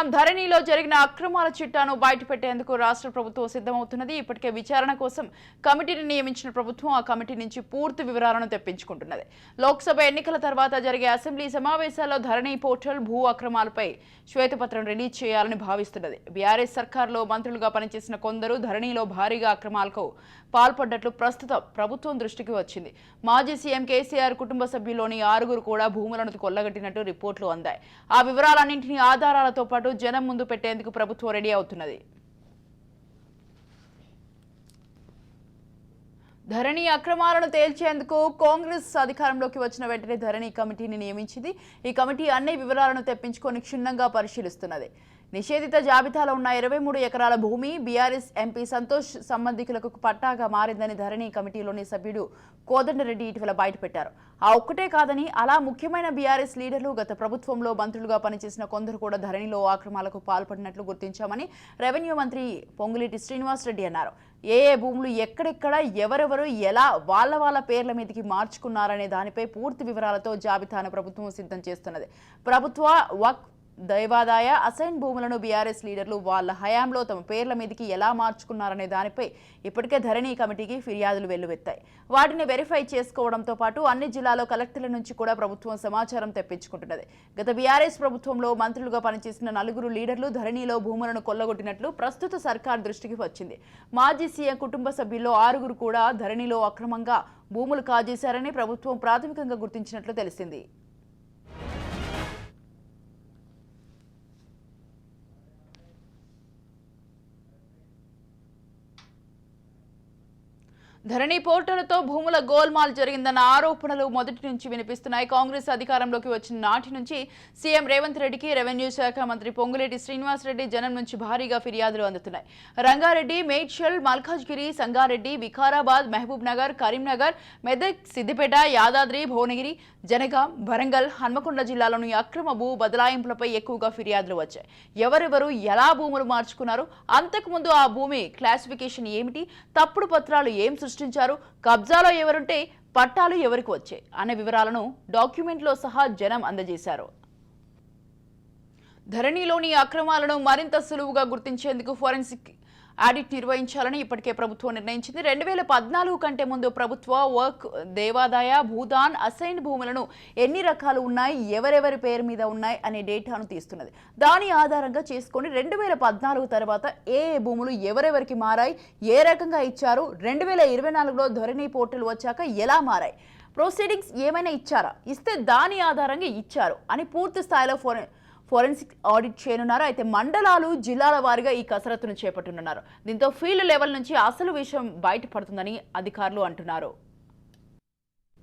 చూస్తున్నాం. ధరణిలో జరిగిన అక్రమాల చిట్టాను బయటపెట్టేందుకు రాష్ట్ర ప్రభుత్వం సిద్ధమవుతున్నది. ఇప్పటికే విచారణ కోసం కమిటీని నియమించిన ప్రభుత్వం ఆ కమిటీ నుంచి పూర్తి వివరాలను తెప్పించుకుంటున్నది. లోక్సభ ఎన్నికల తర్వాత జరిగే అసెంబ్లీ సమావేశాల్లో ధరణి పోర్టల్ భూ అక్రమాలపై శ్వేతపత్రం రిలీజ్ చేయాలని భావిస్తున్నది. బీఆర్ఎస్ సర్కార్లో మంత్రులుగా పనిచేసిన కొందరు ధరణిలో భారీగా అక్రమాలకు పాల్పడ్డట్లు ప్రస్తుతం ప్రభుత్వం దృష్టికి వచ్చింది. మాజీ సీఎం కేసీఆర్ కుటుంబ సభ్యుల్లోని 6 కూడా భూములను కొల్లగట్టినట్టు రిపోర్టులు అందాయి. ఆ వివరాలన్నింటినీ ఆధారాలతో పాటు జనం ముందు పెట్టేందుకు ప్రభుత్వం రెడీ అవుతున్నది. ధరణి అక్రమాలను తేల్చేందుకు కాంగ్రెస్ అధికారంలోకి వచ్చిన వెంటనే ధరణి కమిటీని నియమించింది. ఈ కమిటీ అన్ని వివరాలను తెప్పించుకొని క్షుణ్ణంగా పరిశీలిస్తున్నది. నిషేధిత జాబితాలో ఉన్న 23 ఎకరాల భూమి బీఆర్ఎస్ ఎంపీ సంతోష్ సంబంధికులకు పట్టాగా మారిందని ధరణి కమిటీలోని సభ్యుడు కోదండరెడ్డి ఇటీవల బయటపెట్టారు. ఆ ఒక్కటే కాదని అలా ముఖ్యమైన బీఆర్ఎస్ లీడర్లు గత ప్రభుత్వంలో మంత్రులుగా పనిచేసిన కొందరు కూడా ధరణిలో అక్రమాలకు పాల్పడినట్లు గుర్తించామని రెవెన్యూ మంత్రి పొంగులేటి శ్రీనివాసరెడ్డి అన్నారు. ఏ భూములు ఎక్కడెక్కడ ఎవరెవరు ఎలా వాళ్ళ పేర్ల మీదకి మార్చుకున్నారనే దానిపై పూర్తి వివరాలతో జాబితాను ప్రభుత్వం సిద్ధం చేస్తున్నది. ప్రభుత్వ వక్ దైవాదాయ అసైన్ భూములను బీఆర్ఎస్ లీడర్లు వాళ్ళ హయాంలో తమ పేర్ల మీదకి ఎలా మార్చుకున్నారనే దానిపై ఇప్పటికే ధరణి కమిటీకి ఫిర్యాదులు వెల్లువెత్తాయి. వాటిని వెరిఫై చేసుకోవడంతో పాటు అన్ని జిల్లాలో కలెక్టర్ల నుంచి కూడా ప్రభుత్వం సమాచారం తెప్పించుకుంటున్నది. గత బీఆర్ఎస్ ప్రభుత్వంలో మంత్రులుగా పనిచేసిన 4 లీడర్లు ధరణిలో భూములను కొల్లగొట్టినట్లు ప్రస్తుత సర్కార్ దృష్టికి వచ్చింది. మాజీ సీఎం కుటుంబ సభ్యుల్లో 6 కూడా ధరణిలో అక్రమంగా భూములు కాజేశారని ప్రభుత్వం ప్రాథమికంగా గుర్తించినట్లు తెలిసింది. ధరణి పోర్టల్తో భూముల గోల్మాల్ జరిగిందన్న ఆరోపణలు మొదటి నుంచి వినిపిస్తున్నాయి. కాంగ్రెస్ అధికారంలోకి వచ్చిన నాటి నుంచి సీఎం రేవంత్ రెడ్డికి రెవెన్యూ శాఖ మంత్రి పొంగులేటి శ్రీనివాసరెడ్డి జనం నుంచి భారీగా ఫిర్యాదులు అందుతున్నాయి. రంగారెడ్డి, మేడ్చల్, మల్కాజ్గిరి, సంగారెడ్డి, వికారాబాద్, మహబూబ్ నగర్, కరీంనగర్, మెదక్, సిద్దిపేట, యాదాద్రి, భువనగిరి, జనగాం, వరంగల్, హన్మకొండ జిల్లాలోని అక్రమ భూ బదలాయింపులపై ఎక్కువగా ఫిర్యాదులు వచ్చాయి. ఎవరెవరు ఎలా భూములు మార్చుకున్నారు, అంతకుముందు ఆ భూమి క్లాసిఫికేషన్ ఏమిటి, తప్పుడు పత్రాలు ఏం సృష్టించారు, కబ్జాలో ఎవరుంటే పట్టాలు ఎవరికి వచ్చాయి అనే వివరాలను డాక్యుమెంట్లో సహా జనం అందజేశారు. ధరణిలోని అక్రమాలను మరింత సులువుగా గుర్తించేందుకు ఫోరెన్సిక్ ఆడిట్ నిర్వహించాలని ఇప్పటికే ప్రభుత్వం నిర్ణయించింది. 2014 కంటే ముందు ప్రభుత్వ వర్క్, దేవాదాయ, భూదాన్, అసైన్ భూములను ఎన్ని రకాలు ఉన్నాయి, ఎవరెవరి పేరు మీద ఉన్నాయి అనే డేటాను తీస్తున్నది. దాని ఆధారంగా చేసుకొని 2014 తర్వాత ఏ భూములు ఎవరెవరికి మారాయి, ఏ రకంగా ఇచ్చారు, 2024లో ధరణి పోర్టల్ వచ్చాక ఎలా మారాయి, ప్రొసీడింగ్స్ ఏమైనా ఇచ్చారా, ఇస్తే దాని ఆధారంగా ఇచ్చారు అని పూర్తి స్థాయిలో ఫోరెన్సిక్ ఆడిట్ చేయనున్నారు. అయితే మండలాలు, జిల్లాల వారీగా ఈ కసరత్తును చేపట్టనున్నారు. దీంతో ఫీల్డ్ లెవెల్ నుంచి అసలు విషయం బయటపడుతుందని అధికారులు అంటున్నారు.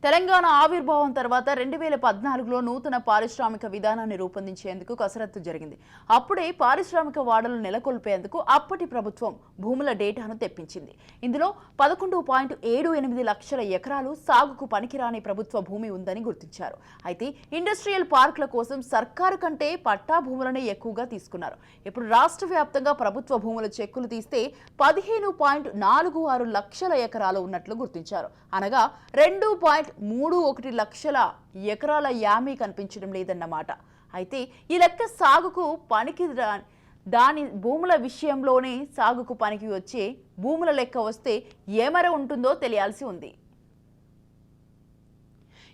తెలంగాణ ఆవిర్భావం తర్వాత 2014లో నూతన పారిశ్రామిక విధానాన్ని రూపొందించేందుకు కసరత్తు జరిగింది. అప్పుడే పారిశ్రామిక వాడలు నెలకొల్పేందుకు అప్పటి ప్రభుత్వం భూముల డేటాను తెప్పించింది. ఇందులో 11.78 లక్షల ఎకరాలు సాగుకు పనికిరాని ప్రభుత్వ భూమి ఉందని గుర్తించారు. అయితే ఇండస్ట్రియల్ పార్కుల కోసం సర్కారు కంటే పట్టా భూములనే ఎక్కువగా తీసుకున్నారు. ఇప్పుడు రాష్ట్ర వ్యాప్తంగా ప్రభుత్వ భూముల చెక్కులు తీస్తే 15.46 లక్షల ఎకరాలు ఉన్నట్లు గుర్తించారు. అనగా 2.31 లక్షల ఎకరాల యామీ కనిపించడం లేదన్నమాట. అయితే ఈ లెక్క సాగుకు పనికి దాని భూముల విషయంలోనే సాగుకు పనికి వచ్చే భూముల లెక్క వస్తే ఏమర ఉంటుందో తెలియాల్సి ఉంది.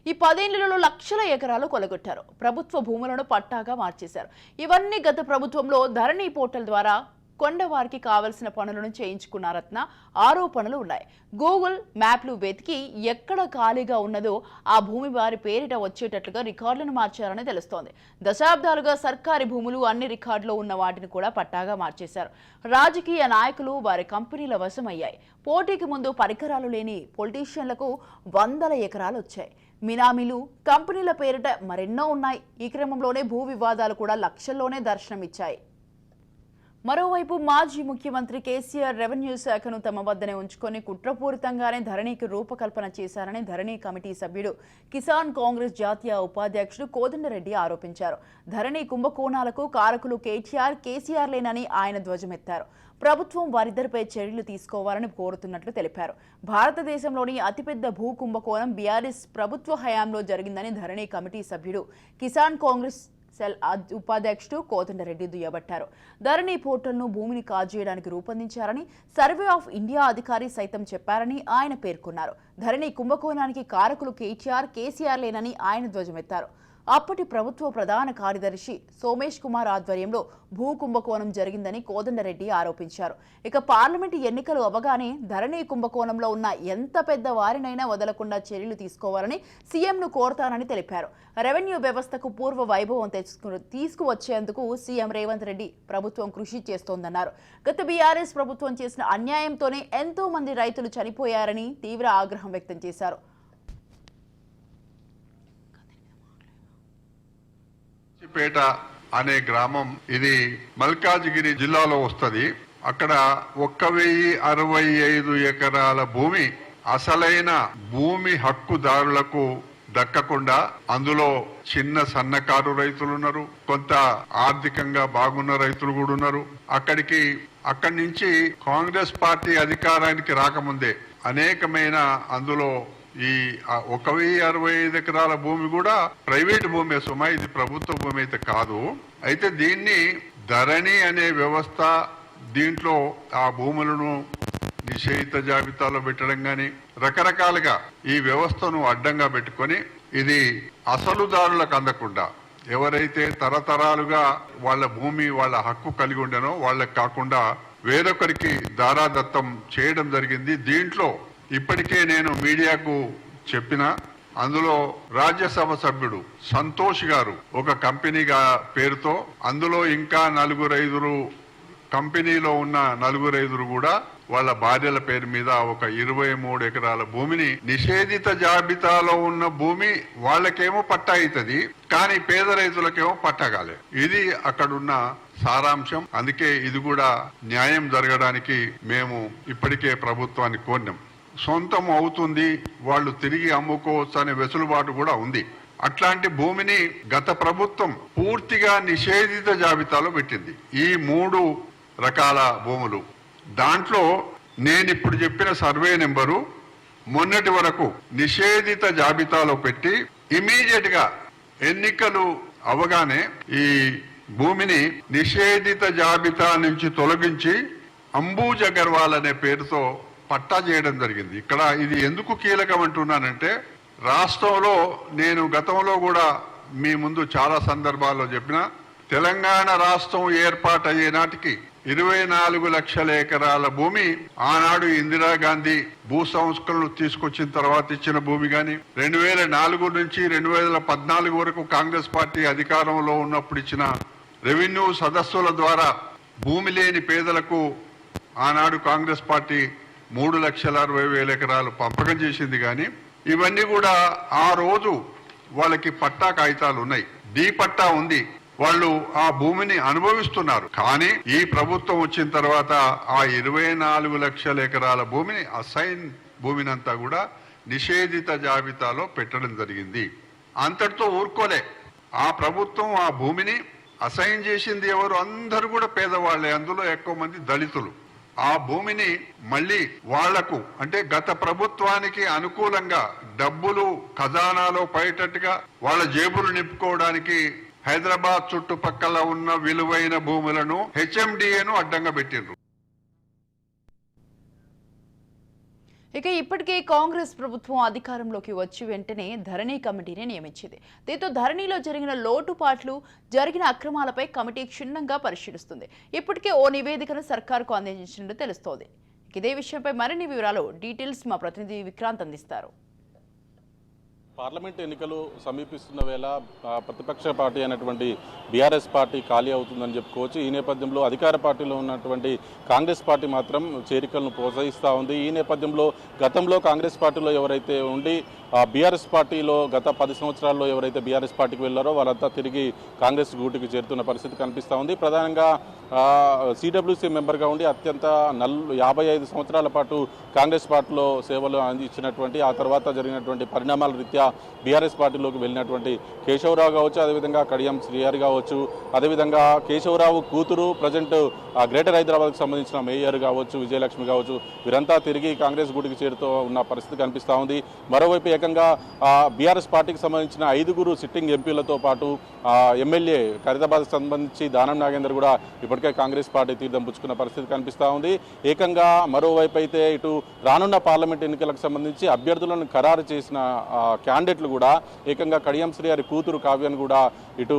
ఈ 10 ఏళ్లలో లక్షల ఎకరాలు కొలగొట్టారు. ప్రభుత్వ భూములను పట్టాగా మార్చేశారు. ఇవన్నీ గత ప్రభుత్వంలో ధరణి పోర్టల్ ద్వారా కొండవారికి కావలసిన పనులను చేయించుకున్నారన్న ఆరోపణలు ఉన్నాయి. గూగుల్ మ్యాప్లు వెతికి ఎక్కడ ఖాళీగా ఉన్నదో ఆ భూమి వారి పేరిట వచ్చేటట్లుగా రికార్డులను మార్చారని తెలుస్తోంది. దశాబ్దాలుగా సర్కారీ భూములు అన్ని రికార్డులో ఉన్న వాటిని కూడా పట్టాగా మార్చేశారు. రాజకీయ నాయకులు వారి కంపెనీల వశమయ్యాయి. పోటీకి ముందు పరికరాలు లేని పొలిటీషియన్లకు 100 ఎకరాలు వచ్చాయి. మినామీలు, కంపెనీల పేరిట మరెన్నో ఉన్నాయి. ఈ క్రమంలోనే భూ వివాదాలు కూడా లక్షల్లోనే దర్శనమిచ్చాయి. మరోవైపు మాజీ ముఖ్యమంత్రి కేసీఆర్ రెవెన్యూ శాఖను తమ వద్దనే ఉంచుకొని కుట్రపూరితంగానే ధరణికి రూపకల్పన చేశారని ధరణి కమిటీ సభ్యుడు కిసాన్ కాంగ్రెస్ జాతీయ ఉపాధ్యక్షుడు కోదండరెడ్డి ఆరోపించారు. ధరణి కుంభకోణాలకు కారకులు కేసీఆర్లేనని ఆయన ధ్వజమెత్తారు. ప్రభుత్వం వారిద్దరిపై చర్యలు తీసుకోవాలని కోరుతున్నట్లు తెలిపారు. భారతదేశంలోని అతిపెద్ద భూ కుంభకోణం బీఆర్ఎస్ ప్రభుత్వ హయాంలో జరిగిందని ధరణి కమిటీ సభ్యుడు కిసాన్ కాంగ్రెస్ సెల్ ఉపాధ్యక్షుడు కోదండరెడ్డి దుయ్యబట్టారు. ధరణి పోర్టల్ను భూమిని కాజేయడానికి రూపొందించారని సర్వే ఆఫ్ ఇండియా అధికారి సైతం చెప్పారని ఆయన పేర్కొన్నారు. ధరణి కుంభకోణానికి కారకులు కేసీఆర్ లేనని ఆయన ధ్వజమెత్తారు. అప్పటి ప్రభుత్వ ప్రధాన కార్యదర్శి సోమేష్ కుమార్ ఆధ్వర్యంలో భూ కుంభకోణం జరిగిందని కోదండరెడ్డి ఆరోపించారు. ఇక పార్లమెంటు ఎన్నికలు అవగానే ధరణి కుంభకోణంలో ఉన్న ఎంత పెద్ద వారినైనా వదలకుండా చర్యలు తీసుకోవాలని సీఎంను కోరతానని తెలిపారు. రెవెన్యూ వ్యవస్థకు పూర్వ వైభవం తీసుకువచ్చేందుకు సీఎం రేవంత్ రెడ్డి ప్రభుత్వం కృషి చేస్తోందన్నారు. గత బీఆర్ఎస్ ప్రభుత్వం చేసిన అన్యాయంతోనే ఎంతో మంది రైతులు చనిపోయారని తీవ్ర ఆగ్రహం వ్యక్తం చేశారు. పేట అనే గ్రామం ఇది మల్కాజ్గిరి జిల్లాలో వస్తది. అక్కడ 1065 ఎకరాల భూమి అసలైన భూమి హక్కుదారులకు దక్కకుండా అందులో చిన్న సన్నకారు రైతులు ఉన్నారు, కొంత ఆర్థికంగా బాగున్న రైతులు కూడా ఉన్నారు. అక్కడి నుంచి కాంగ్రెస్ పార్టీ అధికారానికి రాకముందే అనేకమైన అందులో ఈ 1065 ఎకరాల భూమి కూడా ప్రైవేట్ భూమి సుమా, ఇది ప్రభుత్వ భూమి అయితే కాదు. అయితే దీన్ని ధరణి అనే వ్యవస్థ దీంట్లో ఆ భూములను నిషేధిత జాబితాలో పెట్టడం గాని రకరకాలుగా ఈ వ్యవస్థను అడ్డంగా పెట్టుకొని ఇది అసలుదారులకు అందకుండా ఎవరైతే తరతరాలుగా వాళ్ళ భూమి వాళ్ళ హక్కు కలిగి ఉండనో వాళ్ళకి కాకుండా వేరొకరికి దారాదత్తం చేయడం జరిగింది. దీంట్లో ఇప్పటికే నేను మీడియాకు చెప్పిన అందులో రాజ్యసభ సభ్యుడు సంతోష్ గారు ఒక కంపెనీగా పేరుతో అందులో ఇంకా కంపెనీలో ఉన్న నలుగురైదురు కూడా వాళ్ళ భార్యల పేరు మీద ఒక 23 ఎకరాల భూమిని నిషేధిత జాబితాలో ఉన్న భూమి వాళ్ళకేమో పట్టా అవుతుంది, కానీ పేద రైతులకేమో పట్టగాలే. ఇది అక్కడున్న సారాంశం. అందుకే ఇది కూడా న్యాయం జరగడానికి మేము ఇప్పటికే ప్రభుత్వాన్ని కోరినాం. సొంతం అవుతుంది, వాళ్ళు తిరిగి అమ్ముకోవచ్చు అనే వెసులుబాటు కూడా ఉంది. అట్లాంటి భూమిని గత ప్రభుత్వం పూర్తిగా నిషేధిత జాబితాలో పెట్టింది. ఈ 3 రకాల భూములు దాంట్లో నేను ఇప్పుడు చెప్పిన సర్వే నెంబరు మొన్నటి వరకు నిషేధిత జాబితాలో పెట్టి ఇమీడియట్ గా ఎన్నికలు అవగానే ఈ భూమిని నిషేధిత జాబితా నుంచి తొలగించి అంబూజ్ అగర్వాల్ అనే పేరుతో పట్టా చేయడం జరిగింది. ఇక్కడ ఇది ఎందుకు కీలకం అంటున్నానంటే రాష్ట్రంలో నేను గతంలో కూడా మీ ముందు చాలా సందర్భాల్లో చెప్పిన తెలంగాణ రాష్ట్రం ఏర్పాటయ్యే నాటికి 24 లక్షల ఎకరాల భూమి ఆనాడు ఇందిరాగాంధీ భూ సంస్కరణలు తీసుకొచ్చిన తర్వాత ఇచ్చిన భూమి గాని 2004 నుంచి 2014 వరకు కాంగ్రెస్ పార్టీ అధికారంలో ఉన్నప్పుడు ఇచ్చిన రెవెన్యూ సదస్సుల ద్వారా భూమి లేని పేదలకు ఆనాడు కాంగ్రెస్ పార్టీ 3,60,000 ఎకరాలు పంపకం చేసింది. కానీ ఇవన్నీ కూడా ఆ రోజు వాళ్ళకి పట్టా కాగితాలు ఉన్నాయి, డీ పట్టా ఉంది, వాళ్ళు ఆ భూమిని అనుభవిస్తున్నారు. కానీ ఈ ప్రభుత్వం వచ్చిన తర్వాత ఆ 24 లక్షల ఎకరాల భూమిని అసైన్ భూమిని అంతా కూడా నిషేధిత జాబితాలో పెట్టడం జరిగింది. అంతటితో ఊరుకోలే. ఆ ప్రభుత్వం ఆ భూమిని అసైన్ చేసింది ఎవరు? అందరూ కూడా పేదవాళ్లే, అందులో ఎక్కువ మంది దళితులు. ఆ భూమిని మళ్ళీ వాళ్లకు అంటే గత ప్రభుత్వానికి అనుకూలంగా డబ్బులు ఖజానాలో పడేటట్టుగా వాళ్ళ జేబులు నింపుకోవడానికి హైదరాబాద్ చుట్టుపక్కల ఉన్న విలువైన భూములను హెచ్ఎండిఏను అడ్డంగా పెట్టిండ్రు. ఇక ఇప్పటికే కాంగ్రెస్ ప్రభుత్వం అధికారంలోకి వచ్చి వెంటనే ధరణి కమిటీని నియమించింది. దీంతో ధరణిలో జరిగిన లోటుపాట్లు, జరిగిన అక్రమాలపై కమిటీ క్షుణ్ణంగా పరిశీలిస్తుంది. ఇప్పటికే ఓ నివేదికను సర్కారుకు అందించినట్టు తెలుస్తోంది. ఇదే విషయంపై మరిన్ని వివరాలు డీటెయిల్స్ మా ప్రతినిధి విక్రాంత్ అందిస్తారు. పార్లమెంట్ ఎన్నికలు సమీపిస్తున్న వేళ ప్రతిపక్ష పార్టీ అయినటువంటి బీఆర్ఎస్ పార్టీ ఖాళీ అవుతుందని చెప్పుకోవచ్చు. ఈ నేపథ్యంలో అధికార పార్టీలో ఉన్నటువంటి కాంగ్రెస్ పార్టీ మాత్రం చేరికలను ప్రోత్సహిస్తూ ఉంది. ఈ నేపథ్యంలో గతంలో కాంగ్రెస్ పార్టీలో ఎవరైతే ఉండి బీఆర్ఎస్ పార్టీలో గత 10 సంవత్సరాల్లో ఎవరైతే బీఆర్ఎస్ పార్టీకి వెళ్లారో వాళ్ళంతా తిరిగి కాంగ్రెస్ గూటికి చేరుతున్న పరిస్థితి కనిపిస్తూ ఉంది. ప్రధానంగా సిడబ్ల్యూసీ మెంబర్గా ఉండి అత్యంత 55 సంవత్సరాల పాటు కాంగ్రెస్ పార్టీలో సేవలు అందించినటువంటి, ఆ తర్వాత జరిగినటువంటి పరిణామాల రీత్యా బీఆర్ఎస్ పార్టీలోకి వెళ్ళినటువంటి కేశవరావు కావచ్చు, అదేవిధంగా కడియం శ్రీహరి కావచ్చు, అదేవిధంగా కేశవరావు కూతురు ప్రజెంట్ గ్రేటర్ హైదరాబాద్కు సంబంధించిన మేయర్ కావచ్చు, విజయలక్ష్మి కావచ్చు, వీరంతా తిరిగి కాంగ్రెస్ గుడికి చేరుతూ ఉన్న పరిస్థితి కనిపిస్తూ ఉంది. మరోవైపు ఏకంగా బీఆర్ఎస్ పార్టీకి సంబంధించిన 5 సిట్టింగ్ ఎంపీలతో పాటు ఎమ్మెల్యే ఖైరతాబాద్కు సంబంధించి దానం నాగేందర్ కూడా ఇప్పటికే కాంగ్రెస్ పార్టీ తీర్థం పుచ్చుకున్న పరిస్థితి కనిపిస్తూ ఉంది. ఏకంగా మరోవైపు అయితే ఇటు రానున్న పార్లమెంట్ ఎన్నికలకు సంబంధించి అభ్యర్థులను ఖరారు చేసిన క్యాండిడేట్లు కూడా ఏకంగా కడియం శ్రీహరి కూతురు కావ్యాన్ని కూడా ఇటు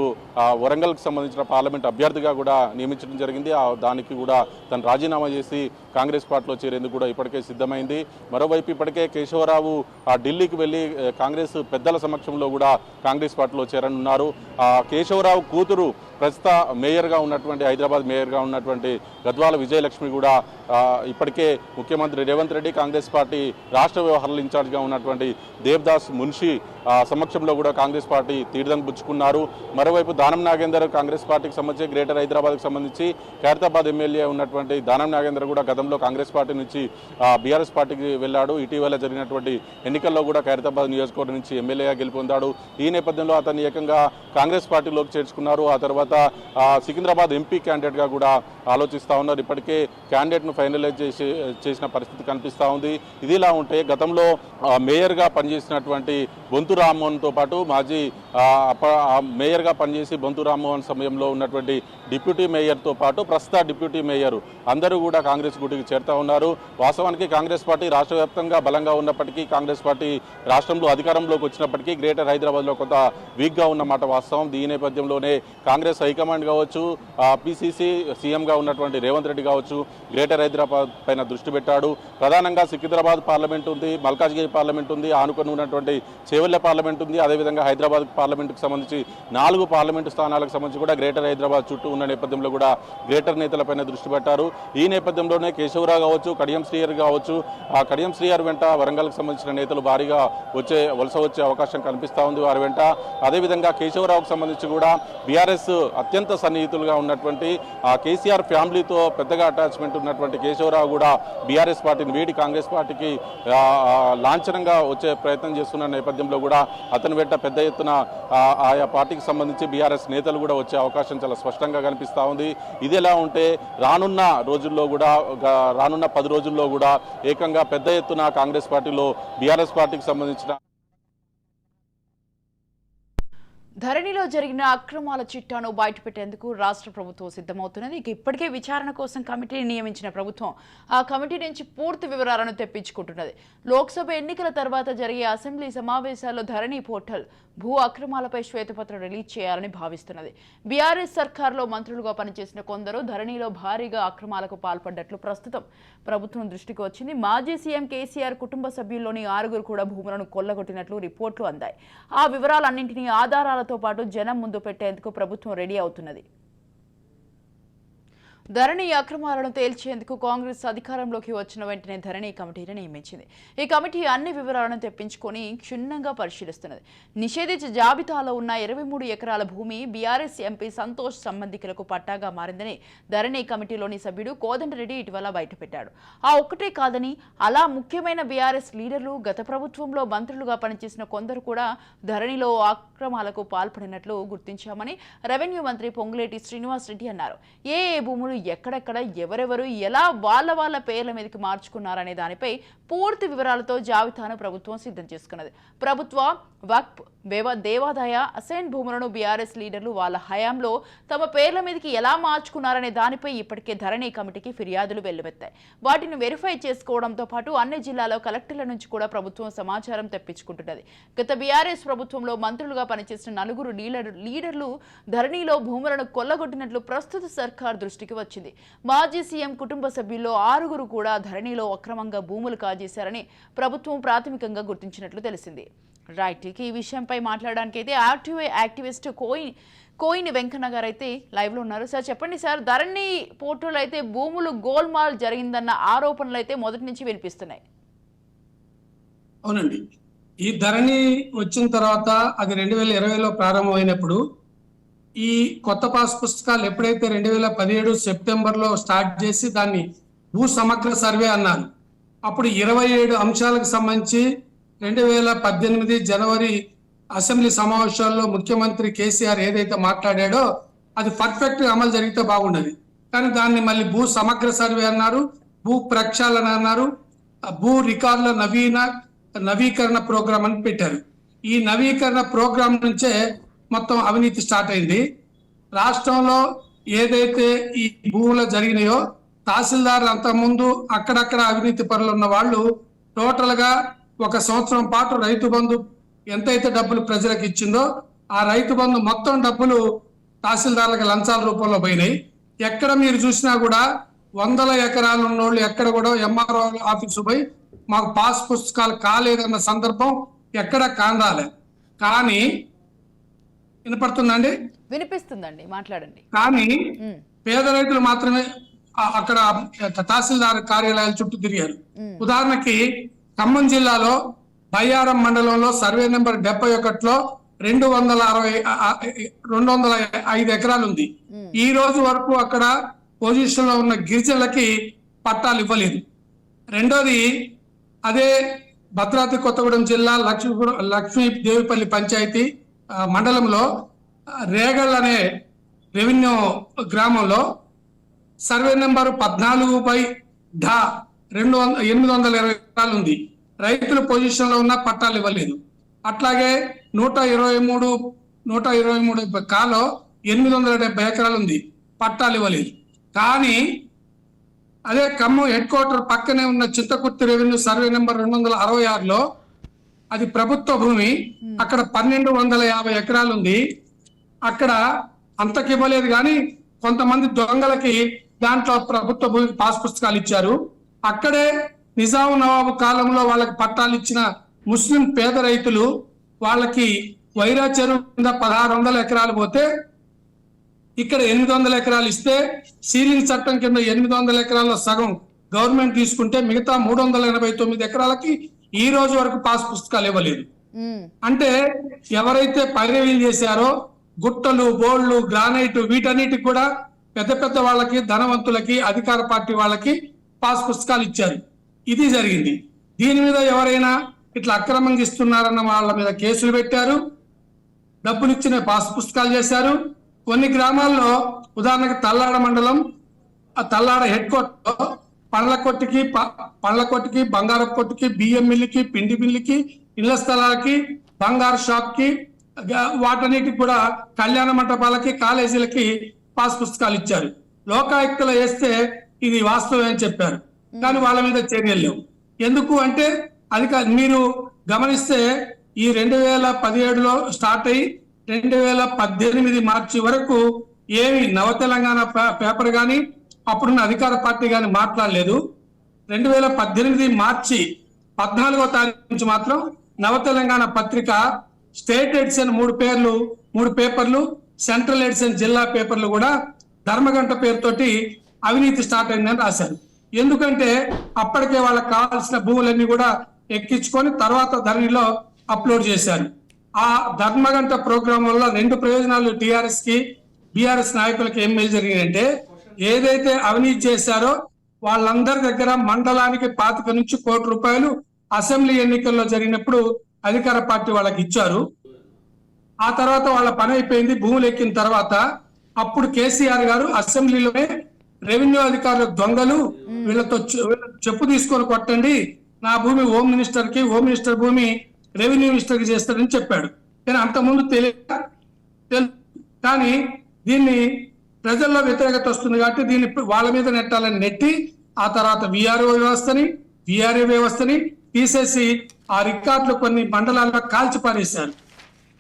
వరంగల్కి సంబంధించిన పార్లమెంట్ అభ్యర్థిగా కూడా నియమించడం జరిగింది. దానికి కూడా తను రాజీనామా చేసి కాంగ్రెస్ పార్టీలో చేరేందుకు కూడా ఇప్పటికే సిద్ధమైంది. మరోవైపు ఇప్పటికే కేశవరావు ఢిల్లీకి వెళ్ళి కాంగ్రెస్ పెద్దల సమక్షంలో కూడా కాంగ్రెస్ పార్టీలో చేరనున్నారు. కేశవరావు కూతురు ప్రస్తుత మేయర్గా ఉన్నటువంటి, హైదరాబాద్ మేయర్గా ఉన్నటువంటి గద్వాల విజయలక్ష్మి కూడా ఇప్పటికే ముఖ్యమంత్రి రేవంత్ రెడ్డి, కాంగ్రెస్ పార్టీ రాష్ట్ర వ్యవహారాల ఇన్ఛార్జ్గా ఉన్నటువంటి దేవదాస్ మున్షి సమక్షంలో కూడా కాంగ్రెస్ పార్టీ తీర్థం పుచ్చుకున్నారు. మరోవైపు దానం నాగేందర్ కాంగ్రెస్ పార్టీకి సంబంధించి గ్రేటర్ హైదరాబాద్కి సంబంధించి ఖైరతాబాద్ ఎమ్మెల్యే ఉన్నటువంటి దానం నాగేందర్ కూడా గతంలో కాంగ్రెస్ పార్టీ నుంచి బీఆర్ఎస్ పార్టీకి వెళ్ళాడు. ఇటీవల జరిగినటువంటి ఎన్నికల్లో కూడా ఖైరతాబాద్ నియోజకవర్గం నుంచి ఎమ్మెల్యేగా గెలుపొందాడు. ఈ నేపథ్యంలో అతన్ని ఏకంగా కాంగ్రెస్ పార్టీలోకి చేర్చుకున్నారు. ఆ తర్వాత సికింద్రాబాద్ ఎంపీ క్యాండిడేట్గా కూడా ఆలోచిస్తూ ఉన్నారు. ఇప్పటికే క్యాండిడేట్ను ఫైనలైజ్ చేసిన పరిస్థితి కనిపిస్తూ ఉంది. ఇదిలా ఉంటే గతంలో మేయర్గా పనిచేసినటువంటి బొంతు రామ్మోహన్తో పాటు మాజీ మేయర్గా పనిచేసి బొంతు రామ్మోహన్ సమయంలో ఉన్నటువంటి డిప్యూటీ మేయర్తో పాటు ప్రస్తుత డిప్యూటీ మేయర్ అందరూ కూడా కాంగ్రెస్ గుడికి చేరుతా ఉన్నారు. వాస్తవానికి కాంగ్రెస్ పార్టీ రాష్ట్ర వ్యాప్తంగా బలంగా ఉన్నప్పటికీ, కాంగ్రెస్ పార్టీ రాష్ట్రంలో అధికారంలోకి వచ్చినప్పటికీ గ్రేటర్ హైదరాబాద్లో కొంత వీక్గా ఉన్నమాట వాస్తవం. ఈ నేపథ్యంలోనే కాంగ్రెస్ హైకమాండ్ కావచ్చు, పిసిసి సీఎంగా ఉన్నటువంటి రేవంత్ రెడ్డి కావచ్చు, గ్రేటర్ హైదరాబాద్ పైన దృష్టి పెట్టాడు. ప్రధానంగా సికింద్రాబాద్ పార్లమెంట్ ఉంది, మల్కాజ్గిరి పార్లమెంట్ ఉంది, ఆనుకొని ఉన్నటువంటి చేవెళ్ల పార్లమెంట్ ఉంది, అదేవిధంగా హైదరాబాద్ పార్లమెంట్కి సంబంధించి 4 పార్లమెంటు స్థానాలకు సంబంధించి కూడా గ్రేటర్ హైదరాబాద్ చుట్టూ ఉన్న నేపథ్యంలో కూడా గ్రేటర్ నేతలపైన దృష్టి పెట్టారు. ఈ నేపథ్యంలోనే కేశవరావు కావచ్చు, కడియం శ్రీహరి కావచ్చు, ఆ కడియం శ్రీహరి వెంట వరంగల్కి సంబంధించిన నేతలు భారీగా వలస వచ్చే అవకాశం కనిపిస్తూ ఉంది వారి వెంట. అదేవిధంగా కేశవరావుకు సంబంధించి కూడా బీఆర్ఎస్ అత్యంత సన్నిహితులుగా ఉన్నటువంటి కేసీఆర్ ఫ్యామిలీతో పెద్దగా అటాచ్మెంట్ ఉన్నటువంటి కేశవరావు కూడా బీఆర్ఎస్ పార్టీని వీడి కాంగ్రెస్ పార్టీకి లాంఛనంగా వచ్చే ప్రయత్నం చేస్తున్న నేపథ్యంలో కూడా అతని వెంట పెద్ద ఎత్తున ఆయా పార్టీకి సంబంధించి బీఆర్ఎస్ నేతలు కూడా వచ్చే అవకాశం చాలా స్పష్టంగా కనిపిస్తూ ఉంది. ఇది ఎలా ఉంటే రానున్న 10 రోజుల్లో కూడా ఏకంగా పెద్ద ఎత్తున కాంగ్రెస్ పార్టీలో బీఆర్ఎస్ పార్టీకి సంబంధించిన ధరణిలో జరిగిన అక్రమాల చిట్టాను బయటపెట్టేందుకు రాష్ట్ర ప్రభుత్వం సిద్ధమవుతున్నది. ఇప్పటికే విచారణ కోసం కమిటీని నియమించిన ప్రభుత్వం ఆ కమిటీ నుంచి పూర్తి వివరాలను తెప్పించుకుంటున్నది. లోక్సభ ఎన్నికల తర్వాత జరిగే అసెంబ్లీ సమావేశాల్లో ధరణి పోర్టల్ భూ అక్రమాలపై శ్వేతపత్రం రిలీజ్ చేయాలని భావిస్తున్నది. బీఆర్ఎస్ సర్కార్లో మంత్రులుగా పనిచేసిన కొందరు ధరణిలో భారీగా అక్రమాలకు పాల్పడ్డట్లు ప్రస్తుతం ప్రభుత్వం దృష్టికి వచ్చింది. మాజీ సీఎం కేసీఆర్ కుటుంబ సభ్యుల్లోని 6 కూడా భూములను కొల్లగొట్టినట్లు రిపోర్ట్లు అందాయి. ఆ వివరాలన్నింటినీ ఆధారాలతో పాటు జనం ముందు పెట్టేందుకు ప్రభుత్వం రెడీ అవుతున్నది. ధరణి అక్రమాలను తేల్చేందుకు కాంగ్రెస్ అధికారంలోకి వచ్చిన వెంటనే ధరణి కమిటీని నియమించింది. ఈ కమిటీ అన్ని వివరాలను తెప్పించుకొని క్షుణ్ణంగా పరిశీలిస్తున్నది. నిషేధించిన జాబితాలో ఉన్న 23 ఎకరాల భూమి బీఆర్ఎస్ ఎంపీ సంతోష్ సంబంధికులకు పట్టాగా మారిందని ధరణి కమిటీలోని సభ్యుడు కోదండరెడ్డి ఇటీవల బయటపెట్టాడు. ఆ ఒక్కటే కాదని అలా ముఖ్యమైన బీఆర్ఎస్ లీడర్లు, గత ప్రభుత్వంలో మంత్రులుగా పనిచేసిన కొందరు కూడా ధరణిలో అక్రమాలకు పాల్పడినట్లు గుర్తించామని రెవెన్యూ మంత్రి పొంగులేటి శ్రీనివాసరెడ్డి అన్నారు. ఏ భూములు ఎక్కడెక్కడ ఎవరెవరు ఎలా వాళ్ళ పేర్ల మీదకి మార్చుకున్నారనే దానిపై పూర్తి వివరాలతో జాబితాను ప్రభుత్వం సిద్ధం చేసుకున్నది. ప్రభుత్వ వక్ఫ్, దేవాదాయ, అసైన్ భూములను బీఆర్ఎస్ లీడర్లు వాళ్ళ హయాంలో తమ పేర్ల మీదకి ఎలా మార్చుకున్నారనే దానిపై ఇప్పటికే ధరణి కమిటీకి ఫిర్యాదులు వెల్లువెత్తాయి. వాటిని వెరిఫై చేసుకోవడంతో పాటు అన్ని జిల్లాలో కలెక్టర్ల నుంచి కూడా ప్రభుత్వం సమాచారం తెప్పించుకుంటున్నది. గత బీఆర్ఎస్ ప్రభుత్వంలో మంత్రులుగా పనిచేసిన 4 లీడర్లు ధరణిలో భూములను కొల్లగొట్టినట్లు ప్రస్తుత సర్కార్ దృష్టికి వచ్చింది. మాజీ సీఎం కుటుంబ సభ్యుల్లో 6 కూడా ధరణిలో అక్రమంగా భూములు కాజేశారని ప్రభుత్వం ప్రాథమికంగా గుర్తించినట్లు తెలిసింది. రైట్, ఈ విషయంపై మాట్లాడడానికి అయితే యాక్టివిస్ట్ కోయిని వెంకన్న గారు అయితే లైవ్లో ఉన్నారు. సార్ చెప్పండి సార్, ధరణి పోర్టల్ అయితే భూములు గోల్మాల్ జరిగిందన్న ఆరోపణలు అయితే మొదటి నుంచి వినిపిస్తున్నాయి. అవునండి, ఈ ధరణి వచ్చిన తర్వాత అది 2020లో ప్రారంభమైనప్పుడు ఈ కొత్త పాస్ పుస్తకాలు ఎప్పుడైతే 2017 సెప్టెంబర్లో స్టార్ట్ చేసి దాన్ని భూ సమగ్ర సర్వే అన్నారు. అప్పుడు 27 అంశాలకు సంబంధించి 2018 జనవరి అసెంబ్లీ సమావేశాల్లో ముఖ్యమంత్రి కేసీఆర్ ఏదైతే మాట్లాడాడో అది పర్ఫెక్ట్ అమలు జరిగితే బాగుండదు. కానీ దాన్ని మళ్ళీ భూ సమగ్ర సర్వే అన్నారు, భూ ప్రక్షాళన అన్నారు, భూ రికార్డుల నవీకరణ ప్రోగ్రామ్ అని పెట్టారు. ఈ నవీకరణ ప్రోగ్రాం నుంచే మొత్తం అవినీతి స్టార్ట్ అయింది. రాష్ట్రంలో ఏదైతే ఈ భూములు జరిగినాయో తహసీల్దార్ అంతకుముందు అక్కడక్కడ అవినీతి పరులు ఉన్న వాళ్ళు టోటల్ గా 1 సంవత్సరం పాటు రైతు బంధు ఎంతైతే డబ్బులు ప్రజలకు ఇచ్చిందో ఆ రైతు బంధు మొత్తం డబ్బులు తహసీల్దార్లకు లంచాల రూపంలో పోయినాయి. ఎక్కడ మీరు చూసినా కూడా 100 ఎకరాలు ఉన్నోళ్ళు ఎక్కడ కూడా ఎంఆర్ఓ ఆఫీసు పోయి మాకు పాస్ పుస్తకాలు కాలేదన్న సందర్భం ఎక్కడ కాందాలే. కానీ వినపడుతుందండి? వినిపిస్తుందండి, మాట్లాడండి. కానీ పేద రైతులు మాత్రమే అక్కడ తహసీల్దార్ కార్యాలయాల చుట్టూ తిరిగారు. ఉదాహరణకి ఖమ్మం జిల్లాలో బయ్యారం మండలంలో సర్వే నెంబర్ 71లో 205 ఎకరాలు ఉంది. ఈ రోజు వరకు అక్కడ పొజిషన్ లో ఉన్న గిరిజనులకి పట్టాలు ఇవ్వలేదు. రెండోది అదే భద్రాద్రి కొత్తగూడెం జిల్లా లక్ష్మీ దేవిపల్లి పంచాయతీ మండలంలో రేగల్ అనే రెవెన్యూ గ్రామంలో సర్వే నెంబరు 14/820 ఎకరాలు ఉంది. రైతుల పొజిషన్ లో ఉన్న పట్టాలు ఇవ్వలేదు. అట్లాగే 123 కాలో 870 ఎకరాలు ఉంది, పట్టాలు ఇవ్వలేదు. కానీ అదే ఖమ్మం హెడ్ క్వార్టర్ పక్కనే ఉన్న చింతకుర్తి రెవెన్యూ సర్వే నెంబర్ 266లో అది ప్రభుత్వ భూమి, అక్కడ 1250 ఎకరాలు ఉంది. అక్కడ అంతకి ఇవ్వలేదు. కానీ కొంతమంది దొంగలకి దాంట్లో ప్రభుత్వ భూమి పాస్ పుస్తకాలు ఇచ్చారు. అక్కడే నిజాం నవాబు కాలంలో వాళ్ళకి పట్టాలు ఇచ్చిన ముస్లిం పేద రైతులు వాళ్ళకి వైరా చెరువు కింద 1600 ఎకరాలు పోతే ఇక్కడ 800 ఎకరాలు ఇస్తే సీలింగ్ చట్టం కింద 800 ఎకరాల్లో సగం గవర్నమెంట్ తీసుకుంటే మిగతా 389 ఎకరాలకి ఈ రోజు వరకు పాస్ పుస్తకాలు ఇవ్వలేదు. అంటే ఎవరైతే పైరవీలు చేశారో గుట్టలు, బోళ్లు, గ్రానైట్ వీటన్నిటికి కూడా పెద్ద పెద్ద వాళ్ళకి, ధనవంతులకి, అధికార పార్టీ వాళ్ళకి పాస్ పుస్తకాలు ఇచ్చారు. ఇది జరిగింది. దీని మీద ఎవరైనా ఇట్లా అక్రమంగా ఇస్తున్నారన్న వాళ్ళ మీద కేసులు పెట్టారు, డబ్బులు ఇచ్చిన పాస్ పుస్తకాలు చేశారు. కొన్ని గ్రామాల్లో ఉదాహరణకు తల్లాడ మండలం, ఆ తల్లాడ హెడ్ క్వార్టర్ పండ్ల కొట్టుకి, బంగారం కొట్టుకి, బియ్యం మిల్లుకి, పిండి మిల్లుకి, ఇళ్ల స్థలాలకి, బంగారు షాప్ కి, వాటన్నిటికి కూడా కళ్యాణ మంటపాలకి, కాలేజీలకి పాస్ పుస్తకాలు ఇచ్చారు. లోకాయుక్తలో వేస్తే ఇది వాస్తవం అని చెప్పారు. కానీ వాళ్ళ మీద చర్యలు లేవు. ఎందుకు అంటే అది మీరు గమనిస్తే ఈ 2017లో స్టార్ట్ అయ్యి 2018 మార్చి వరకు ఏమి నవ తెలంగాణ పేపర్ కానీ అప్పుడున్న అధికార పార్టీ కానీ మాట్లాడలేదు. 2018 మార్చి 14వ తారీఖు నుంచి మాత్రం నవ తెలంగాణ పత్రిక స్టేట్ ఎడిషన్ 3 పేపర్లు, సెంట్రల్ ఎడిషన్ జిల్లా పేపర్లు కూడా ధర్మగంట పేరుతోటి అవినీతి స్టార్ట్ అయిందని రాశారు. ఎందుకంటే అప్పటికే వాళ్ళకి కావాల్సిన భూములన్నీ కూడా ఎక్కించుకొని తర్వాత ధరణిలో అప్లోడ్ చేశారు. ఆ ధర్మగంట ప్రోగ్రామ్ వల్ల 2 ప్రయోజనాలు టిఆర్ఎస్ కి, బిఆర్ఎస్ నాయకులకి ఏం జరిగిందంటే ఏదైతే అవినీతి చేశారో వాళ్ళందరి దగ్గర మండలానికి 25 నుంచి ₹1 కోటి అసెంబ్లీ ఎన్నికల్లో జరిగినప్పుడు అధికార పార్టీ వాళ్ళకి ఇచ్చారు. ఆ తర్వాత వాళ్ళ పని అయిపోయింది. భూములు ఎక్కిన తర్వాత అప్పుడు కేసీఆర్ గారు అసెంబ్లీలోనే రెవెన్యూ అధికారులు దొంగలు, వీళ్ళతో చెప్పు తీసుకొని కొట్టండి, నా భూమి హోమ్ మినిస్టర్ కి, హోమ్ మినిస్టర్ భూమి రెవెన్యూ మినిస్టర్ కి చేస్తాడని చెప్పాడు. కానీ అంతకుముందు కానీ దీన్ని ప్రజల్లో వ్యతిరేకత వస్తుంది కాబట్టి దీన్ని వాళ్ళ మీద నెట్టాలని నెట్టి ఆ తర్వాత విఆర్ఓ వ్యవస్థని తీసేసి ఆ రికార్డులు కొన్ని మండలాల్లో కాల్చి పారేశారు.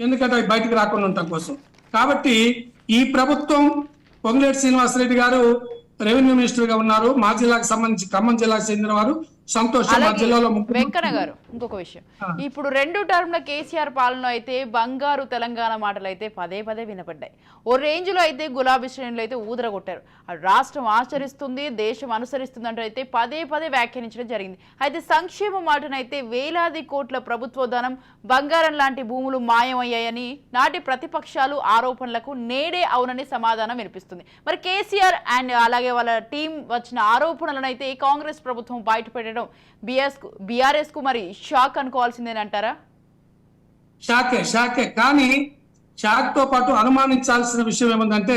ఎందుకంటే అవి బయటకు రాకుండా ఉండటం కోసం. కాబట్టి ఈ ప్రభుత్వం పొంగులేటి శ్రీనివాసరెడ్డి గారు రెవెన్యూ మినిస్టర్ గా ఉన్నారు. మా జిల్లాకు సంబంధించి ఖమ్మం జిల్లాకు చెందిన వారు. సంతోషం. మా జిల్లాలో ఇంకొక విషయం, ఇప్పుడు 2 టర్మ్ల కేసీఆర్ పాలన అయితే బంగారు తెలంగాణ మాటలు అయితే పదే పదే వినపడ్డాయి. ఓ రేంజ్ లో అయితే గులాబీ శ్రేణులు అయితే ఊదరగొట్టారు. రాష్ట్రం ఆచరిస్తుంది, దేశం అనుసరిస్తుంది అంటూ అయితే పదే పదే వ్యాఖ్యానించడం జరిగింది. అయితే సంక్షేమ మాటనైతే వేలాది కోట్ల ప్రభుత్వ ధనం, బంగారం లాంటి భూములు మాయమయ్యాయని నాటి ప్రతిపక్షాలు ఆరోపణలకు నేడే అవునని సమాధానం వినిపిస్తుంది. మరి కేసీఆర్ అండ్ అలాగే వాళ్ళ టీం వచ్చిన ఆరోపణలను అయితే కాంగ్రెస్ ప్రభుత్వం బయటపెట్టడం బీఆర్ఎస్ కు మరి షాక్ అనుకోవాల్సిందేనంటారా? షాకే కానీ షాక్ తో పాటు అనుమానించాల్సిన విషయం ఏముందంటే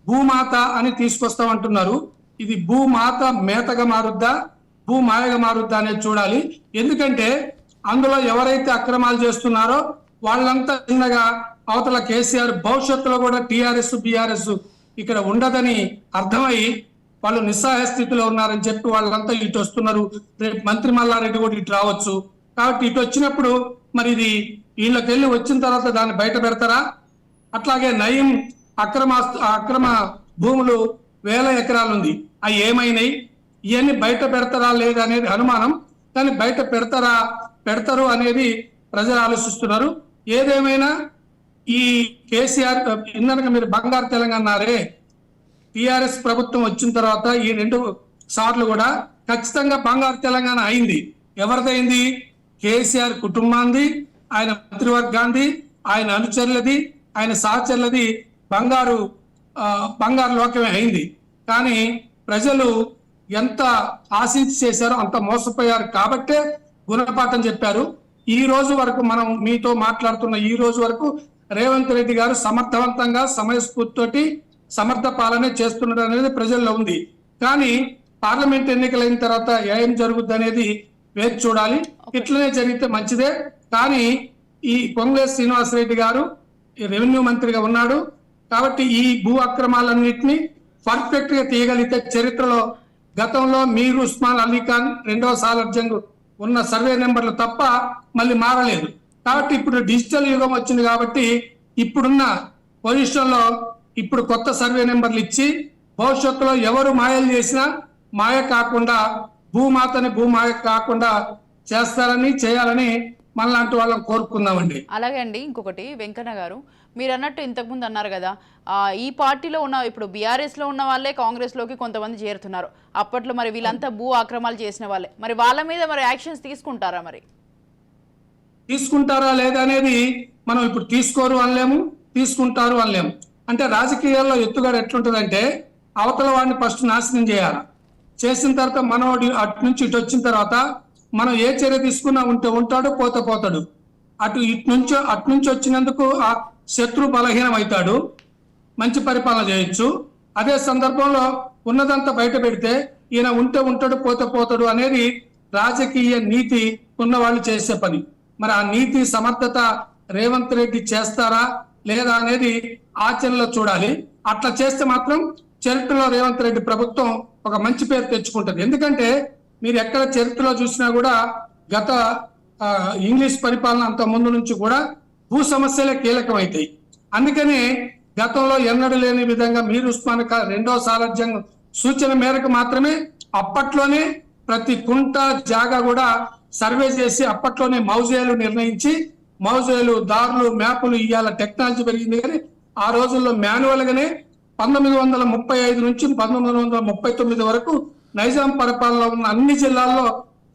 భూమాత అని తీసుకొస్తామంటున్నారు. ఇది భూమాత మేతగా మారుద్దా, భూమాయగా మారుద్దా అనేది చూడాలి. ఎందుకంటే అందులో ఎవరైతే అక్రమాలు చేస్తున్నారో వాళ్ళంతా చిన్నగా అవతల కేసీఆర్ భవిష్యత్తులో కూడా టిఆర్ఎస్ బీఆర్ఎస్ ఇక్కడ ఉండదని అర్థమై వాళ్ళు నిస్సహాయ స్థితిలో ఉన్నారని చెప్పి వాళ్ళంతా ఇటు వస్తున్నారు. రేపు మంత్రి మల్లారెడ్డి కూడా ఇటు రావచ్చు. కాబట్టి ఇటు వచ్చినప్పుడు మరి ఇది వీళ్ళకి వెళ్ళి వచ్చిన తర్వాత దాన్ని బయట పెడతారా? అట్లాగే నయం అక్రమ భూములు 1000 ఎకరాలు ఉంది, అవి ఏమైనాయి? ఇవన్నీ బయట పెడతారా లేదా అనేది అనుమానం. కానీ బయట పెడతారు అనేది ప్రజలు ఆలోచిస్తున్నారు. ఏదేమైనా ఈ కేసీఆర్ ఇందనగా మీరు బంగారు తెలంగాణ అన్నారే, టిఆర్ఎస్ ప్రభుత్వం వచ్చిన తర్వాత ఈ 2 సార్లు కూడా ఖచ్చితంగా బంగారు తెలంగాణ అయింది. ఎవరిదైంది? కేసీఆర్ కుటుంబాన్ని, ఆయన మంత్రివర్గాన్ని, ఆయన అనుచరులది, ఆయన సహచరులది బంగారు లోకమే అయింది. కానీ ప్రజలు ఎంత ఆశించి చేశారో అంత మోసపోయారు కాబట్టే గుణపాఠం చెప్పారు. ఈ రోజు వరకు మనం మీతో మాట్లాడుతున్న ఈ రోజు వరకు రేవంత్ రెడ్డి గారు సమర్థవంతంగా సమయస్ఫూర్తితోటి సమర్థ పాలనే చేస్తున్నారు అనేది ప్రజల్లో ఉంది. కానీ పార్లమెంట్ ఎన్నికలైన తర్వాత ఏం జరుగుద్ది అనేది వేచి చూడాలి. ఇట్లనే జరిగితే మంచిదే. కానీ ఈ కొంగ్రెస్ శ్రీనివాసరెడ్డి గారు రెవెన్యూ మంత్రిగా ఉన్నాడు కాబట్టి ఈ భూ అక్రమాలన్నింటినీ పర్ఫెక్ట్ గా తీయగలిగితే చరిత్రలో గతంలో మీర్ ఉస్మాన్ అలీ ఖాన్ 2వ సాలర్జంగ్ ఉన్న సర్వే నెంబర్లు తప్ప మళ్ళీ మారలేదు. కాబట్టి ఇప్పుడు డిజిటల్ యుగం వచ్చింది కాబట్టి ఇప్పుడున్న పొజిషన్ లో ఇప్పుడు కొత్త సర్వే నెంబర్లు ఇచ్చి భవిష్యత్తులో ఎవరు మాయలు చేసినా మాయ కాకుండా భూమాతని భూమాయ కాకుండా చేయాలని మనలాంటి వాళ్ళని కోరుకుందామండి. అలాగే అండి, ఇంకొకటి వెంకన్న గారు, మీరు అన్నట్టు ఇంతకుముందు అన్నారు కదా, ఈ పార్టీలో ఉన్న ఇప్పుడు బీఆర్ఎస్ లో ఉన్న వాళ్ళే కాంగ్రెస్ లోకి కొంతమంది చేరుతున్నారు. అప్పట్లో మరి వీళ్ళంతా భూ అక్రమాలు చేసిన వాళ్ళే, మరి వాళ్ళ మీద మరి యాక్షన్స్ తీసుకుంటారా? మరి తీసుకుంటారా లేదా అనేది మనం ఇప్పుడు తీసుకోరు అనలేము, తీసుకుంటారు అనలేము. అంటే రాజకీయాల్లో ఎత్తుగడ ఎట్లుంటదంటే అవతల వాడిని ఫస్ట్ నాశనం చేయాలి. చేసిన తర్వాత మనోడి అటు నుంచి ఇటు వచ్చిన తర్వాత మనం ఏ చర్య తీసుకున్నా ఉంటాడు, పోతాడు. అటు నుంచి వచ్చినందుకు ఆ శత్రు బలహీనం అవుతాడు, మంచి పరిపాలన చేయొచ్చు. అదే సందర్భంలో ఉన్నదంతా బయట పెడితే ఈయన ఉంటాడు, పోతాడు అనేది రాజకీయ నీతి ఉన్న వాళ్ళు చేసే పని. మరి ఆ నీతి సమర్థత రేవంత్ రెడ్డి చేస్తారా లేదా అనేది ఆచరణలో చూడాలి. అట్లా చేస్తే మాత్రం చరిత్రలో రేవంత్ రెడ్డి ప్రభుత్వం ఒక మంచి పేరు తెచ్చుకుంటది. ఎందుకంటే మీరు ఎక్కడ చరిత్రలో చూసినా కూడా గత ఇంగ్లీష్ పరిపాలన అంత ముందు నుంచి కూడా భూ సమస్యలే కీలకమైతాయి. అందుకనే గతంలో ఎన్నడూ లేని విధంగా మీర్ ఉస్మాన్ 2వ సాలర్జంగ్ సూచన మేరకు మాత్రమే అప్పట్లోనే ప్రతి కుంట జాగా కూడా సర్వే చేసి అప్పట్లోనే మౌజేలు నిర్ణయించి మౌజేలు దారులు మ్యాపులు ఇవాళ టెక్నాలజీ పెరిగింది. కానీ ఆ రోజుల్లో మాన్యువల్ గానే 1935 నుంచి 1939 వరకు నైజాం పరిపాలనలో ఉన్న అన్ని జిల్లాల్లో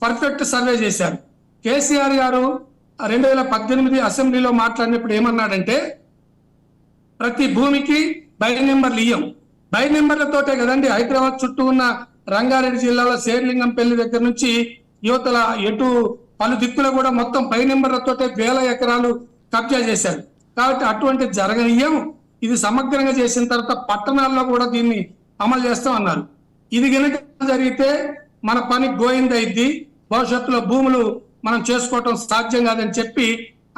పర్ఫెక్ట్ సర్వే చేశారు. కేసీఆర్ గారు 2018 అసెంబ్లీలో మాట్లాడినప్పుడు ఏమన్నాడంటే ప్రతి భూమికి బై నెంబర్లు ఇయ్యం. బై నెంబర్లతోటే కదండి హైదరాబాద్ చుట్టూ ఉన్న రంగారెడ్డి జిల్లాలో శేర్లింగంపల్లి దగ్గర నుంచి యువతల ఎటు పలు దిక్కులు కూడా మొత్తం బై నెంబర్లతోటే 1000 ఎకరాలు కబ్జా చేశారు. కాబట్టి అటువంటి జరగనీయం. ఇది సమగ్రంగా చేసిన తర్వాత పట్టణాల్లో కూడా దీన్ని అమలు చేస్తాం అన్నారు. ఇది కనుక జరిగితే మన పని గోయిందైద్ది, భవిష్యత్తులో భూములు మనం చేసుకోవటం సాధ్యం కాదని చెప్పి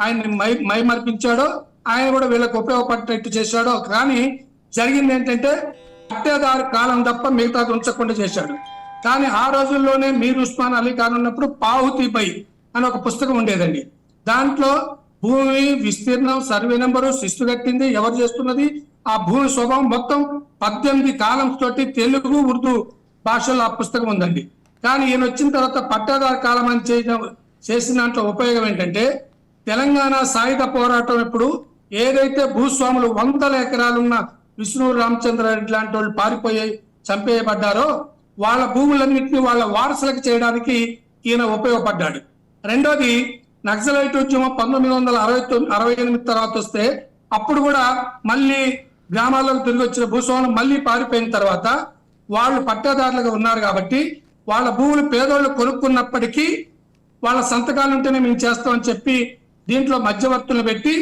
ఆయన్ని మైమర్పించాడో ఆయన కూడా వీళ్ళకి ఉపయోగపడేట్టు చేశాడో. కానీ జరిగింది ఏంటంటే పట్టేదారు కాలం తప్ప మిగతాది ఉంచకుండా చేశాడు. కానీ ఆ రోజుల్లోనే మీర్ ఉస్మాన్ అలీ ఖాన్ ఉన్నప్పుడు పాహుతి బై అని ఒక పుస్తకం ఉండేదండి. దాంట్లో భూమి విస్తీర్ణం, సర్వే నెంబరు, శిస్తు కట్టింది, ఎవరు చేస్తున్నది, ఆ భూమి స్వభావం మొత్తం 18 కాలమ్స్ తోటి తెలుగు ఉర్దూ భాషలో ఆ పుస్తకం ఉందండి. కానీ ఈయన వచ్చిన తర్వాత పట్టాదారు కాలం అని చేసిన దాంట్లో ఉపయోగం ఏంటంటే తెలంగాణ సాయుధ పోరాటం ఇప్పుడు ఏదైతే భూస్వాములు 100 ఎకరాలున్న విష్ణు రామచంద్ర రెడ్డి లాంటి వాళ్ళు పారిపోయి చంపేయబడ్డారో వాళ్ళ భూములన్నింటినీ వాళ్ళ వారసులకు చేయడానికి ఈయన ఉపయోగపడ్డాడు. రెండోది నక్సలైట్ ఉద్యమం 1968 తర్వాత వస్తే అప్పుడు కూడా మళ్ళీ గ్రామాల్లోకి తిరిగి వచ్చిన భూస్వాములు మళ్ళీ పారిపోయిన తర్వాత వాళ్ళు పట్టాదారులుగా ఉన్నారు కాబట్టి వాళ్ళ భూములు పేదోళ్ళు కొనుక్కున్నప్పటికీ వాళ్ళ సంతకాలు ఉంటేనే మేము చేస్తామని చెప్పి దీంట్లో మధ్యవర్తులు పెట్టి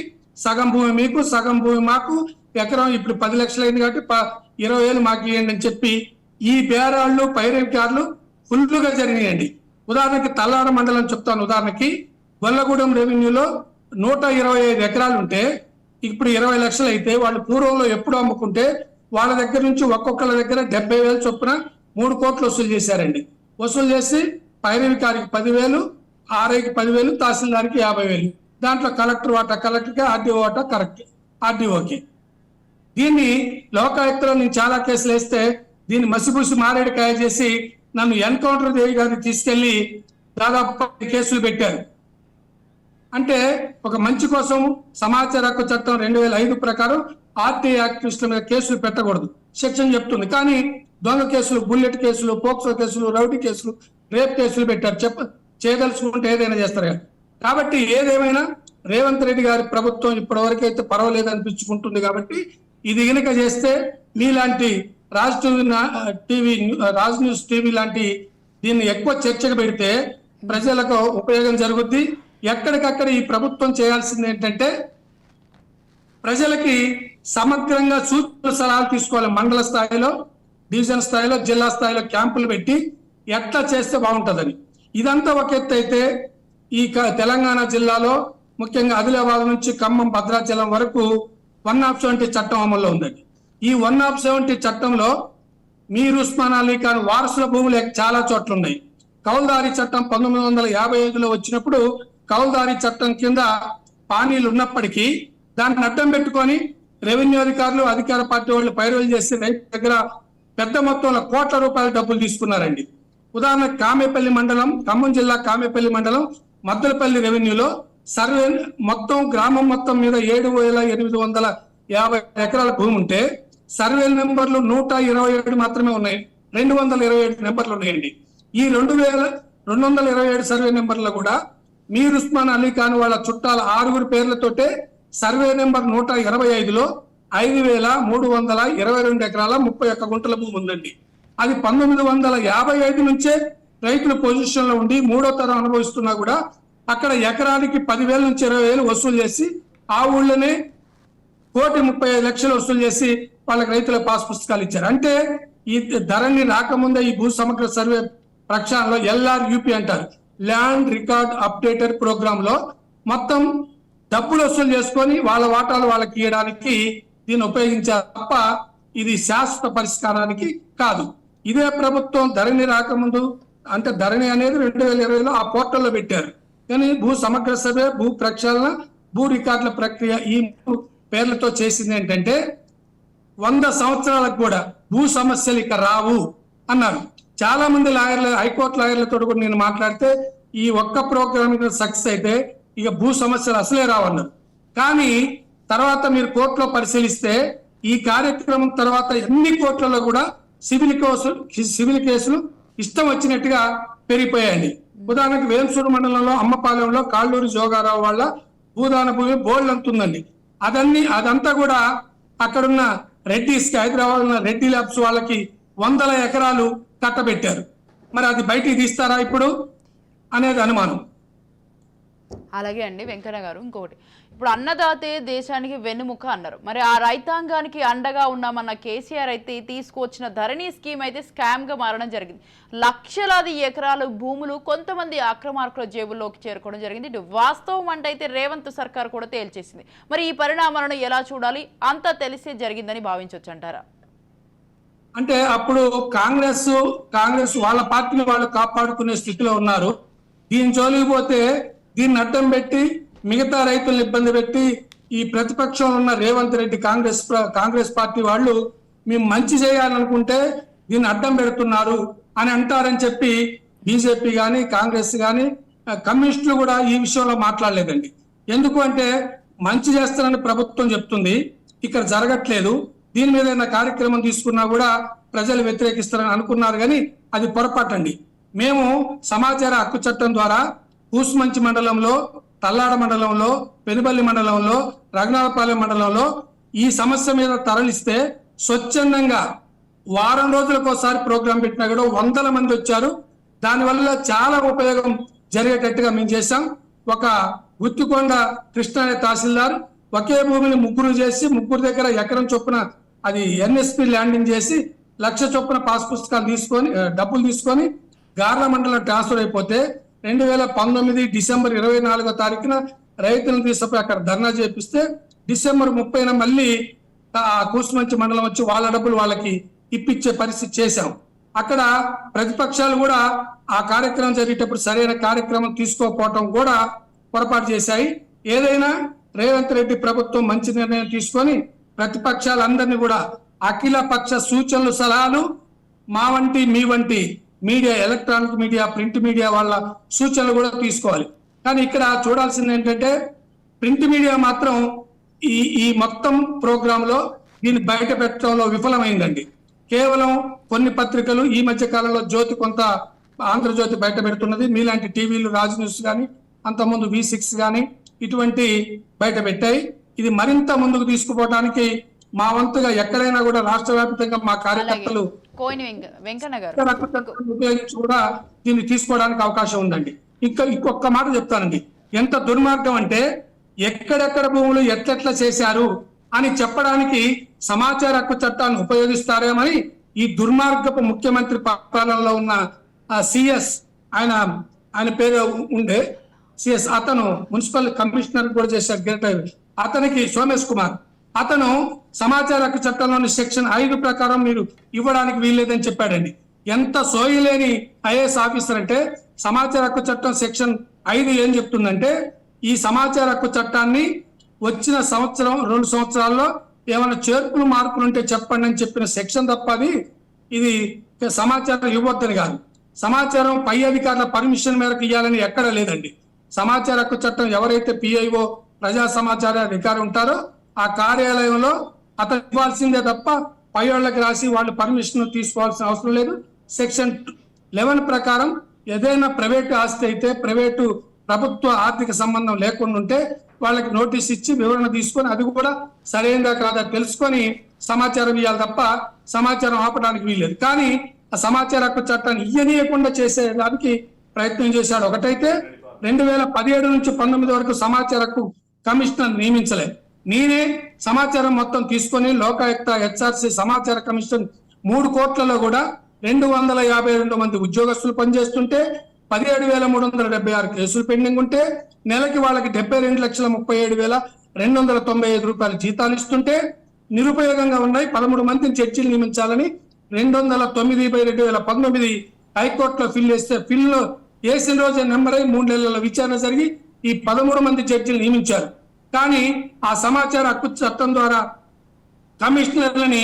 సగం భూమి మీకు సగం భూమి మాకు, ఎకరం ఇప్పుడు 10 లక్షలు అయింది కాబట్టి 20,000 మాకు ఇవ్వండి అని చెప్పి ఈ బేరాళ్ళు పైరవికారులు ఫుల్గా జరిగినాయండి. ఉదాహరణకి తల్లాడ మండలం చెప్తాను. ఉదాహరణకి గొల్లగూడెం రెవెన్యూలో 125 ఎకరాలు ఉంటే ఇప్పుడు 20 లక్షలు అయితే వాళ్ళు పూర్వంలో ఎప్పుడు అమ్ముకుంటే వాళ్ళ దగ్గర నుంచి ఒక్కొక్కళ్ళ దగ్గర 70,000 చొప్పున 3 కోట్లు వసూలు చేశారండి. వసూలు చేసి పైరవికారికి 10,000, ఆర్ఐకి 10,000, తహసీల్దార్కి 50,000. దాంట్లో కలెక్టర్ వాటా కలెక్టర్కి, ఆర్డీఓ వాటా కరెక్ట్ ఆర్డీఓకి. దీన్ని లోకాయుక్తలో నేను చాలా కేసులు వేస్తే దీన్ని మసిపూసి మారేడుకాయ చేసి నన్ను ఎన్కౌంటర్ దేవి గారిని తీసుకెళ్లి దాదాపు 10 కేసులు పెట్టారు. అంటే ఒక మంచి కోసం సమాచార హక్కు చట్టం 2005 ప్రకారం ఆర్టీఐ యాక్టివిస్టుల మీద కేసులు పెట్టకూడదు సెక్షన్ చెప్తుంది. కానీ దొంగ కేసులు, బుల్లెట్ కేసులు, పోక్సో కేసులు, రౌడీ కేసులు, రేప్ కేసులు పెట్టారు. చేయదలుచుకుంటే ఏదైనా చేస్తారు. కాబట్టి ఏదేమైనా రేవంత్ రెడ్డి గారి ప్రభుత్వం ఇప్పటివరకు అయితే పర్వాలేదు అనిపించుకుంటుంది. కాబట్టి ఇది గనుక చేస్తే మీలాంటి రాజ్ న్యూస్ టీవీ లాంటి దీన్ని ఎక్కువ చర్చకు పెడితే ప్రజలకు ఉపయోగం జరుగుద్ది. ఎక్కడికక్కడ ఈ ప్రభుత్వం చేయాల్సింది ఏంటంటే ప్రజలకి సమగ్రంగా సూచన సలహాలు తీసుకోవాలి. మండల స్థాయిలో, డివిజన్ స్థాయిలో, జిల్లా స్థాయిలో క్యాంపులు పెట్టి ఎట్లా చేస్తే బాగుంటుందని. ఇదంతా ఒక ఎత్తు అయితే ఈ తెలంగాణ జిల్లాలో ముఖ్యంగా ఆదిలాబాద్ నుంచి ఖమ్మం, భద్రాచలం వరకు 170 చట్టం అమల్లో ఉందండి. ఈ 170 చట్టంలో మీర్ ఉస్మాన్ అలీ ఖాన్ వారసుల భూములు చాలా చోట్ల ఉన్నాయి. కౌల్దారీ చట్టం 1955లో వచ్చినప్పుడు కౌల్దారీ చట్టం కింద పానీలు ఉన్నప్పటికీ దాన్ని అడ్డం పెట్టుకొని రెవెన్యూ అధికారులు, అధికార పార్టీ వాళ్ళు పైరవీలు చేసి రైతు దగ్గర పెద్ద మొత్తంలో కోట్ల రూపాయల డబ్బులు తీసుకున్నారండి. ఉదాహరణకు కామేపల్లి మండలం, ఖమ్మం జిల్లా కామేపల్లి మండలం మద్దలపల్లి రెవెన్యూలో సర్వే మొత్తం గ్రామం మొత్తం మీద 7,850 ఎకరాల భూమి ఉంటే సర్వే నెంబర్లు 127 మాత్రమే ఉన్నాయి. 227 నెంబర్లు ఉన్నాయండి. ఈ 2,227 సర్వే నెంబర్లో కూడా మీర్ ఉస్మాన్ అలీ ఖాన్ వాళ్ళ చుట్టాల 6 పేర్లతోటే సర్వే నెంబర్ 125లో 5,322 ఎకరాల 31 గుంటల భూమి ఉందండి. అది 1955 నుంచే రైతుల పొజిషన్ లో ఉండి 3వ తరం అనుభవిస్తున్నా కూడా అక్కడ ఎకరానికి 10,000 నుంచి 20,000 వసూలు చేసి ఆ ఊళ్ళోనే 1,35,00,000 వసూలు చేసి వాళ్ళకి రైతుల పాస్ పుస్తకాలు ఇచ్చారు. అంటే ఈ ధరణి రాకముందే ఈ భూ సమగ్ర సర్వే ప్రక్షాళనలో LRUP అంటారు, ల్యాండ్ రికార్డ్ అప్డేటెడ్ ప్రోగ్రామ్ లో మొత్తం డబ్బులు వసూలు చేసుకొని వాళ్ళ వాటాలు వాళ్ళకి ఇవ్వడానికి దీన్ని ఉపయోగించారు తప్ప ఇది శాశ్వత పరిష్కారానికి కాదు. ఇదే ప్రభుత్వం ధరణి రాకముందు, అంటే ధరణి అనేది 2020లో ఆ పోర్టల్లో పెట్టారు. కానీ భూ సమగ్ర సర్వే, భూ ప్రక్షాళన, భూ రికార్డుల ప్రక్రియ ఈ పేర్లతో చేసింది ఏంటంటే 100 సంవత్సరాలకు కూడా భూ సమస్యలు ఇక రావు అన్నారు. చాలా మంది లాయర్లు, హైకోర్టు లాయర్లతో కూడా నేను మాట్లాడితే ఈ ఒక్క ప్రోగ్రామ్ సక్సెస్ అయితే ఇక భూ సమస్యలు అసలే రావన్నారు. కానీ తర్వాత మీరు కోర్టులో పరిశీలిస్తే ఈ కార్యక్రమం తర్వాత ఎన్ని కోర్టులలో కూడా సివిల్ కేసులు ఇష్టం వచ్చినట్టుగా పెరిగిపోయాయండి. ఉదాహరణకి వేల్సూరు మండలంలో అమ్మపాలెంలో కాళ్ళూరి జోగారావు వాళ్ళ భూదాన భూమి బోల్డ్ అంతుందండి. అదంతా కూడా అక్కడున్న రెడ్డిస్కి, హైదరాబాద్ ఉన్న రెడ్డి ల్యాబ్స్ వాళ్ళకి 100 ఎకరాలు కట్టబెట్టారు. మరి అది బయటికి తీస్తారా ఇప్పుడు అనేది అనుమానం. అలాగే అండి వెంకన్న గారు, ఇంకొకటి, ఇప్పుడు అన్నదాతే దేశానికి వెన్నుముక అన్నారు. మరి ఆ రైతాంగానికి అండగా ఉన్నామన్న కేసీఆర్ అయితే తీసుకొచ్చిన ధరణి స్కీమ్ అయితే స్కామ్ గా మారడం జరిగింది. లక్షలాది ఎకరాలు భూములు కొంతమంది అక్రమార్కుల జేబుల్లోకి చేరుకోవడం జరిగింది. ఇది వాస్తవం అంటే అయితే రేవంత్ సర్కార్ కూడా తేల్చేసింది. మరి ఈ పరిణామాలను ఎలా చూడాలి? అంతా తెలిసే జరిగిందని భావించవచ్చు అంటారా? అంటే అప్పుడు కాంగ్రెస్ వాళ్ళ పార్టీని వాళ్ళు కాపాడుకునే స్థితిలో ఉన్నారు. దీని జోలికి పోతే దీన్ని అడ్డం పెట్టి మిగతా రైతులను ఇబ్బంది పెట్టి ఈ ప్రతిపక్షంలో ఉన్న రేవంత్ రెడ్డి కాంగ్రెస్ పార్టీ వాళ్ళు మేము మంచి చేయాలనుకుంటే దీన్ని అడ్డం పెడుతున్నారు అని అంటారని చెప్పి బీజేపీ కానీ, కాంగ్రెస్ కానీ, కమ్యూనిస్టులు కూడా ఈ విషయంలో మాట్లాడలేదండి. ఎందుకు అంటే మంచి చేస్తారని ప్రభుత్వం చెప్తుంది, ఇక్కడ జరగట్లేదు, దీని మీద ఏదైనా కార్యక్రమం తీసుకున్నా కూడా ప్రజలు వ్యతిరేకిస్తారని అనుకున్నారు. కానీ అది పొరపాటండి. మేము సమాచార హక్కు చట్టం ద్వారా కూసుమంచి మండలంలో, తల్లాడ మండలంలో, పెనుబల్లి మండలంలో, రఘునాథపాలెం మండలంలో ఈ సమస్య మీద తరలిస్తే స్వచ్ఛందంగా వారం రోజులకు ఒకసారి ప్రోగ్రాం పెట్టినా కూడా 100 మంది వచ్చారు. దానివల్ల చాలా ఉపయోగం జరిగేటట్టుగా మేము చేశాం. ఒక గుత్తికొండ కృష్ణ అనే తహసీల్దార్ ఒకే భూమిని 3 చేసి 3 దగ్గర ఎకరం చొప్పున అది ఎన్ఎస్పి ల్యాండింగ్ చేసి 1,00,000 చొప్పున పాస్ పుస్తకాలు తీసుకొని డబ్బులు తీసుకొని గార్ల మండలం ట్రాన్స్ఫర్ అయిపోతే 2019 డిసెంబర్ 24వ తారీఖున రైతులను తీసుకుపోయి అక్కడ ధర్నా చేపిస్తే డిసెంబర్ 30న మళ్ళీ కూసుమంచి మండలం వచ్చి వాళ్ళ డబ్బులు వాళ్ళకి ఇప్పించే పరిస్థితి చేశాం. అక్కడ ప్రతిపక్షాలు కూడా ఆ కార్యక్రమం జరిగేటప్పుడు సరైన కార్యక్రమం తీసుకోకపోవటం కూడా పొరపాటు చేశాయి. ఏదైనా రేవంత్ రెడ్డి ప్రభుత్వం మంచి నిర్ణయం తీసుకొని ప్రతిపక్షాలందరినీ కూడా అఖిల పక్ష సూచనలు, సలహాలు మా వంటి మీ వంటి media, electronic media, print media వాళ్ళ సూచనలు కూడా తీసుకోవాలి. కానీ ఇక్కడ చూడాల్సింది ఏంటంటే ప్రింట్ మీడియా మాత్రం ఈ మొత్తం ప్రోగ్రామ్ లో దీన్ని బయట పెట్టడంలో విఫలమైందండి. కేవలం కొన్ని పత్రికలు, ఈ మధ్య కాలంలో జ్యోతి, కొంత ఆంధ్రజ్యోతి బయట పెడుతున్నది. మీలాంటి టీవీలు, రాజ్ న్యూస్ కానీ, అంతకుముందు V6 కానీ ఇటువంటి బయట పెట్టాయి. ఇది మరింత ముందుకు తీసుకుపోవడానికి మా వంతుగా ఎక్కడైనా కూడా రాష్ట్ర వ్యాప్తంగా మా కార్యకర్తలు ఉపయోగించి కూడా దీన్ని తీసుకోవడానికి అవకాశం ఉందండి. ఇంకొక మాట చెప్తానండి. ఎంత దుర్మార్గం అంటే ఎక్కడెక్కడ భూములు ఎట్లెట్లా చేశారు అని చెప్పడానికి సమాచార హక్కు చట్టాన్ని ఉపయోగిస్తారేమని ఈ దుర్మార్గపు ముఖ్యమంత్రి పాలనలో ఉన్న సిఎస్, ఆయన పేరు ఉండే సిఎస్, అతను మున్సిపల్ కమిషనర్ కూడా చేశారు, గ్రేటర్. అతనికి సోమేష్ కుమార్, అతను సమాచార హక్కు చట్టంలోని సెక్షన్ 5 ప్రకారం మీరు ఇవ్వడానికి వీల్లేదని చెప్పాడండి. ఎంత సోయిలేని ఐఏఎస్ ఆఫీసర్ అంటే, సమాచార హక్కు చట్టం సెక్షన్ 5 ఏం చెప్తుందంటే, ఈ సమాచార హక్కు చట్టాన్ని వచ్చిన సంవత్సరం 2 సంవత్సరాల్లో ఏమైనా చేర్పులు మార్పులు ఉంటే చెప్పండి అని చెప్పిన సెక్షన్ తప్ప ఇది సమాచారం ఇవ్వద్దని కాదు. సమాచారం పై అధికారుల పర్మిషన్ మేరకు ఇవ్వాలని ఎక్కడ లేదండి. సమాచార హక్కు చట్టం ఎవరైతే PIO, ప్రజా సమాచార అధికారి ఉంటారో ఆ కార్యాలయంలో అతను ఇవ్వాల్సిందే తప్ప పై వాళ్ళకి రాసి వాళ్ళు పర్మిషన్ తీసుకోవాల్సిన అవసరం లేదు. సెక్షన్ 11 ప్రకారం ఏదైనా ప్రైవేటు ఆస్తి అయితే, ప్రైవేటు ప్రభుత్వ ఆర్థిక సంబంధం లేకుండా ఉంటే వాళ్ళకి నోటీస్ ఇచ్చి వివరణ తీసుకొని అది కూడా సరైనదా కాదా తెలుసుకొని సమాచారం ఇవ్వాలి తప్ప సమాచారం ఆపడానికి వీల్లేదు. కానీ ఆ సమాచార హక్కు చట్టాన్ని ఇయ్యనీయకుండా చేసేదానికి ప్రయత్నం చేశాడు. ఒకటైతే 2017 నుంచి 19 వరకు సమాచార హక్కు కమిషనర్ నియమించలేదు. నేనే సమాచారం మొత్తం తీసుకొని లోకాయుక్త, HRC, సమాచార కమిషన్ 3 కోట్లలో కూడా 252 మంది ఉద్యోగస్తులు పనిచేస్తుంటే 17,376 కేసులు పెండింగ్ ఉంటే నెలకి వాళ్ళకి 72,37,295 రూపాయలు జీతాలు ఇస్తుంటే నిరుపయోగంగా ఉన్నాయి. 13 మందిని జడ్జీలు నియమించాలని 209/2019 హైకోర్టులో ఫిల్ చేస్తే ఫిల్ వేసిన రోజే నెంబర్ అయి 3 నెలల విచారణ జరిగి ఈ 13 మంది జడ్జీలు నియమించారు. కానీ ఆ సమాచార హక్కు చట్టం ద్వారా కమిషనర్లని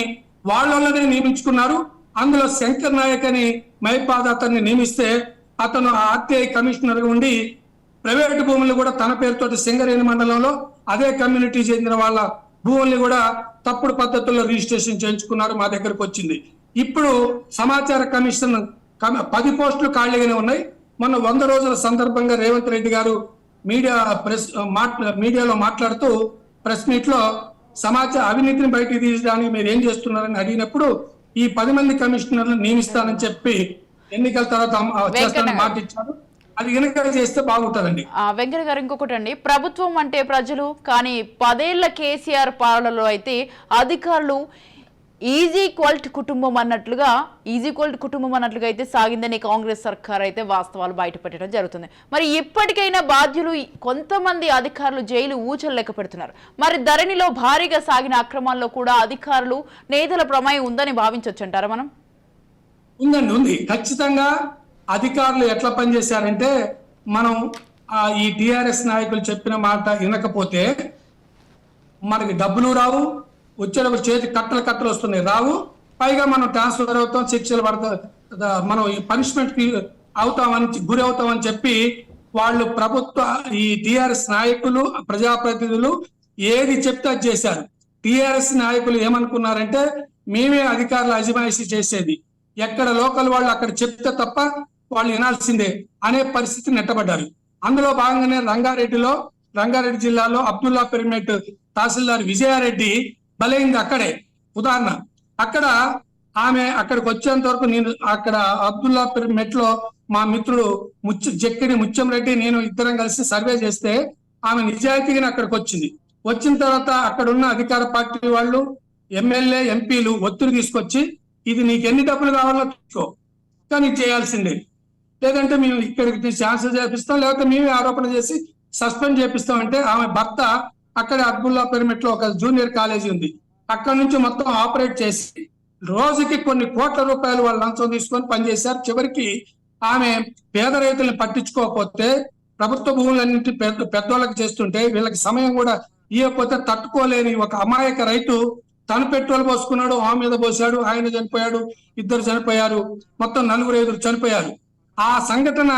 వాళ్ళనే నియమించుకున్నారు. అందులో శంకర్ నాయక్ అని మైపాద్ అతన్ని నియమిస్తే అతను RTI కమిషనర్ గా ఉండి ప్రైవేటు భూములు కూడా తన పేరుతోటి సింగరేణి మండలంలో అదే కమ్యూనిటీ చెందిన వాళ్ళ భూముల్ని కూడా తప్పుడు పద్ధతుల్లో రిజిస్ట్రేషన్ చేయించుకున్నారు. మా దగ్గరకు వచ్చింది. ఇప్పుడు సమాచార కమిషన్ 10 పోస్టులు ఖాళీగానే ఉన్నాయి. మొన్న 100 రోజుల సందర్భంగా రేవంత్ రెడ్డి గారు మీడియాలో మాట్లాడుతూ ప్రెస్ మీట్ లో సమాచార అవినీతిని బయటికి తీయడానికి మీరు ఏం చేస్తున్నారని అడిగినప్పుడు ఈ 10 మంది కమిషనర్లు నియమిస్తానని చెప్పి ఎన్నికల తర్వాత చేస్తానని మాట ఇచ్చారు. అది కనుక చేస్తే బాగుంటుందండి. వెంకట గారు, ఇంకొకటి అండి, ప్రభుత్వం అంటే ప్రజలు, కానీ 10 ఏళ్ల కేసీఆర్ పాలనలో అయితే అధికారులు ఈజీ క్వాలిటీ కుటుంబం అన్నట్లుగా అయితే సాగిందని కాంగ్రెస్ సర్కార్ అయితే వాస్తవాలు బయటపెట్టడం జరుగుతుంది. మరి ఇప్పటికైనా బాధ్యులు కొంతమంది అధికారులు జైలు ఊచలు లెక్క పెడుతున్నారు. మరి ధరణిలో భారీగా సాగిన అక్రమాల్లో కూడా అధికారులు నేతల ప్రమేయం ఉందని భావించవచ్చు అంటారా మనం? ఉంది. ఖచ్చితంగా అధికారులు ఎట్లా పనిచేశారంటే, మనం ఈ TRS నాయకులు చెప్పిన మాట వినకపోతే మనకి డబ్బులు రావు, వచ్చేటప్పుడు చేతి కట్టలు వస్తున్నాయి రావు, పైగా మనం ట్రాన్స్ఫర్ అవుతాం, శిక్షలు పడతాం, మనం పనిష్మెంట్ గురి అవుతామని చెప్పి వాళ్ళు ప్రభుత్వ ఈ టిఆర్ఎస్ నాయకులు ప్రజాప్రతినిధులు ఏది చెప్తే అది చేశారు. టిఆర్ఎస్ నాయకులు ఏమనుకున్నారంటే మేమే అధికారుల అజమాయిషీ చేసేది, ఎక్కడ లోకల్ వాళ్ళు అక్కడ చెప్తే తప్ప వాళ్ళు వినాల్సిందే అనే పరిస్థితి నెట్టబడ్డారు. అందులో భాగంగానే రంగారెడ్డి జిల్లాలో అబ్దుల్లాపేట్ తహసీల్దార్ విజయారెడ్డి బలైంది అక్కడే. ఉదాహరణ, అక్కడ ఆమె అక్కడికి వచ్చేంత వరకు నేను అక్కడ అబ్దుల్లాపేట్ లో మా మిత్రుడు జక్కిడి ముత్యంరెడ్డి నేను ఇద్దరం కలిసి సర్వే చేస్తే ఆమె నిజాయితీగా అక్కడికి వచ్చింది. వచ్చిన తర్వాత అక్కడ ఉన్న అధికార పార్టీ వాళ్ళు ఎమ్మెల్యే ఎంపీలు ఒత్తిడి తీసుకొచ్చి ఇది నీకు ఎన్ని డబ్బులు కావాలో తీసుకో, కానీ చేయాల్సిందే, లేదంటే మేము ఇక్కడికి ఛాన్సెస్ చేపిస్తాం, లేకపోతే మేమే ఆరోపణ చేసి సస్పెండ్ చేపిస్తాం అంటే ఆమె భర్త అక్కడ అబ్దుల్లాపేట్ లో ఒక జూనియర్ కాలేజీ ఉంది, అక్కడ నుంచి మొత్తం ఆపరేట్ చేసి రోజుకి కొన్ని కోట్ల రూపాయలు వాళ్ళు లంచం తీసుకొని పనిచేశారు. చివరికి ఆమె పేద రైతులను పట్టించుకోకపోతే ప్రభుత్వ భూములన్నింటి పెద్దోళ్ళకి చేస్తుంటే వీళ్ళకి సమయం కూడా ఇవ్వకపోతే తట్టుకోలేని ఒక అమాయక రైతు తను పెట్రోల్ పోసుకున్నాడు, ఆమె మీద పోసాడు, ఆయన చనిపోయాడు, ఇద్దరు చనిపోయారు, మొత్తం 4-5 చనిపోయారు. ఆ సంఘటన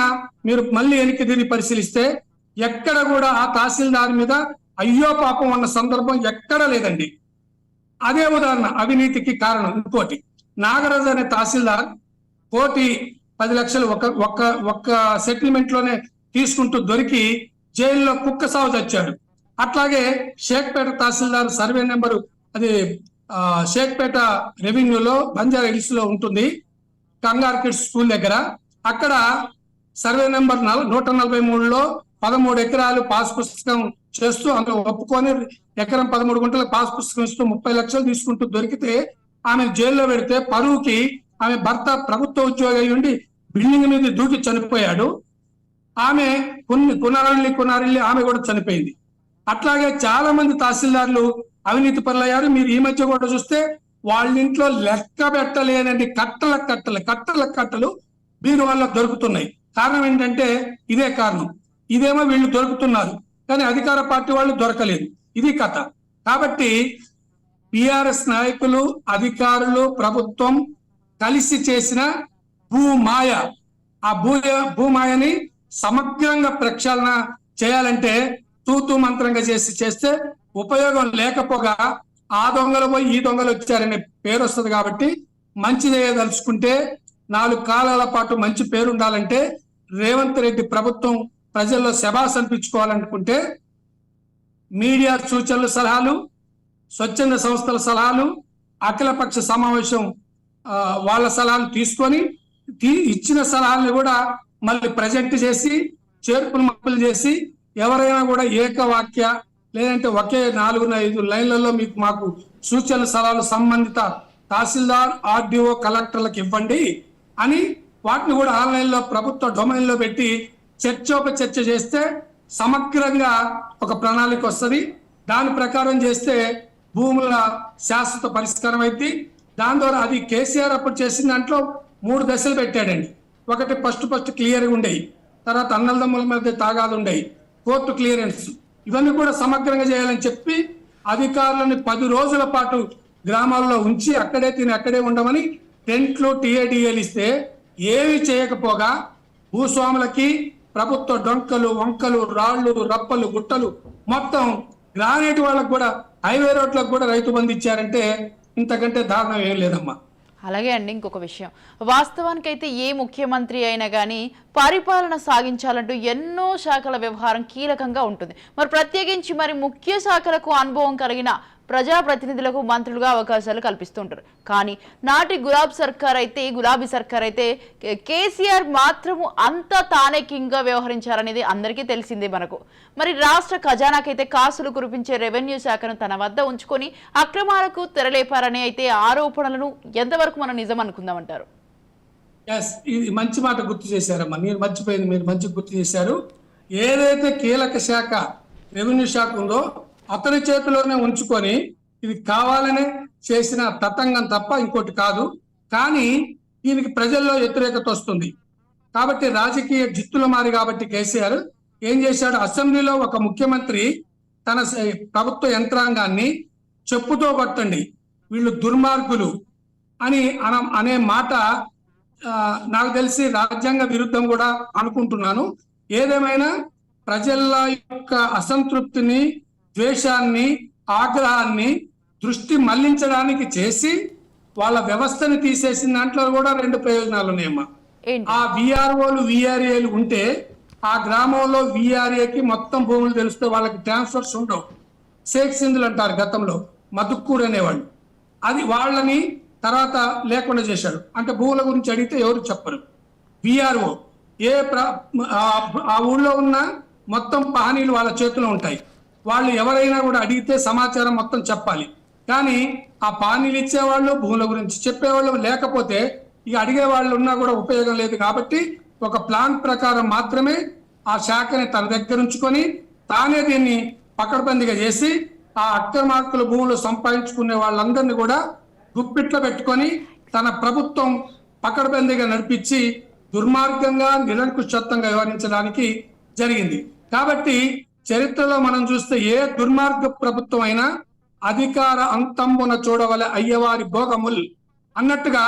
మీరు మళ్ళీ వెనక్కి తిరిగి పరిశీలిస్తే ఎక్కడ కూడా ఆ తహసీల్దార్ మీద అయ్యో పాపం అన్న సందర్భం ఎక్కడా లేదండి. అదే ఉదాహరణ అవినీతికి కారణం. ఇంకోటి, నాగరాజు అనే తహసీల్దార్ 1,10 లక్షలు ఒక్క సెటిల్మెంట్ లోనే తీసుకుంటూ దొరికి జైల్లో కుక్క సాగు చచ్చాడు. అట్లాగే షేక్పేట తహసీల్దార్ సర్వే నెంబరు అది షేక్పేట రెవెన్యూలో బంజారా హిల్స్ లో ఉంటుంది, కంగార్ కిడ్స్ స్కూల్ దగ్గర. అక్కడ సర్వే నెంబర్ 143లో 13 ఎకరాలు పాస్ పుస్తకం చేస్తూ అందులో ఒప్పుకొని ఎకరం 13 గుంటల పాస్ పుస్తకం ఇస్తూ 30 లక్షలు తీసుకుంటూ దొరికితే ఆమె జైల్లో పెడితే పరువుకి ఆమె భర్త ప్రభుత్వ ఉద్యోగి ఉండి బిల్డింగ్ మీద దూకి చనిపోయాడు. ఆమె కొనారిల్లి ఆమె కూడా చనిపోయింది. అట్లాగే చాలా మంది తహసీల్దార్లు అవినీతి పరులయ్యారు. మీరు ఈ మధ్య కూడా చూస్తే వాళ్ళ ఇంట్లో లెక్క పెట్టలేనండి కట్టలు వీరు వాళ్ళ దొరుకుతున్నాయి. కారణం ఏంటంటే ఇదే కారణం. ఇదేమో వీళ్ళు దొరుకుతున్నారు కానీ అధికార పార్టీ వాళ్ళు దొరకలేదు. ఇది కథ. కాబట్టి టిఆర్ఎస్ నాయకులు, అధికారులు, ప్రభుత్వం కలిసి చేసిన భూమాయ, ఆ భూమాయని సమగ్రంగా ప్రక్షాళన చేయాలంటే తూతూ మంత్రంగా చేస్తే ఉపయోగం లేకపోగా ఆ దొంగలు పోయి ఈ దొంగలు వచ్చారనే పేరు వస్తుంది. కాబట్టి మంచి చేయదలుచుకుంటే 4 కాలాల పాటు మంచి పేరు ఉండాలంటే రేవంత్ రెడ్డి ప్రభుత్వం ప్రజల్లో శబాస్ అనిపించుకోవాలనుకుంటే మీడియా సూచనలు, సలహాలు, స్వచ్ఛంద సంస్థల సలహాలు, అఖిలపక్ష సమావేశం వాళ్ళ సలహాలు తీసుకొని ఇచ్చిన సలహాలను కూడా మళ్ళీ ప్రజెంట్ చేసి చేర్పులు మప్పులు చేసి ఎవరైనా కూడా ఏకవాక్య లేదంటే ఒకే 4-5 లైన్లలో మాకు సూచనలు సలహాలు సంబంధిత తహసీల్దార్, ఆర్డీఓ, కలెక్టర్లకు ఇవ్వండి అని వాటిని కూడా ఆన్లైన్ లో ప్రభుత్వ డొమైన్ లో పెట్టి చర్చ చేస్తే సమగ్రంగా ఒక ప్రణాళిక వస్తుంది. దాని ప్రకారం చేస్తే భూముల శాశ్వత పరిష్కారం అయింది. దాని ద్వారా అది కేసీఆర్ అప్పుడు చేసిన దాంట్లో 3 దశలు పెట్టాడండి. ఒకటి ఫస్ట్ క్లియర్గా ఉండేవి, తర్వాత అన్నదమ్ముల మధ్య తాగాదు ఉండేవి, కోర్టు క్లియరెన్స్, ఇవన్నీ కూడా సమగ్రంగా చేయాలని చెప్పి అధికారులను 10 రోజుల పాటు గ్రామాల్లో ఉంచి అక్కడే తిని అక్కడే ఉండమని టెంట్లు, టీఏడిఏలు ఇస్తే ఏవి చేయకపోగా భూస్వాములకి ప్రభుత్వ డొంకలు, వంకలు, రాళ్లు, రప్పలు, గుట్టలు మొత్తం గ్రానైట్ వాళ్ళకు కూడా హైవే రోడ్లకు కూడా రైతు బంధు ఇచ్చారంటే ఇంతకంటే దారుణం ఏం లేదమ్మా. అలాగే అండి, ఇంకొక విషయం, వాస్తవానికైతే ఏ ముఖ్యమంత్రి అయినా కానీ పరిపాలన సాగించాలంటూ ఎన్నో శాఖల వ్యవహారం కీలకంగా ఉంటుంది. మరి ప్రత్యేకించి ముఖ్య శాఖలకు అనుభవం కలిగిన ప్రజాప్రతినిధులకు మంత్రులుగా అవకాశాలు కల్పిస్తుంటారు. కానీ నాటి గులాబీ సర్కార్ అయితే కేసీఆర్ మాత్రము అంతా తానే కింగ్గా వ్యవహరించారనేది అందరికీ తెలిసిందే మనకు. మరి రాష్ట్ర ఖజానాకైతే కాసులు కురిపించే రెవెన్యూ శాఖను తన వద్ద ఉంచుకొని అక్రమాలకు తెరలేపారనే అయితే ఆరోపణలను ఎంతవరకు మనం నిజం అనుకుందామంటారు? ఇది మంచి మాట గుర్తు చేశారమ్మా, మీరు మర్చిపోయింది, మీరు మంచి గుర్తు చేశారు. ఏదైతే కీలక శాఖ రెవెన్యూ శాఖ ఉందో అతని చేతిలోనే ఉంచుకొని ఇది కావాలనే చేసిన తతంగం తప్ప ఇంకోటి కాదు. కానీ దీనికి ప్రజల్లో వ్యతిరేకత వస్తుంది కాబట్టి రాజకీయ జిత్తుల మారి కాబట్టి కేసీఆర్ ఏం చేశాడు, అసెంబ్లీలో ఒక ముఖ్యమంత్రి తన ప్రభుత్వ యంత్రాంగాన్ని చెప్పుతో కొట్టండి, వీళ్ళు దుర్మార్గులు అని అనే మాట నాకు తెలిసి రాజ్యాంగ విరుద్ధం కూడా అనుకుంటున్నాను. ఏదేమైనా ప్రజల యొక్క అసంతృప్తిని, ద్వేషాన్ని, ఆగ్రహాన్ని దృష్టి మళ్లించడానికి చేసి వాళ్ళ వ్యవస్థని తీసేసిన దాంట్లో కూడా 2 ప్రయోజనాలు ఉన్నాయమ్మా. ఏంటి? ఆ విఆర్ఓలు విఆర్ఏలు ఉంటే ఆ గ్రామంలో విఆర్ఏకి మొత్తం భూములు తెలిస్తే వాళ్ళకి ట్రాన్స్ఫర్స్ ఉండవు. షేక్ సింధులు అంటారు గతంలో, మధుక్కూర్ అనేవాళ్ళు. అది వాళ్ళని తర్వాత లేకుండా చేశాడు. అంటే భూముల గురించి అడిగితే ఎవరు చెప్పరు. విఆర్ఓ ఆ ఊళ్ళో ఉన్న మొత్తం పహానీలు వాళ్ళ చేతిలో ఉంటాయి. వాళ్ళు ఎవరైనా కూడా అడిగితే సమాచారం మొత్తం చెప్పాలి. కానీ ఆ పహానీలు ఇచ్చేవాళ్ళు, భూముల గురించి చెప్పేవాళ్ళు లేకపోతే ఇక అడిగే వాళ్ళు ఉన్నా కూడా ఉపయోగం లేదు. కాబట్టి ఒక ప్లాన్ ప్రకారం మాత్రమే ఆ శాఖని తన దగ్గర ఉంచుకొని తానే దీన్ని పకడ్బందీగా చేసి ఆ అక్రమార్కుల భూములు సంపాదించుకునే వాళ్ళందరినీ కూడా గుప్పిట్లో పెట్టుకొని తన ప్రభుత్వం పకడ్బందీగా నడిపించి దుర్మార్గంగా, నిరంకుశత్వంగా వ్యవహరించడానికి జరిగింది. కాబట్టి చరిత్రలో మనం చూస్తే ఏ దుర్మార్గ ప్రభుత్వం అయినా అధికార అంతంబున చూడవలె అయ్యవారి భోగముల్ అన్నట్టుగా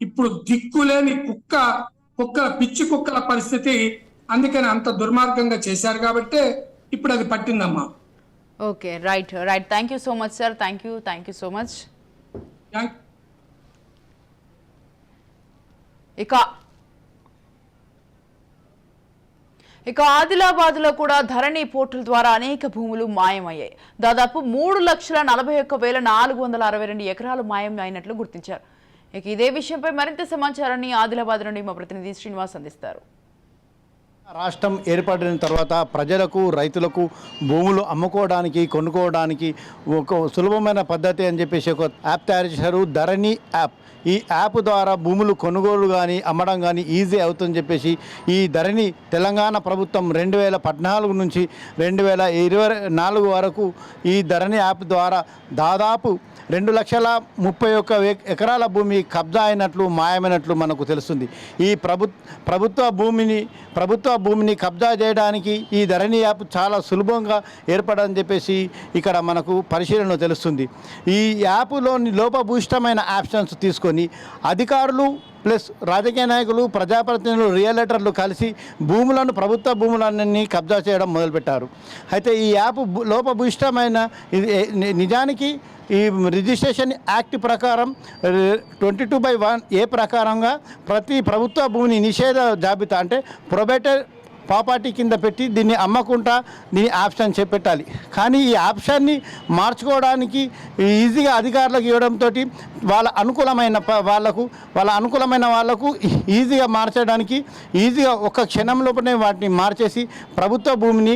ఇప్పుడు దిక్కులేని పిచ్చి కుక్కల పరిస్థితి. అందుకని అంత దుర్మార్గంగా చేశారు కాబట్టి ఇప్పుడు అది పట్టిందమ్మా. Okay, right. Thank you so much sir. Thank you so much. ఇక ఆదిలాబాద్లో కూడా ధరణి పోర్టల్ ద్వారా అనేక భూములు మాయమయ్యాయి. దాదాపు 3,41,462 ఎకరాలు మాయం అయినట్లు గుర్తించారు. ఇక ఇదే విషయంపై మరింత సమాచారాన్ని ఆదిలాబాద్ నుండి మా ప్రతినిధి శ్రీనివాస్ అందిస్తారు. రాష్ట్రం ఏర్పడిన తర్వాత ప్రజలకు, రైతులకు భూములు అమ్ముకోవడానికి, కొనుక్కోవడానికి ఒక సులభమైన పద్ధతి అని చెప్పేసి ఒక యాప్ తయారు చేశారు, ధరణి యాప్. ఈ యాప్ ద్వారా భూములు కొనుగోలు కానీ అమ్మడం కానీ ఈజీ అవుతుందని చెప్పేసి ఈ ధరణి తెలంగాణ ప్రభుత్వం 2014 నుంచి 2024 వరకు ఈ ధరణి యాప్ ద్వారా దాదాపు 2,31,000 ఎకరాల భూమి కబ్జా అయినట్లు, మాయమైనట్లు మనకు తెలుస్తుంది. ఈ ప్రభుత్వ భూమిని కబ్జా చేయడానికి ఈ ధరణి యాప్ చాలా సులభంగా ఏర్పడని చెప్పేసి ఇక్కడ మనకు పరిశీలనలో తెలుస్తుంది. ఈ యాప్లోని లోపభూయిష్టమైన ఆప్షన్స్ తీసుకొని అధికారులు ప్లస్ రాజకీయ నాయకులు, ప్రజాప్రతినిధులు, రియలేటర్లు కలిసి ప్రభుత్వ భూములన్నీ కబ్జా చేయడం మొదలుపెట్టారు. అయితే ఈ యాప్ లోపభూయిష్టమైన నిజానికి ఈ రిజిస్ట్రేషన్ యాక్ట్ ప్రకారం 22/1 ప్రకారంగా ప్రతి ప్రభుత్వ భూమిని నిషేధ జాబితా అంటే ప్రొబేటెడ్ ప్రాపర్టీ కింద పెట్టి దీన్ని అమ్మకుండా దీన్ని ఆప్షన్ చేపెట్టాలి. కానీ ఈ ఆప్షన్ని మార్చుకోవడానికి ఈజీగా అధికారులకు ఇవ్వడంతో వాళ్ళ అనుకూలమైన వాళ్ళకు ఈజీగా మార్చడానికి ఈజీగా ఒక క్షణంలోనే వాటిని మార్చేసి ప్రభుత్వ భూమిని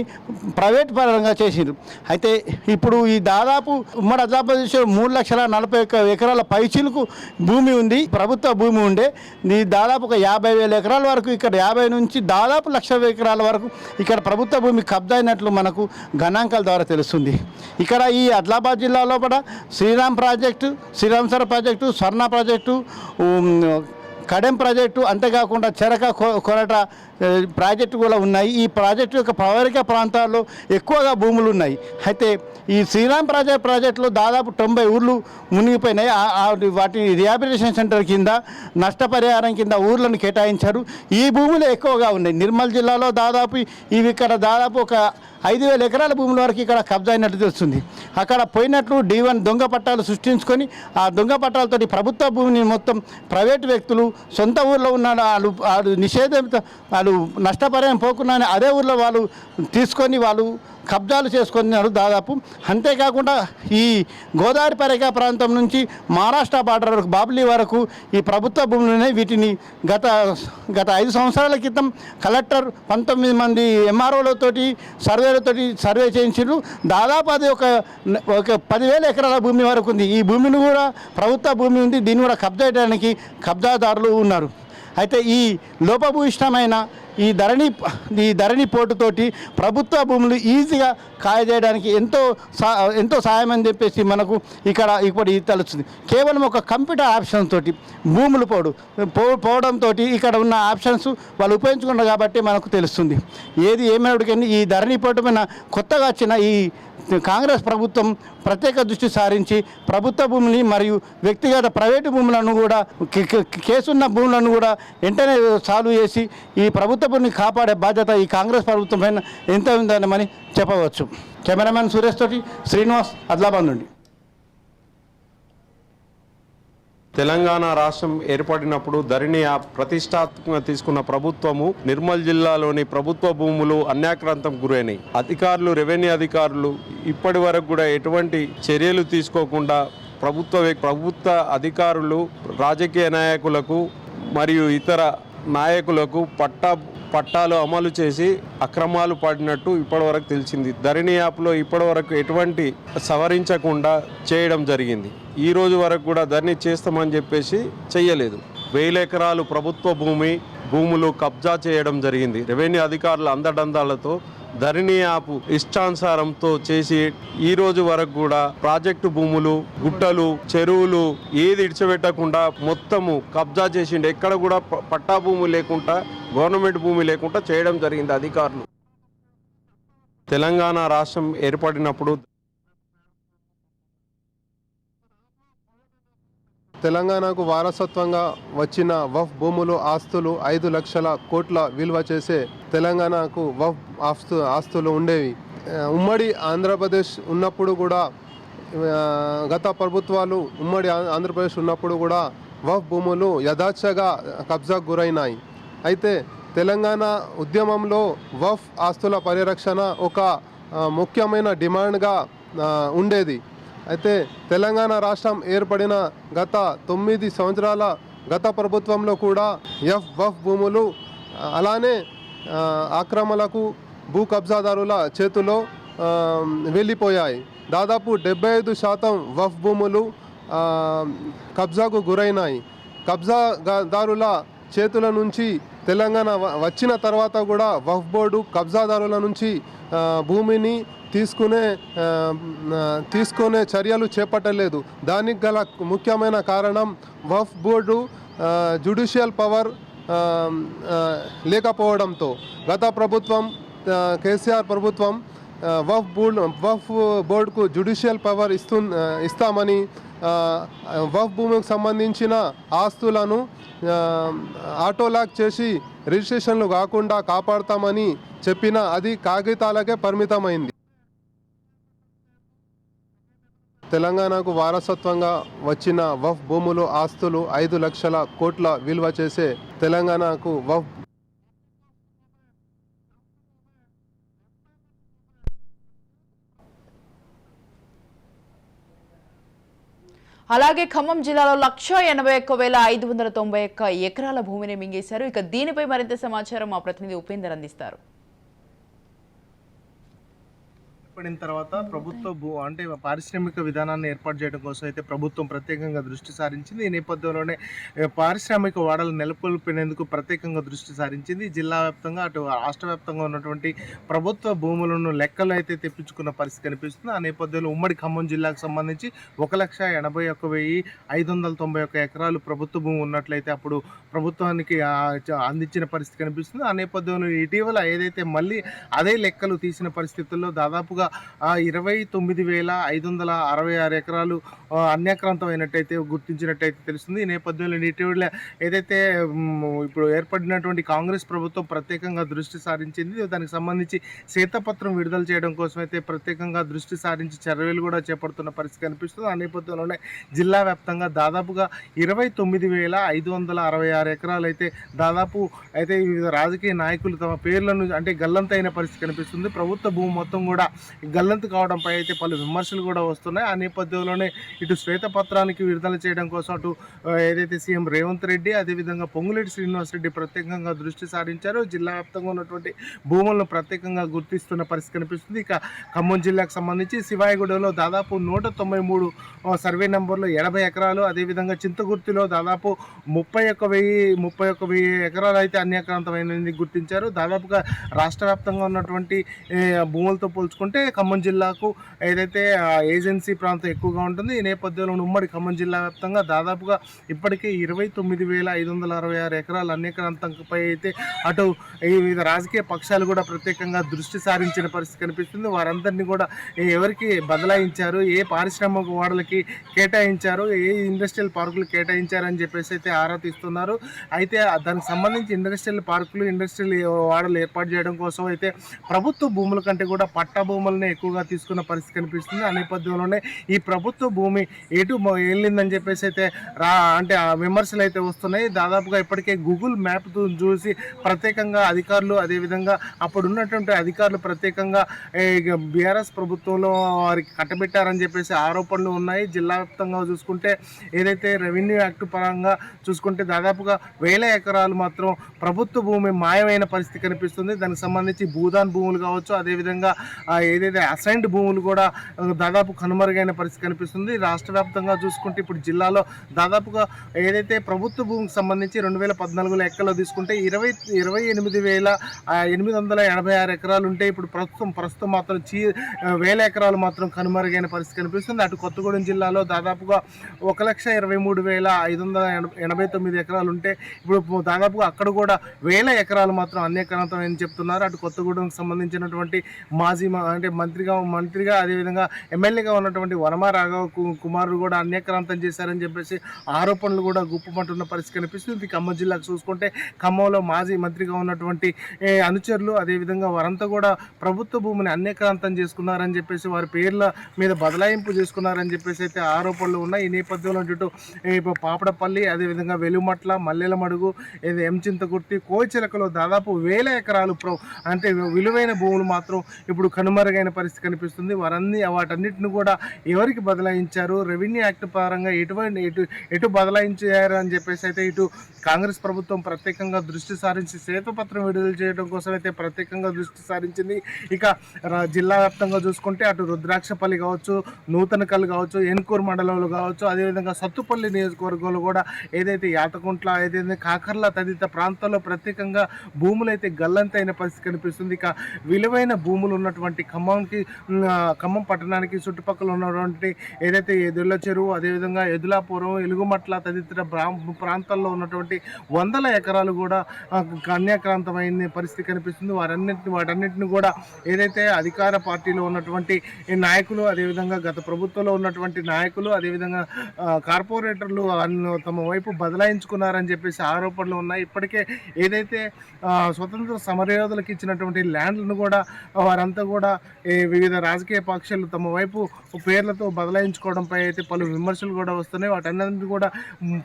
ప్రైవేట్ పరంగా చేసిండ్రు. అయితే ఇప్పుడు ఈ దాదాపు ఉమ్మడి ఆదిలాబాద్ 3,41,000 ఎకరాల పైచిలకు భూమి ఉంది, ప్రభుత్వ భూమి ఉండే. దాదాపు ఒక 50,000 ఎకరాల వరకు, ఇక్కడ 50 నుంచి దాదాపు 1,00,000 ఎకరాల వరకు ఇక్కడ ప్రభుత్వ భూమి కబ్జా అయినట్లు మనకు గణాంకాల ద్వారా తెలుస్తుంది. ఇక్కడ ఈ ఆదిలాబాద్ జిల్లాలో కూడా శ్రీరామ్ సార్ ప్రాజెక్టు, స్వర్ణ ప్రాజెక్టు, కడెం ప్రాజెక్టు, అంతేకాకుండా చెరక కొరట ప్రాజెక్టు కూడా ఉన్నాయి. ఈ ప్రాజెక్టు యొక్క పౌరిక ప్రాంతాల్లో ఎక్కువగా భూములు ఉన్నాయి. అయితే ఈ శ్రీరామ్ ప్రాజెక్టులో దాదాపు 90 ఊర్లు మునిగిపోయినాయి. వాటిని రిహాబిలిటేషన్ సెంటర్ కింద నష్టపరిహారం కింద ఊర్లను కేటాయించారు. ఈ భూములు ఎక్కువగా ఉన్నాయి. నిర్మల్ జిల్లాలో దాదాపు ఇక్కడ దాదాపు ఒక 5,000 ఎకరాల భూముల వరకు ఇక్కడ కబ్జా అయినట్టు తెలుస్తుంది. అక్కడ పోయినట్లు D1 దొంగ పట్టాలు సృష్టించుకొని ఆ దొంగ పట్టాలతోటి ప్రభుత్వ భూమిని మొత్తం ప్రైవేటు వ్యక్తులు సొంత ఊర్లో ఉన్న వాళ్ళు నిషేధిత వాళ్ళు నష్టపరిహారం పోకుండా అదే ఊర్లో వాళ్ళు తీసుకొని వాళ్ళు కబ్జాలు చేసుకున్నారు దాదాపు. అంతేకాకుండా ఈ గోదావరి పరిక ప్రాంతం నుంచి మహారాష్ట్ర బార్డర్ వరకు, బాబ్లీ వరకు ఈ ప్రభుత్వ భూములనే. వీటిని గత 5 సంవత్సరాల క్రితం కలెక్టర్ 19 మంది ఎంఆర్ఓలతోటి సర్వే చేయించారు. దాదాపు అది ఒక 10,000 ఎకరాల భూమి వరకు ఉంది. ఈ భూమిని కూడా ప్రభుత్వ భూమి ఉంది, దీన్ని కూడా కబ్జా చేయడానికి కబ్జాదారులు ఉన్నారు. అయితే ఈ లోపభూయిష్టమైన ఈ ధరణి పోర్టుతోటి ప్రభుత్వ భూములు ఈజీగా కాయజేయడానికి ఎంతో సాయం అని చెప్పేసి మనకు ఇప్పుడు తెలుస్తుంది. కేవలం ఒక కంప్యూటర్ ఆప్షన్ తోటి భూములు పోవడంతో ఇక్కడ ఉన్న ఆప్షన్స్ వాళ్ళు ఉపయోగించుకున్నారు కాబట్టి మనకు తెలుస్తుంది. ఏది ఏమైనప్పటికీ ఈ ధరణి పోర్టు పైన కొత్తగా వచ్చిన ఈ కాంగ్రెస్ ప్రభుత్వం ప్రత్యేక దృష్టి సారించి ప్రభుత్వ భూమిని మరియు వ్యక్తిగత ప్రైవేటు భూములను కూడా కేసున్న భూములను కూడా వెంటనే సాల్వ్ చేసి ఈ ప్రభుత్వ భూమిని కాపాడే బాధ్యత ఈ కాంగ్రెస్ ప్రభుత్వం పైన ఎంత ఉందని చెప్పవచ్చు. కెమెరామెన్ సురేష్ తోటి శ్రీనివాస్, ఆదిలాబాద్ నుండి. తెలంగాణ రాష్ట్రం ఏర్పడినప్పుడు ధరణి యాప్ ప్రతిష్టాత్మకంగా తీసుకున్న ప్రభుత్వము నిర్మల్ జిల్లాలోని ప్రభుత్వ భూములు అన్యాక్రాంతం గురైనాయి. అధికారులు, రెవెన్యూ అధికారులు ఇప్పటి వరకు కూడా ఎటువంటి చర్యలు తీసుకోకుండా ప్రభుత్వ అధికారులు, రాజకీయ నాయకులకు మరియు ఇతర నాయకులకు పట్టాలు అమలు చేసి అక్రమాలు పడినట్టు ఇప్పటివరకు తెలిసింది. ధరణి యాప్లో ఇప్పటివరకు ఎటువంటి సవరించకుండా చేయడం జరిగింది. ఈ రోజు వరకు కూడా ధరణి చేస్తామని చెప్పేసి చెయ్యలేదు. 1000 ఎకరాలు ప్రభుత్వ భూములు కబ్జా చేయడం జరిగింది. రెవెన్యూ అధికారుల అందడందాలతో ధరణి యాప్ ఇష్టానుసారంతో చేసి ఈ రోజు వరకు కూడా ప్రాజెక్టు భూములు, గుట్టలు, చెరువులు ఏది ఇడిచిపెట్టకుండా మొత్తము కబ్జా చేసిండు. ఎక్కడ కూడా పట్టా భూమి లేకుండా, గవర్నమెంట్ భూమి లేకుండా చేయడం జరిగింది అధికారులు. తెలంగాణ రాష్ట్రం ఏర్పడినప్పుడు తెలంగాణకు వారసత్వంగా వచ్చిన వఫ్ భూములు, ఆస్తులు 5 లక్షల కోట్ల విలువ చేసే తెలంగాణకు వఫ్ ఆస్తులు ఉండేవి. ఉమ్మడి ఆంధ్రప్రదేశ్ ఉన్నప్పుడు కూడా, గత ప్రభుత్వాలు ఉమ్మడి ఆంధ్రప్రదేశ్ ఉన్నప్పుడు కూడా వఫ్ భూములు యథాచ్ఛగా కబ్జాకు గురైనాయి. అయితే తెలంగాణ ఉద్యమంలో వఫ్ ఆస్తుల పరిరక్షణ ఒక ముఖ్యమైన డిమాండ్గా ఉండేది. అయితే తెలంగాణ రాష్ట్రం ఏర్పడిన గత 9 సంవత్సరాల గత ప్రభుత్వంలో కూడా వఫ్ భూములు అలానే ఆక్రమణలకు, భూ కబ్జాదారుల చేతిలో వెళ్ళిపోయాయి. దాదాపు 75% వఫ్ భూములు కబ్జాకు గురైనాయి. కబ్జాదారుల చేతుల నుంచి తెలంగాణ వచ్చిన తర్వాత కూడా వఫ్ బోర్డు కబ్జాదారుల నుంచి భూమిని తీసుకునే చర్యలు చేపట్టలేదు. దానికి గల ముఖ్యమైన కారణం వఫ్ బోర్డు జ్యుడిషియల్ పవర్ లేకపోవడంతో గత ప్రభుత్వం, కేసీఆర్ ప్రభుత్వం వఫ్ బోర్డుకు జ్యుడిషియల్ పవర్ ఇస్తామని వఫ్ భూమికి సంబంధించిన ఆస్తులను ఆటోలాక్ చేసి రిజిస్ట్రేషన్లు కాకుండా కాపాడతామని చెప్పిన అది కాగితాలకే పరిమితమైంది. తెలంగాణకు వారసత్వంగా వచ్చిన వఫ్ భూములు, ఆస్తులు 5 లక్షల కోట్ల విలువ చేసే తెలంగాణకు వఫ్ అలాగే ఖమ్మం జిల్లాలో 181,591 ఎకరాల భూమిని మింగేశారు. ఇక దీనిపై మరింత సమాచారం మా ప్రతినిధి ఉపేందర్ అందిస్తారు. పడిన తర్వాత ప్రభుత్వ అంటే పారిశ్రామిక విధానాన్ని ఏర్పాటు చేయడం కోసం అయితే ప్రభుత్వం ప్రత్యేకంగా దృష్టి సారించింది. ఈ నేపథ్యంలోనే పారిశ్రామిక వాడలు నెలకొల్పేందుకు ప్రత్యేకంగా దృష్టి సారించింది. జిల్లా వ్యాప్తంగా అటు రాష్ట్ర వ్యాప్తంగా ఉన్నటువంటి ప్రభుత్వ భూములను లెక్కలు అయితే తెప్పించుకున్న పరిస్థితి కనిపిస్తుంది. ఆ నేపథ్యంలో ఉమ్మడి ఖమ్మం జిల్లాకు సంబంధించి 1,81,591 ఎకరాలు ప్రభుత్వ భూమి ఉన్నట్లయితే అప్పుడు ప్రభుత్వానికి అందించిన పరిస్థితి కనిపిస్తుంది. ఆ నేపథ్యంలో ఇటీవల ఏదైతే మళ్ళీ అదే లెక్కలు తీసిన పరిస్థితుల్లో దాదాపుగా 29,566 ఎకరాలు అన్యాక్రాంతమైనట్టయితే గుర్తించినట్టయితే తెలుస్తుంది. ఈ నేపథ్యంలో ఇటీవల ఏదైతే ఇప్పుడు ఏర్పడినటువంటి కాంగ్రెస్ ప్రభుత్వం ప్రత్యేకంగా దృష్టి సారించింది. దానికి సంబంధించి శ్వేతపత్రం విడుదల చేయడం కోసం అయితే ప్రత్యేకంగా దృష్టి సారించి చర్యలు కూడా చేపడుతున్న పరిస్థితి కనిపిస్తుంది. ఆ నేపథ్యంలోనే జిల్లా వ్యాప్తంగా దాదాపుగా 29,566 ఎకరాలు అయితే దాదాపు అయితే వివిధ రాజకీయ నాయకులు తమ పేర్లను అంటే గల్లంతైన పరిస్థితి కనిపిస్తుంది. ప్రభుత్వ భూమి మొత్తం కూడా గల్లంతు కావడంపై అయితే పలు విమర్శలు కూడా వస్తున్నాయి. ఆ నేపథ్యంలోనే ఇటు శ్వేతపత్రానికి విడుదల చేయడం కోసం అటు ఏదైతే సీఎం రేవంత్ రెడ్డి, అదేవిధంగా పొంగులేటి శ్రీనివాస్ రెడ్డి ప్రత్యేకంగా దృష్టి సారించారు. జిల్లా వ్యాప్తంగా ఉన్నటువంటి భూములను ప్రత్యేకంగా గుర్తిస్తున్న పరిస్థితి కనిపిస్తుంది. ఇక ఖమ్మం జిల్లాకు సంబంధించి శివాయిగూడలో దాదాపు 193 సర్వే నెంబర్లో 80 ఎకరాలు, అదేవిధంగా చింతగుర్తిలో దాదాపు 31,000 ఎకరాలు అయితే అన్యాక్రాంతమైనది గుర్తించారు. దాదాపుగా రాష్ట్ర వ్యాప్తంగా ఉన్నటువంటి భూములతో పోల్చుకుంటే ఖమ్మం జిల్లాకు ఏదైతే ఏజెన్సీ ప్రాంతం ఎక్కువగా ఉంటుంది. ఈ నేపథ్యంలో ఉమ్మడి ఖమ్మం జిల్లా వ్యాప్తంగా దాదాపుగా ఇప్పటికే 29,566 ఎకరాల అన్యక్రాంతంపై అయితే అటు వివిధ రాజకీయ పక్షాలు కూడా ప్రత్యేకంగా దృష్టి సారించిన పరిస్థితి కనిపిస్తుంది. వారందరినీ కూడా ఎవరికి బదలాయించారు, ఏ పారిశ్రామిక వాడలకి కేటాయించారు, ఏ ఇండస్ట్రియల్ పార్కులు కేటాయించారు అని చెప్పేసి అయితే ఆరా తీస్తున్నారు. అయితే దానికి సంబంధించి ఇండస్ట్రియల్ పార్కులు, ఇండస్ట్రియల్ వాడలు ఏర్పాటు చేయడం కోసం అయితే ప్రభుత్వ భూముల కంటే కూడా పట్టా భూములనే ఎక్కువగా తీసుకున్న పరిస్థితి కనిపిస్తుంది. ఆ నేపథ్యంలోనే ఈ ప్రభుత్వ భూమి ఎటు వెళ్ళిందని చెప్పేసి అయితే అంటే విమర్శలు అయితే వస్తున్నాయి. దాదాపుగా ఇప్పటికే గూగుల్ మ్యాప్ చూసి ప్రత్యేకంగా అధికారులు, అదేవిధంగా అప్పుడు ఉన్నటువంటి అధికారులు ప్రత్యేకంగా బీఆర్ఎస్ ప్రభుత్వంలో వారికి కట్టబెట్టారని చెప్పేసి ఆరోపణలు ఉన్నాయి. జిల్లా వ్యాప్తంగా చూసుకుంటే ఏదైతే రెవెన్యూ యాక్ట్ పరంగా చూసుకుంటే దాదాపుగా 1000 ఎకరాలు మాత్రం ప్రభుత్వ భూమి మాయమైన పరిస్థితి కనిపిస్తుంది. దానికి సంబంధించి భూదాన్ భూములు కావచ్చు, అదేవిధంగా ఏదైతే అసైన్డ్ భూములు కూడా దాదాపు కనుమరుగైన పరిస్థితి కనిపిస్తుంది. రాష్ట్ర వ్యాప్తంగా చూసుకుంటే ఇప్పుడు జిల్లాలో దాదాపుగా ఏదైతే ప్రభుత్వ భూమికి సంబంధించి 2014 లెక్కలో తీసుకుంటే 28,886 ఎకరాలు ఉంటే ఇప్పుడు ప్రస్తుతం మాత్రం 1000 ఎకరాలు మాత్రం కనుమరుగైన పరిస్థితి కనిపిస్తుంది. అటు కొత్తగూడెం జిల్లాలో దాదాపుగా 1,23,589 ఎకరాలు ఉంటే ఇప్పుడు దాదాపుగా అక్కడ కూడా 1000 ఎకరాలు మాత్రం అన్యక్రాంతం అని చెప్తున్నారు. అటు కొత్తగూడెంకి సంబంధించినటువంటి మాజీ అంటే మంత్రిగా అదేవిధంగా ఎమ్మెల్యేగా ఉన్నటువంటి వనమా రాఘవ కుమారుడు కూడా అన్యక్రాంతం చేశారని చెప్పేసి ఆరోపణలు కూడా గుప్పమంటున్న పరిస్థితి కనిపిస్తుంది. ఖమ్మం జిల్లాకు చూసుకుంటే ఖమ్మంలో మాజీ మంత్రిగా ఉన్నటువంటి అనుచరులు అదేవిధంగా వారంతా కూడా ప్రభుత్వ భూమిని అన్యక్రాంతం చేసుకున్నారని చెప్పేసి వారి పేర్ల మీద బదలాయింపు చేసుకున్నారని చెప్పేసి అయితే ఆరోపణలు ఉన్నాయి. ఈ నేపథ్యంలో చుట్టూ పాపడపల్లి, అదేవిధంగా వెలుమట్ల, మల్లెలమడుగు, ఎంచింతకుర్తి, కోచిలకలో దాదాపు 1000 ఎకరాలు అంటే విలువైన భూములు మాత్రం ఇప్పుడు కనుమరుగైన పరిస్థితి కనిపిస్తుంది. వాటన్నిటిని కూడా ఎవరికి బదలాయించారు, రెవెన్యూ యాక్ట్ పరంగా ఎటు బదలాయించారు అని చెప్పేసి అయితే ఇటు కాంగ్రెస్ ప్రభుత్వం ప్రత్యేకంగా దృష్టి సారించి శ్వేతపత్రం విడుదల చేయడం కోసం అయితే ప్రత్యేకంగా దృష్టి సారించింది. ఇక జిల్లా వ్యాప్తంగా చూసుకుంటే అటు రుద్రాక్షపల్లి కావచ్చు, నూతనకల్ కావచ్చు, ఎన్కూరు మండలంలో కావచ్చు, అదేవిధంగా సత్తుపల్లి నియోజకవర్గంలో కూడా ఏదైతే యాతకుంట్ల, ఏదైతే కాకర్ల తదితర ప్రాంతాల్లో ప్రత్యేకంగా భూములు అయితే గల్లంతైన పరిస్థితి కనిపిస్తుంది. ఇక విలువైన భూములు ఉన్నటువంటి ఖమ్మం పట్టణానికి చుట్టుపక్కల ఉన్నటువంటి ఏదైతే ఎదుల చెరువు, అదేవిధంగా ఎదులాపురం, ఎలుగుమట్ల తదితర ప్రాంతాల్లో ఉన్నటువంటి 100 ఎకరాలు కూడా అన్యక్రాంతమైన పరిస్థితి కనిపిస్తుంది. వాటన్నిటిని కూడా ఏదైతే అధికార పార్టీలో ఉన్నటువంటి నాయకులు, అదేవిధంగా గత ప్రభుత్వంలో ఉన్నటువంటి నాయకులు, అదేవిధంగా కార్పొరేటర్లు తమ వైపు బదలాయించుకున్నారని చెప్పేసి ఆరోపణలు ఉన్నాయి. ఇప్పటికే ఏదైతే స్వతంత్ర సమరయోధులకు ఇచ్చినటువంటి ల్యాండ్లను కూడా వారంతా కూడా వివిధ రాజకీయ పక్షాలు తమ వైపు పేర్లతో బదలాయించుకోవడంపై అయితే పలు విమర్శలు కూడా వస్తున్నాయి. వాటన్నింటినీ కూడా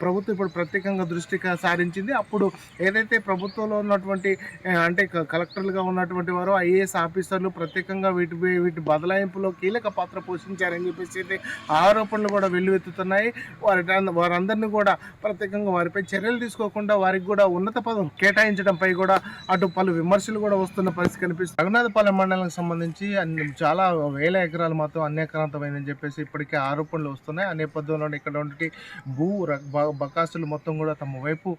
ప్రభుత్వం ఇప్పుడు ప్రత్యేకంగా దృష్టి సారించింది. అప్పుడు ఏదైతే ప్రభుత్వంలో ఉన్నటువంటి అంటే కలెక్టర్లుగా ఉన్నటువంటి వారు, ఐఏఎస్ ఆఫీసర్లు ప్రత్యేకంగా వీటి బదలాయింపులో కీలక పాత్ర పోషించారని చెప్పేసి అయితే ఆరోపణలు కూడా వెల్లువెత్తుతున్నాయి. వారందరినీ కూడా ప్రత్యేకంగా వారిపై చర్యలు తీసుకోకుండా వారికి కూడా ఉన్నత పదం కేటాయించడంపై కూడా అటు పలు విమర్శలు కూడా వస్తున్న పరిస్థితి కనిపిస్తుంది. రఘునాథపాలెం మండలానికి సంబంధించి చాలా 1000 ఎకరాలు మాత్రం అన్యక్రాంతమైందని చెప్పేసి ఇప్పటికే ఆరోపణలు వస్తున్నాయి. ఆ నేపథ్యంలో ఇక్కడ ఉండే బకాసులు మొత్తం కూడా తమ వైపు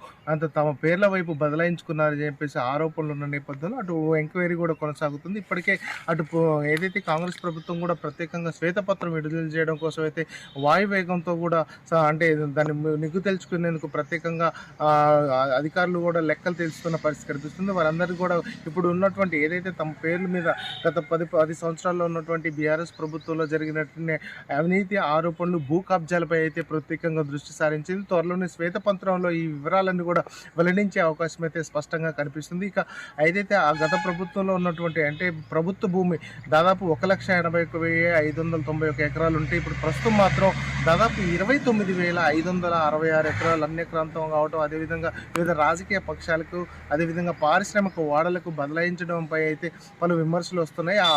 తమ పేర్ల వైపు బదలాయించుకున్నారని చెప్పేసి ఆరోపణలు ఉన్న నేపథ్యంలో అటు ఎంక్వైరీ కూడా కొనసాగుతుంది. ఇప్పటికే అటు ఏదైతే కాంగ్రెస్ ప్రభుత్వం కూడా ప్రత్యేకంగా శ్వేతపత్రం విడుదల చేయడం కోసం అయితే వాయువేగంతో కూడా అంటే దాన్ని నిగ్గు తెలుసుకునేందుకు ప్రత్యేకంగా అధికారులు కూడా లెక్కలు తెలుసుకున్న పరిస్థితి కనిపిస్తుంది. వారందరికీ కూడా ఇప్పుడు ఉన్నటువంటి ఏదైతే తమ పేర్ల మీద గత 10 సంవత్సరాల్లో ఉన్నటువంటి బీఆర్ఎస్ ప్రభుత్వంలో జరిగినటువంటి అవినీతి ఆరోపణలు, భూ కబ్జాలపై అయితే ప్రత్యేకంగా దృష్టి సారించింది. త్వరలోనే శ్వేతపత్రంలో ఈ వివరాలన్నీ కూడా వెల్లడించే అవకాశం అయితే స్పష్టంగా కనిపిస్తుంది. ఇక ఏదైతే ఆ గత ప్రభుత్వంలో ఉన్నటువంటి అంటే ప్రభుత్వ భూమి దాదాపు 1,80,591 ఎకరాలు ఉంటే ఇప్పుడు ప్రస్తుతం మాత్రం దాదాపు 29,566 ఎకరాలు అన్యక్రాంతం కావటం, అదేవిధంగా వివిధ రాజకీయ పక్షాలకు, అదేవిధంగా పారిశ్రామిక వాడలకు బదలాయించడంపై అయితే పలు విమర్శలు వస్తున్నాయి. ఆ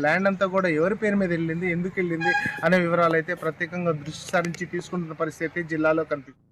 ల్యాండ్ అంతా కూడా ఎవరి పేరు మీద వెళ్ళింది, ఎందుకు వెళ్ళింది అనే వివరాలు అయితే ప్రత్యేకంగా దృష్టి సారించి తీసుకుంటున్న పరిస్థితి జిల్లాలో కనిపిస్తుంది.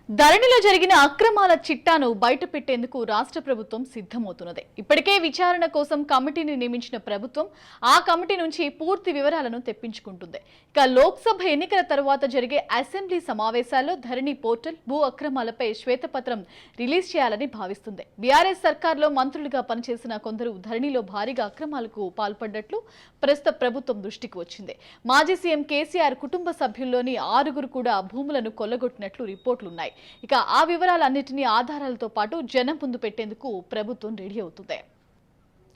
ధరణిలో జరిగిన అక్రమాల చిట్టాను బయటపెట్టేందుకు రాష్ట్ర ప్రభుత్వం సిద్ధమవుతున్నది. ఇప్పటికే విచారణ కోసం కమిటీని నియమించిన ప్రభుత్వం ఆ కమిటీ నుంచి పూర్తి వివరాలను తెప్పించుకుంటుంది. ఇక లోక్సభ ఎన్నికల తర్వాత జరిగే అసెంబ్లీ సమావేశాల్లో ధరణి పోర్టల్ భూ అక్రమాలపై శ్వేతపత్రం రిలీజ్ చేయాలని భావిస్తుంది. బీఆర్ఎస్ సర్కార్లో మంత్రులుగా పనిచేసిన కొందరు ధరణిలో భారీగా అక్రమాలకు పాల్పడ్డట్లు ప్రస్తుత ప్రభుత్వం దృష్టికి వచ్చింది. మాజీ సీఎం కేసీఆర్ కుటుంబ సభ్యుల్లోని 6 కూడా భూములను కొల్లగొట్టినట్లు రిపోర్టులున్నాయి. ఇక ఆ వివరాలన్నిటినీ ఆధారాలతో పాటు జనం ముందు పెట్టేందుకు ప్రభుత్వం రెడీ అవుతుంది.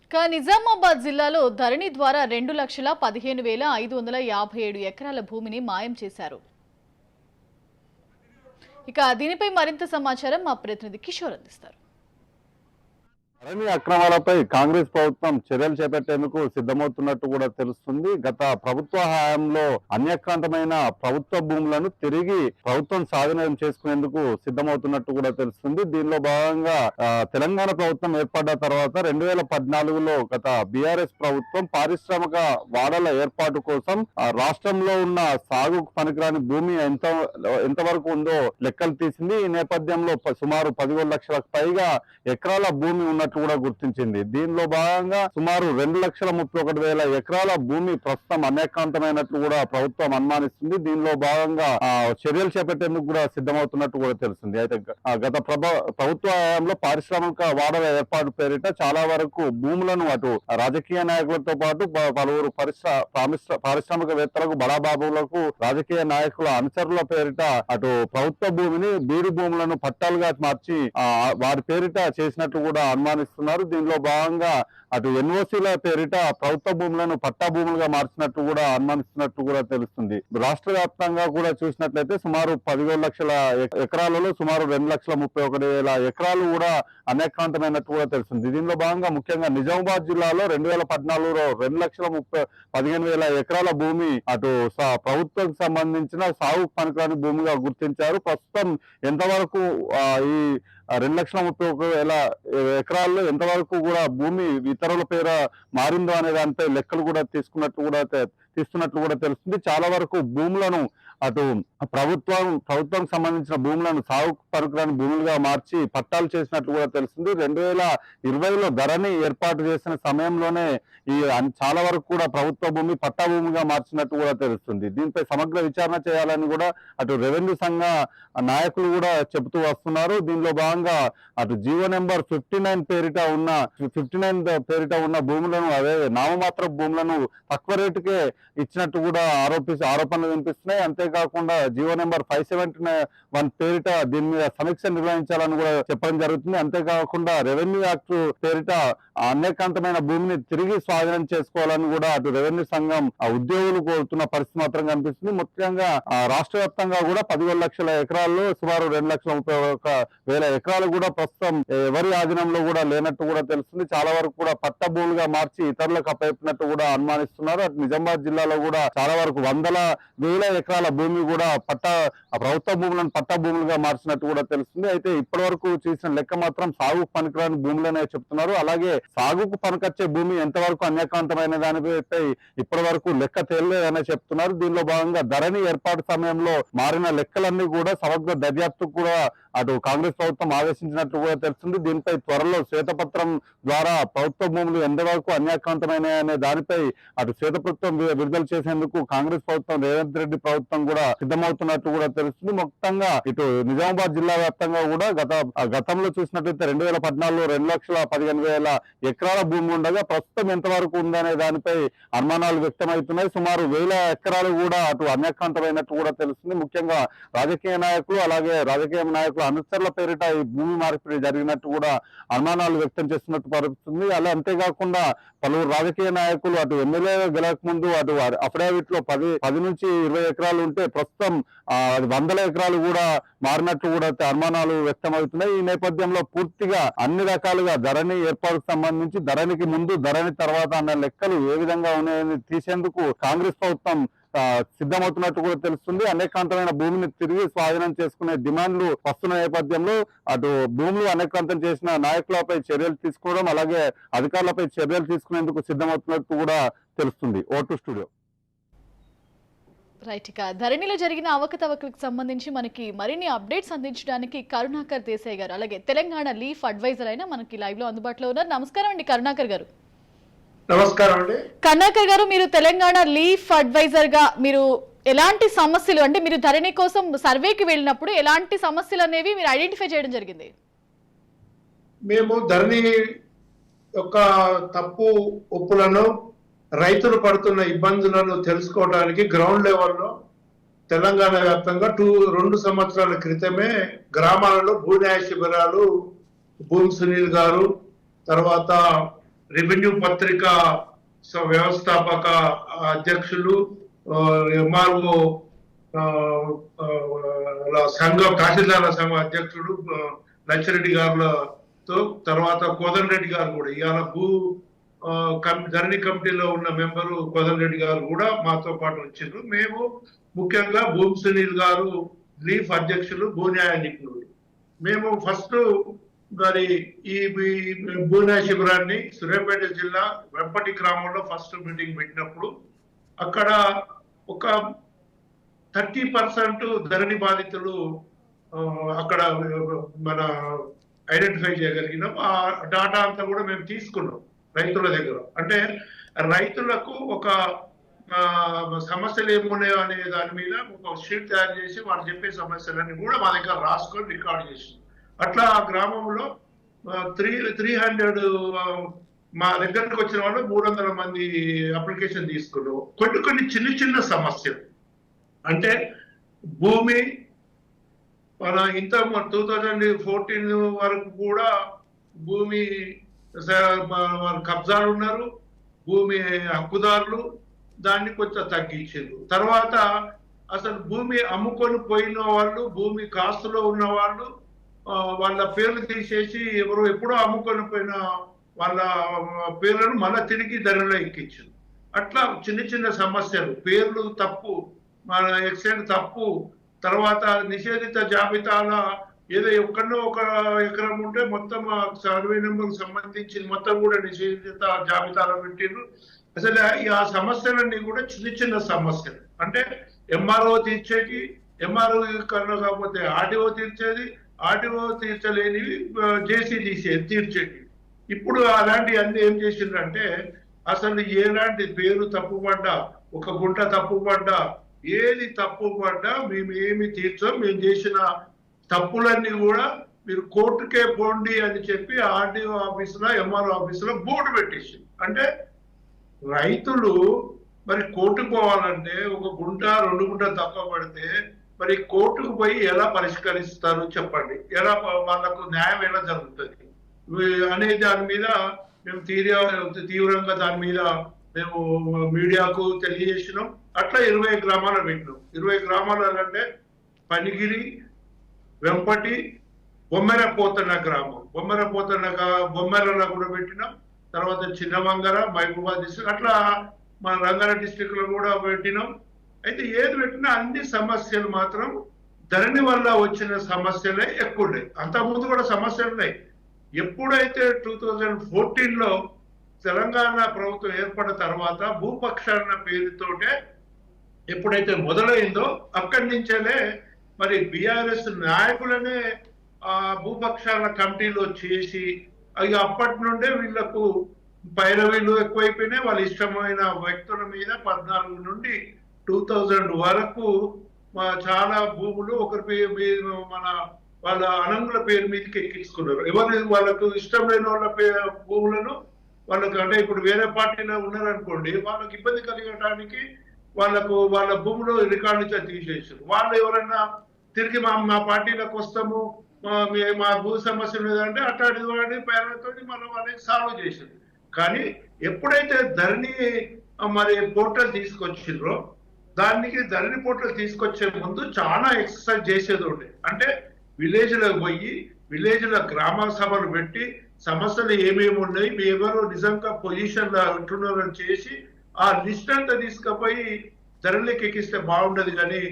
ఇక నిజామాబాద్ జిల్లాలో ధరణి ద్వారా 2,15,557 ఎకరాల భూమిని మాయం చేశారు. ఇక దీనిపై మరింత సమాచారం మా ప్రతినిధి కిషోర్ అందిస్తారు. ధరణి అక్రమాలపై కాంగ్రెస్ ప్రభుత్వం చర్యలు చేపట్టేందుకు సిద్ధమవుతున్నట్టు కూడా తెలుస్తుంది. గత ప్రభుత్వ హయాంలో అన్యాక్రాంతమైన ప్రభుత్వ భూములను తిరిగి ప్రభుత్వం స్వాధీనం చేసుకునేందుకు సిద్ధమవుతున్నట్టు కూడా తెలుస్తుంది. దీనిలో భాగంగా తెలంగాణ ప్రభుత్వం ఏర్పడ్డ తర్వాత 2014లో గత బీఆర్ఎస్ ప్రభుత్వం పారిశ్రామిక వాడల ఏర్పాటు కోసం రాష్ట్రంలో ఉన్న సాగుకు పనికిరాని భూమి ఎంతవరకు ఉందో లెక్కలు తీసింది. ఈ నేపథ్యంలో సుమారు 11 లక్షలకు పైగా ఎకరాల భూమి ఉన్నట్టు కూడా గుర్తించింది. దీనిలో భాగంగా సుమారు 2,31,000 ఎకరాల భూమి ప్రస్తుతం అన్యాక్రాంతమైనట్లు కూడా ప్రభుత్వం అనుమానిస్తుంది. దీనిలో భాగంగా చర్యలు చేపట్టేందుకు కూడా సిద్ధమవుతున్నట్టు కూడా తెలుస్తుంది. అయితే గత ప్రభుత్వ హయాంలో పారిశ్రామిక వాడల ఏర్పాటు పేరిట చాలా వరకు భూములను అటు రాజకీయ నాయకులతో పాటు పలువురు పారిశ్రామికవేత్తలకు బడాబాబులకు రాజకీయ నాయకుల అనుచరుల పేరిట అటు ప్రభుత్వ భూమిని బీడు భూములను పట్టాలుగా మార్చి వారి పేరిట చేసినట్టు కూడా అనుమానిస్తున్నారు. దీనిలో భాగంగా అటు ఎన్ఓసీల పేరిట ప్రభుత్వ భూములను పట్టా భూములుగా మార్చినట్టు కూడా అనుమానిస్తున్నట్టు కూడా తెలుస్తుంది. రాష్ట్ర వ్యాప్తంగా కూడా చూసినట్లయితే సుమారు 17 లక్షల ఎకరాలలో సుమారు 2,31,000 ఎకరాలు కూడా అన్యాక్రాంతమైనట్టు కూడా తెలుస్తుంది. దీనిలో భాగంగా ముఖ్యంగా నిజామాబాద్ జిల్లాలో 2014లో 2,15,000 ఎకరాల భూమి అటు ప్రభుత్వం సంబంధించిన సాగు పనికిరాని భూమిగా గుర్తించారు. ప్రస్తుతం ఎంతవరకు ఈ 2,31,000 ఎకరాల్లో ఎంతవరకు కూడా భూమి ఇతరుల పేర మారిందో అనే దానిపై లెక్కలు కూడా తీస్తున్నట్లు కూడా తెలుస్తుంది. చాలా వరకు భూములను అటు ప్రభుత్వం సంబంధించిన భూములను సాగు పనికిరాని భూములుగా మార్చి పట్టాలు చేసినట్లు కూడా తెలుస్తుంది. 2020లో ధరణి ఏర్పాటు చేసిన సమయంలోనే ఈ చాలా వరకు కూడా ప్రభుత్వ భూమి పట్టా భూమిగా మార్చినట్టు కూడా తెలుస్తుంది. దీనిపై సమగ్ర విచారణ చేయాలని కూడా అటు రెవెన్యూ సంఘ నాయకులు కూడా చెబుతూ వస్తున్నారు. దీనిలో భాగంగా అటు జీవో నెంబర్ 59 పేరిట ఉన్న భూములను అదే నామమాత్ర భూములను తక్కువ రేటుకే ఇచ్చినట్టు కూడా ఆరోపణలు వినిపిస్తున్నాయి. అంతేకాకుండా జీవో నెంబర్ 571 పేరిట దీని మీద సమీక్ష నిర్వహించాలని కూడా చెప్పడం జరుగుతుంది. అంతేకాకుండా రెవెన్యూ యాక్ట్ పేరిట అన్యాక్రాంతమైన భూమిని తిరిగి స్వాధీనం చేసుకోవాలని కూడా అటు రెవెన్యూ సంఘం ఉద్యోగులు కోరుతున్న పరిస్థితి మాత్రం కనిపిస్తుంది. ముఖ్యంగా రాష్ట్ర వ్యాప్తంగా కూడా 17 లక్షల ఎకరాల్లో సుమారు 2,31,000 ఎకరాలు కూడా ప్రస్తుతం ఎవరి ఆధీనంలో కూడా లేనట్టు కూడా తెలుస్తుంది. చాలా వరకు కూడా పట్ట భూములుగా మార్చి ఇతరులకు అప్పచెప్పినట్టు కూడా అనుమానిస్తున్నారు. అటు నిజామాబాద్ జిల్లాలో కూడా చాలా వరకు 100,000 ఎకరాల భూమి కూడా ప్రభుత్వ భూములను పట్ట భూములుగా మార్చినట్టు కూడా తెలుస్తుంది. అయితే ఇప్పటి వరకు చేసిన లెక్క మాత్రం సాగు పనికిరాని భూములనే చెప్తున్నారు. అలాగే సాగుకు పనికొచ్చే భూమి ఎంతవరకు అన్యాక్రాంతమైన దానిపై ఇప్పటి వరకు లెక్క తేలలేదనే చెప్తున్నారు. దీనిలో భాగంగా ధరణి ఏర్పాటు సమయంలో మారిన లెక్కలన్నీ కూడా సమగ్ర దర్యాప్తు కూడా అటు కాంగ్రెస్ ప్రభుత్వం ఆదేశించినట్లు కూడా తెలుస్తుంది. దీనిపై త్వరలో శ్వేతపత్రం ద్వారా ప్రభుత్వ భూములు ఎంతవరకు అన్యాక్రాంతమైనాయనే దానిపై అటు శ్వేతపత్రం విడుదల చేసేందుకు కాంగ్రెస్ ప్రభుత్వం రేవంత్ రెడ్డి ప్రభుత్వం కూడా సిద్ధమవుతున్నట్టు కూడా తెలుస్తుంది. మొత్తంగా ఇటు నిజామాబాద్ జిల్లా వ్యాప్తంగా కూడా గతంలో చూసినట్లయితే 2014లో 2,15,000 ఎకరాల భూమి ఉండగా ప్రస్తుతం ఎంతవరకు ఉందనే దానిపై అనుమానాలు వ్యక్తమవుతున్నాయి. సుమారు 1,000 ఎకరాలు కూడా అటు అన్యాక్రాంతమైనట్టు కూడా తెలుస్తుంది. ముఖ్యంగా రాజకీయ నాయకులు అలాగే రాజకీయ నాయకుల అనుచరుల పేరిట ఈ భూమి మార్పిడి జరిగినట్టు కూడా అనుమానాలు వ్యక్తం చేస్తున్నట్టు పరిస్థితుంది. అలా అంతేకాకుండా పలువురు రాజకీయ నాయకులు అటు ఎమ్మెల్యే గెలక ముందు అటు అఫిడవిట్ లో 10 నుంచి 20 ఎకరాలు ఉంటే ప్రస్తుతం 100 ఎకరాలు కూడా మారినట్టు కూడా అనుమానాలు వ్యక్తమవుతున్నాయి. ఈ నేపథ్యంలో పూర్తిగా అన్ని రకాలుగా ధరణి ఏర్పాటుకు సంబంధించి ధరణికి ముందు ధరణి తర్వాత అన్న లెక్కలు ఏ విధంగా ఉన్నాయని తీసేందుకు కాంగ్రెస్ ప్రభుత్వం సిద్ధమవుతున్నట్టు కూడా తెలుస్తుంది. అనేకాంతమైన భూమిని తిరిగి స్వాధీనం చేసుకునే డిమాండ్లు వస్తున్న నేపథ్యంలో అటు భూములు అనేకాంతం చేసిన నాయకులపై చర్యలు తీసుకోవడం అలాగే అధికారులపై చర్యలు తీసుకునేందుకు సిద్ధమవుతున్నట్టు కూడా తెలుస్తుంది. Vote studio. రైట్, ఇక ధరణిలో జరిగిన అవకతవకలకు సంబంధించి మనకి మరిన్ని అప్డేట్స్ అందించడానికి కరుణాకర్ దేశాయ్ గారు, అలాగే తెలంగాణ లీఫ్ అడ్వైజర్ అయినా మనకి లైవ్ లో అందుబాటులో ఉన్నారు. నమస్కారం అండి కరుణాకర్ గారు. నమస్కారం అండి. కరుణాకర్ గారు, మీరు తెలంగాణ లీఫ్ అడ్వైజర్ గా మీరు ఎలాంటి సమస్యలు, అంటే మీరు ధరణి కోసం సర్వేకి వెళ్ళినప్పుడు ఎలాంటి సమస్యలు అనేవి మీరు ఐడెంటిఫై చేయడం జరిగింది? మేము ధరణి యొక్క తప్పు ఒప్పులను, రైతులు పడుతున్న ఇబ్బందులను తెలుసుకోవడానికి గ్రౌండ్ లెవెల్లో తెలంగాణ వ్యాప్తంగా 2 సంవత్సరాల క్రితమే గ్రామాలలో భూన్యాయ శిబిరాలు భూమి సునీల్ గారు, తర్వాత రెవెన్యూ పత్రిక వ్యవస్థాపక అధ్యక్షులు, ఎంఆర్ఓ సంఘం తహసీల్దార్ల సంఘం అధ్యక్షుడు లచ్చిరెడ్డి గారులతో, తర్వాత కోదండ రెడ్డి గారు కూడా, ఇవాళ ధరణి కమిటీలో ఉన్న మెంబరు కోదండ రెడ్డి గారు కూడా మాతో పాటు వచ్చిండ్రు. మేము ముఖ్యంగా భూమి సునీల్ గారు లీఫ్ అధ్యక్షులు, భూన్యాయ నిపుణులు. మేము ఫస్ట్ మరి ఈ భూన్యాయ శిబిరాన్ని సూర్యాపేట జిల్లా వెంపటి గ్రామంలో ఫస్ట్ మీటింగ్ పెట్టినప్పుడు అక్కడ ఒక 30% ధరణి బాధితులు అక్కడ మన ఐడెంటిఫై చేయగలిగినాం. ఆ డాటా అంతా కూడా మేము తీసుకున్నాం రైతుల దగ్గర. అంటే రైతులకు ఒక సమస్యలు ఏమున్నాయో అనే దాని మీద ఒక షీట్ తయారు చేసి వాళ్ళు చెప్పే సమస్యలన్నీ కూడా మా దగ్గర రాసుకొని రికార్డ్ చేసి, అట్లా ఆ గ్రామంలో 300 మా దగ్గరకు వచ్చిన వాళ్ళు 300 మంది అప్లికేషన్ తీసుకున్నాం. కొన్ని చిన్న సమస్యలు, అంటే భూమి మన 2014 వరకు కూడా భూమి కబ్జాలు ఉన్నారు, భూమి హక్కుదారులు, దాన్ని కొంచెం తగ్గించారు. తర్వాత అసలు భూమి అమ్ముకొని పోయిన వాళ్ళు, భూమి కాస్తులో ఉన్న వాళ్ళు వాళ్ళ పేర్లు తీసేసి ఎప్పుడో అమ్ముకొని పోయిన వాళ్ళ పేర్లను మళ్ళీ తిరిగి ధరలో ఎక్కించారు. అట్లా చిన్న సమస్యలు, పేర్లు తప్పు, మన ఎక్స్టెంట్ తప్పు, తర్వాత నిషేధిత జాబితాల ఏదో ఎక్కడో ఒక ఎకరం ఉంటే మొత్తం సర్వే నెంబర్ సంబంధించి మొత్తం కూడా నిషేధిత జాబితాలో పెట్టిండ్రు. అసలు ఆ సమస్యలన్నీ కూడా చిన్న సమస్యలు. అంటే ఎంఆర్ఓ తీర్చేటి, ఎంఆర్ఓ కన్నా కాకపోతే ఆర్టీఓ తీర్చేది, ఆర్టీఓ తీర్చలేనివి జేసీ తీర్చేటి. ఇప్పుడు అలాంటి అన్ని ఏం చేసిండ్రంటే అసలు ఎలాంటి పేరు తప్పుపడ్డా, ఒక గుంట తప్పుపడ్డా, ఏది తప్పుపడ్డా మేము ఏమి తీర్చాం, మేము చేసిన తప్పులన్నీ కూడా మీరు కోర్టుకే పోండి అని చెప్పి ఆర్డీఓ ఆఫీసులో, ఎంఆర్ఓ ఆఫీసులో బోర్డు పెట్టేసి, అంటే రైతులు మరి కోర్టుకు పోవాలంటే ఒక గుంట 2 గుంటలు తక్కువ పడితే మరి కోర్టుకు పోయి ఎలా పరిష్కరిస్తారు చెప్పండి, ఎలా వాళ్ళకు న్యాయం ఎలా జరుగుతుంది అనే దాని మీద మేము తీవ్రంగా దాని మీద మేము మీడియాకు తెలియజేసినాం. అట్లా 20 గ్రామాలు పెట్టినాం. 20 గ్రామాలు అంటే పనిగిరి, వెంపటి, బొమ్మెరపోతన్న గ్రామం, బొమ్మెరలో కూడా పెట్టినాం. తర్వాత చిన్నమంగర, మహబూబాద్ డిస్ట్రిక్ట్, అట్లా మన రంగారెడ్డి డిస్ట్రిక్ట్ లో కూడా పెట్టినాం. అయితే ఏది పెట్టినా అన్ని సమస్యలు మాత్రం ధరణి వల్ల వచ్చిన సమస్యలే ఎక్కువ ఉన్నాయి. అంతకుముందు కూడా సమస్యలు ఉన్నాయి. ఎప్పుడైతే 2014లో తెలంగాణ ప్రభుత్వం ఏర్పడిన తర్వాత భూపక్షాలన పేరుతోటే ఎప్పుడైతే మొదలైందో అక్కడి నుంచేనే మరి బీఆర్ఎస్ నాయకులనే ఆ భూపక్షాల కమిటీలో చేసి అప్పటి నుండే వీళ్లకు పైరవీలు ఎక్కువైపోయినాయి. వాళ్ళ ఇష్టమైన వ్యక్తుల మీద 14 నుండి 2000 వరకు చాలా భూములు ఒకరి మన వాళ్ళ అనంగుల పేరు మీదకి ఎక్కించుకున్నారు. ఎవరు వాళ్ళకు ఇష్టం లేని వాళ్ళ భూములను వాళ్ళకు, అంటే ఇప్పుడు వేరే పార్టీలో ఉన్నారనుకోండి, వాళ్ళకి ఇబ్బంది కలిగడానికి వాళ్ళకు వాళ్ళ భూములు రికార్డు నుంచి తీసేసారు. వాళ్ళు ఎవరన్నా తిరిగి మా పార్టీలోకి వస్తాము, మా భూ సమస్య లేదంటే అట్లాంటి వాడి పేర్లతో మనం వాళ్ళకి సాల్వ్ చేసింది. కానీ ఎప్పుడైతే ధరణి మరి పోర్టల్ తీసుకొచ్చిండ్రో, దానికి ధరణి పోర్టల్ తీసుకొచ్చే ముందు చాలా ఎక్సర్సైజ్ చేసేది ఉండే. అంటే విలేజ్లకు పోయి విలేజ్ల గ్రామ సభలు పెట్టి సమస్యలు ఏమేమి ఉన్నాయి, మీ ఎవరు నిజంగా పొజిషన్లో ఉంటున్నారని చేసి ఆ లిస్ట్ అంతా తీసుకుపోయి ధరలకు ఎక్కిస్తే బాగుండదు. కానీ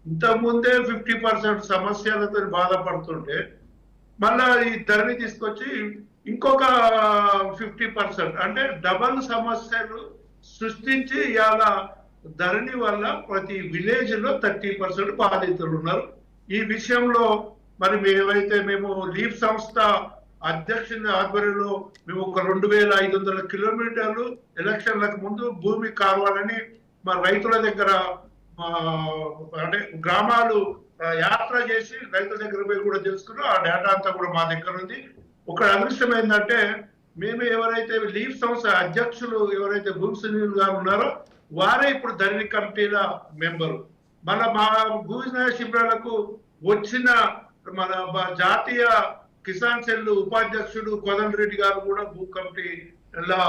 ఇంతకుముందే 50% సమస్యలతో బాధపడుతుంటే మళ్ళా ఈ ధరని తీసుకొచ్చి ఇంకొక 50%, అంటే డబల్ సమస్యలు సృష్టించి ఇవాళ ధరణి వల్ల ప్రతి విలేజ్ లో 30% బాధితులు ఉన్నారు. ఈ విషయంలో మరి మేము లీఫ్ సంస్థ అధ్యక్షుని ఆధ్వర్యంలో మేము ఒక 2500 కిలోమీటర్లు ఎలక్షన్లకు ముందు భూమి కావాలని మా రైతుల దగ్గర అంటే గ్రామాలు యాత్ర చేసి రైతుల దగ్గర పోయి కూడా తెలుసుకున్నాం. ఆ డేటా అంతా కూడా మా దగ్గర ఉంది. ఒక అదృష్టం ఏంటంటే మేము ఎవరైతే లీఫ్ సంస్థ అధ్యక్షులు ఎవరైతే భూమి సునీల్ గారు ఉన్నారో వారే ఇప్పుడు ధరణి కమిటీల మెంబరు. మా భూమి శిబిరాలకు వచ్చిన మన జాతీయ కిసాన్ సెల్ ఉపాధ్యక్షుడు కోదండరెడ్డి గారు కూడా భూ కమిటీలో